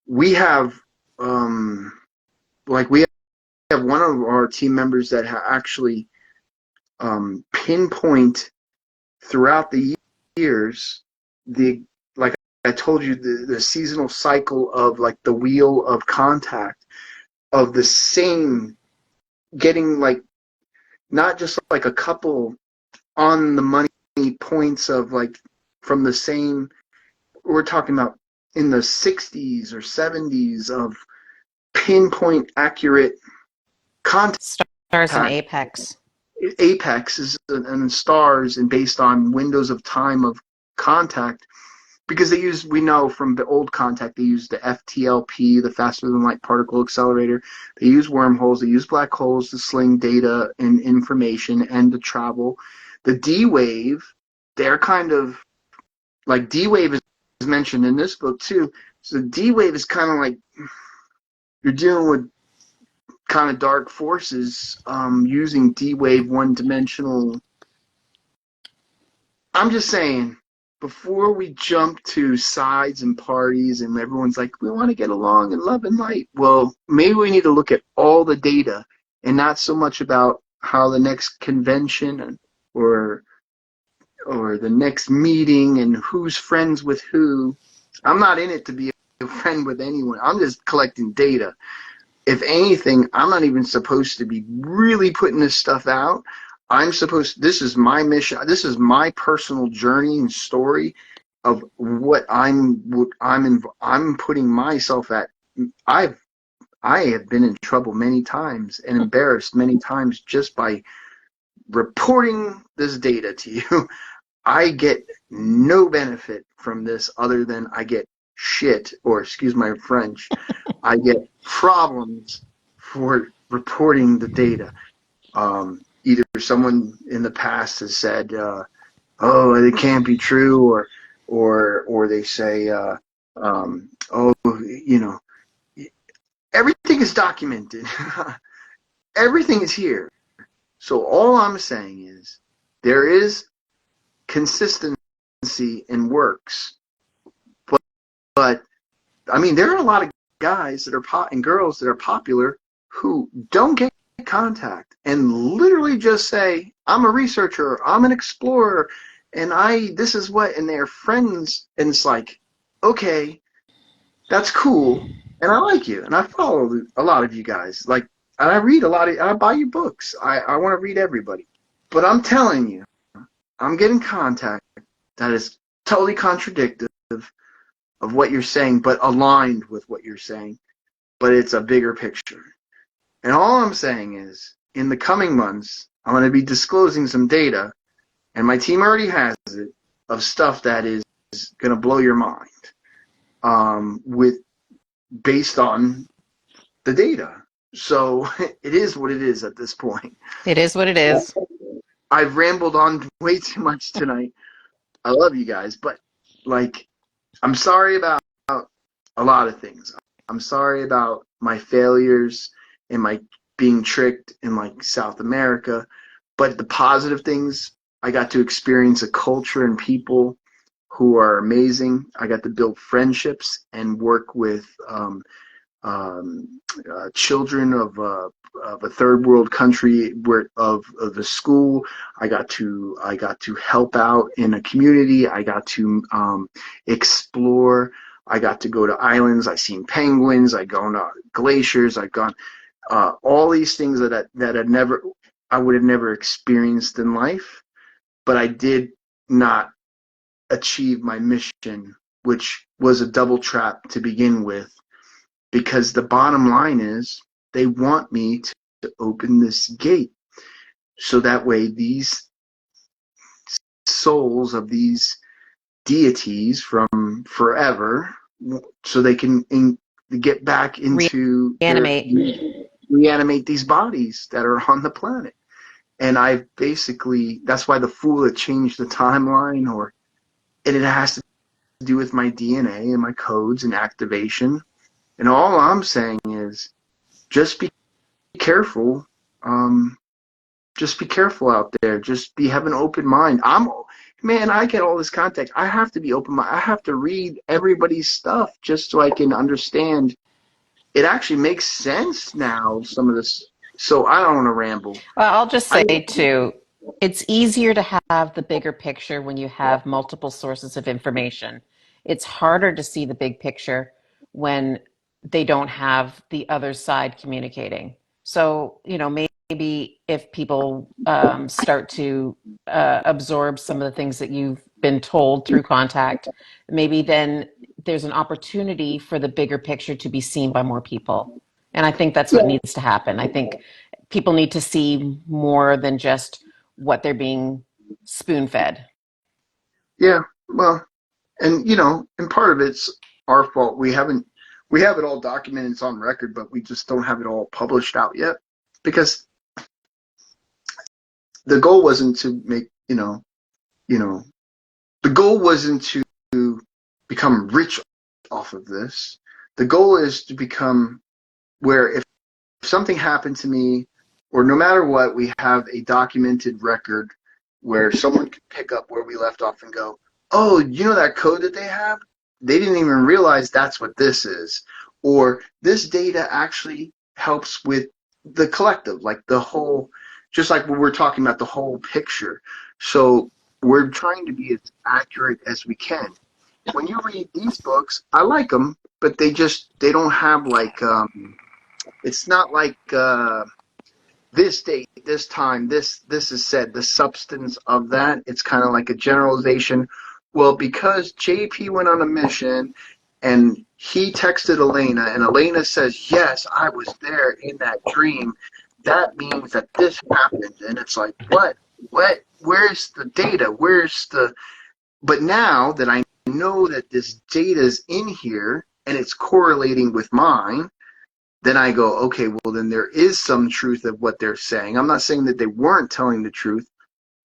We have, we have one of our team members that actually pinpoint throughout the years like I told you, the seasonal cycle of the wheel of contact of the same getting not just a couple on the money points of from the same, we're talking about in the 60s or 70s of pinpoint accurate contact. Stars and apex. Apex is and stars and based on windows of time of contact, because we know from the old Contact, they use the FTLP, the faster than light particle accelerator. They use wormholes, they use black holes to sling data and information and to travel. The D-Wave, they're kind of D-Wave is mentioned in this book too. So the D-Wave is kind of you're dealing with kind of dark forces using D-Wave one-dimensional. I'm just saying, before we jump to sides and parties and everyone's like, we want to get along and love and light, well, maybe we need to look at all the data and not so much about how the next convention or the next meeting and who's friends with who. I'm not in it to be a friend with anyone. I'm just collecting data. If anything, I'm not even supposed to be really putting this stuff out. This is my mission. This is my personal journey and story of what I'm putting myself at. I have been in trouble many times and embarrassed many times just by reporting this data to you. I get no benefit from this other than I get shit, or excuse my French, I get problems for reporting the data. Either someone in the past has said, "Oh, it can't be true," or they say, "Oh, everything is documented. Everything is here." So all I'm saying is, There is consistency in works, but I mean, there are a lot of guys that are and girls that are popular who don't get contact and literally just say, I'm a researcher, I'm an explorer, and this is what, and they're friends, and it's like, okay, that's cool, and I like you, and I follow a lot of you guys, like, and I read a lot of, I buy you books, I want to read everybody, but I'm telling you, I'm getting contact that is totally contradictory of what you're saying, but aligned with what you're saying, but it's a bigger picture. And all I'm saying is, in the coming months, I'm going to be disclosing some data, and my team already has it, of stuff that is going to blow your mind, based on the data. So it is what it is at this point. It is what it is. I've rambled on way too much tonight. I love you guys, but like, I'm sorry about a lot of things. I'm sorry about my failures and my being tricked in like South America, but the positive things, I got to experience a culture and people who are amazing. I got to build friendships and work with children of a third world country of the school. I got to help out in a community. I got to explore. I got to go to islands. I seen penguins. I gone to glaciers. I've gone all these things that I would have never experienced in life, but I did not achieve my mission, which was a double trap to begin with, because the bottom line is they want me to open this gate so that way these souls of these deities from forever, so they can get back into reanimate these bodies that are on the planet. And I've basically, that's why the fool that changed the timeline, and it has to do with my DNA and my codes and activation. And all I'm saying is, just be careful. Just be careful out there. Just have an open mind. I get all this contact. I have to be open minded. I have to read everybody's stuff just so I can understand. It actually makes sense now, some of this. So I don't want to ramble. Well, I'll just say too, it's easier to have the bigger picture when you have multiple sources of information. It's harder to see the big picture when they don't have the other side communicating. So, maybe if people start to absorb some of the things that you've been told through contact, maybe then there's an opportunity for the bigger picture to be seen by more people. And I think that's what needs to happen. I think people need to see more than just what they're being spoon-fed. Yeah, well, and and part of it's our fault. We have it all documented, it's on record, but we just don't have it all published out yet, because the goal wasn't to make, the goal wasn't to become rich off of this. The goal is to become where if something happened to me, or no matter what, we have a documented record where someone can pick up where we left off and go, oh, that code that they have? They didn't even realize that's what this is. Or this data actually helps with the collective, like the whole, just like when we're talking about the whole picture. So we're trying to be as accurate as we can. When you read these books, I like them, but they don't have like, it's not like this date, this time, this is said, the substance of that. It's kind of like a generalization. Well, because JP went on a mission and he texted Elena, and Elena says, yes, I was there in that dream, that means that this happened. And it's like, what, where's the data? But now that I know that this data is in here and it's correlating with mine, then I go, okay, well, then there is some truth of what they're saying. I'm not saying that they weren't telling the truth,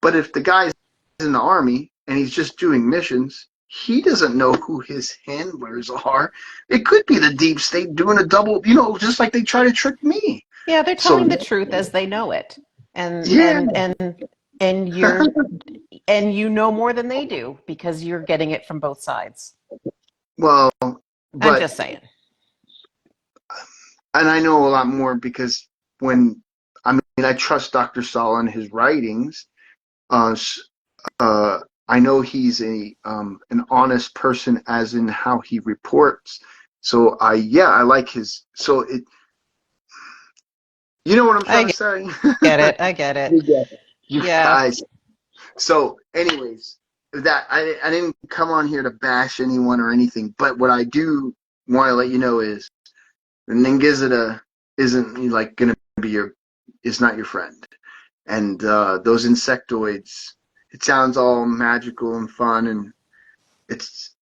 but if the guy's in the Army and he's just doing missions, he doesn't know who his handlers are. It could be the deep state doing a double, just like they try to trick me. Yeah, they're telling the truth as they know it. And yeah. and And you know more than they do because you're getting it from both sides. Well, I'm but just saying. and I know a lot more because when I mean I trust Dr. Saul and his writings. Uh, uh, I know he's an honest person, as in how he reports. So I like his. So it, you know what I'm trying I to say? get it. I get it. You get it. You Yeah. guys. So, anyways, that I didn't come on here to bash anyone or anything, but what I do want to let you know is the Ningizzida isn't like going to be is not your friend. And those insectoids, it sounds all magical and fun, and it's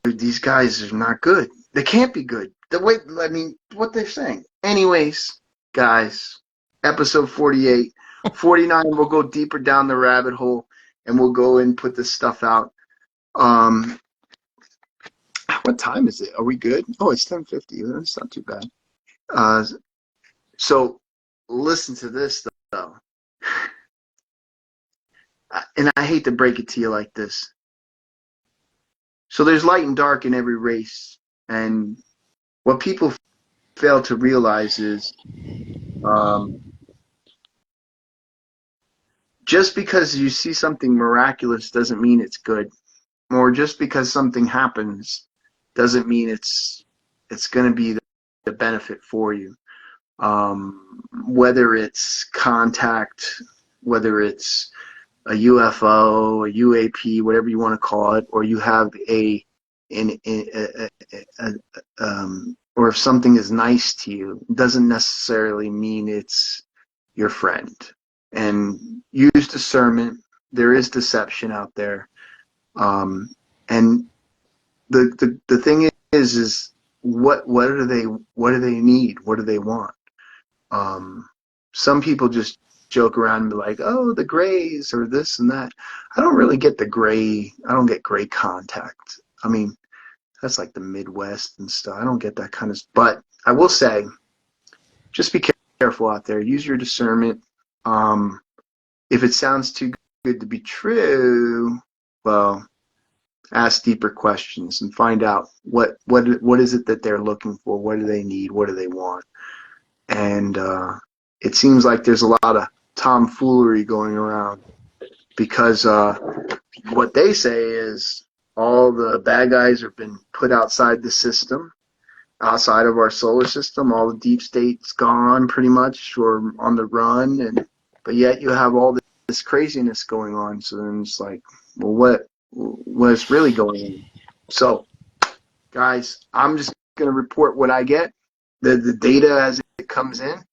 these guys are not good. They can't be good. The way I mean, what they're saying. Anyways, guys, episode 48, 49. We'll go deeper down the rabbit hole, and we'll go and put this stuff out. Um, what time is it? Are we good? Oh, it's 10:50. That's not too bad. Uh, so listen to this though, and I hate to break it to you like this. So there's light and dark in every race, and what people fail to realize is um, just because you see something miraculous doesn't mean it's good, or just because something happens doesn't mean it's going to be the benefit for you. Whether it's contact, whether it's a UFO, a UAP, whatever you want to call it, or you have a or if something is nice to you, doesn't necessarily mean it's your friend. And use discernment. There is deception out there, and the thing is what do they need? What do they want? Um, some people just joke around and be like, "Oh, the grays or this and that." I don't really get the gray. I don't get gray contact. I mean, that's like the Midwest and stuff. I don't get that kind of. But I will say, just be careful out there. Use your discernment. Um, if it sounds too good to be true, well, ask deeper questions and find out what is it that they're looking for. What do they need? What do they want? And it seems like there's a lot of tomfoolery going around because what they say is all the bad guys have been put outside the system, outside of our solar system. All the deep state's gone pretty much, or on the run, and but yet you have all this craziness going on. So then it's like, well, what's really going on? So, guys, I'm just gonna report what I get, the data as it comes in,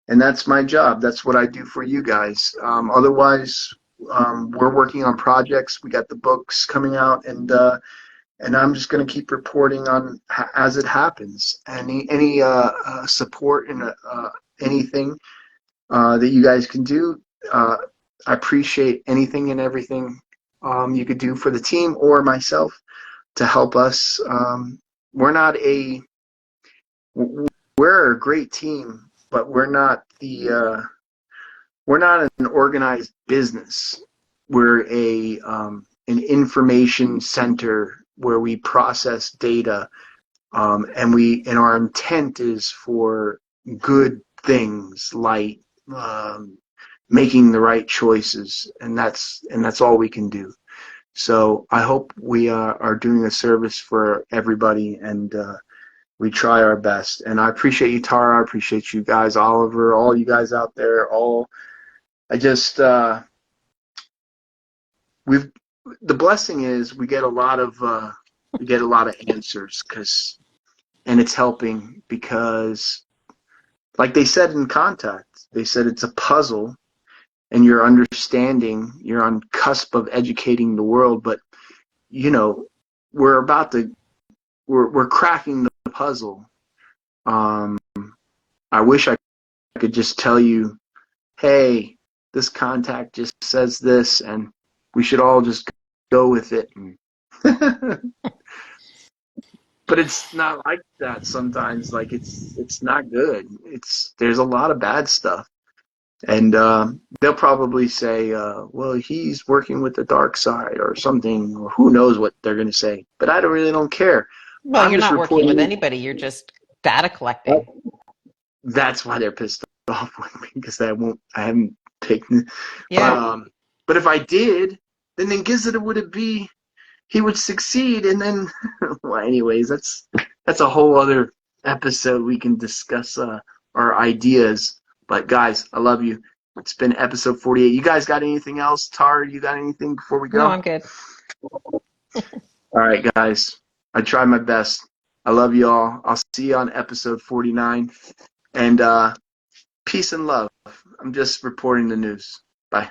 and that's my job. That's what I do for you guys. Otherwise, we're working on projects. We got the books coming out, and I'm just going to keep reporting on as it happens. Any support and anything that you guys can do, I appreciate anything and everything you could do for the team or myself to help us. We're not a we're a great team, but we're not an organized business. We're a an information center where we process data, and our intent is for good things like um, making the right choices, and that's all we can do. So I hope we are doing a service for everybody, and we try our best. And I appreciate you, Tara. I appreciate you guys, Oliver, all you guys out there. All I just we've the blessing is we get a lot of answers and it's helping because like they said in Contact, they said it's a puzzle and you're on cusp of educating the world, but you know we're about to we're cracking the puzzle. um I wish I could just tell you, hey, this contact just says this and we should all just go with it. And but it's not like that sometimes. Like it's not good. It's there's a lot of bad stuff. And they'll probably say, well, he's working with the dark side or something, or who knows what they're going to say. But I don't really don't care. Well, I'm you're just not working with reporting. anybody. You're just data collecting. That's why they're pissed off with me, because I haven't taken. But Yeah. but if I did, then Ningizzida he would succeed, and then well, anyways, that's a whole other episode. We can discuss our ideas. But guys, I love you. It's been episode 48. You guys got anything else? Tara, you got anything before we No, go? I'm good. All right, guys. I tried my best. I love you all. I'll see you on episode 49. And peace and love. I'm just reporting the news. Bye.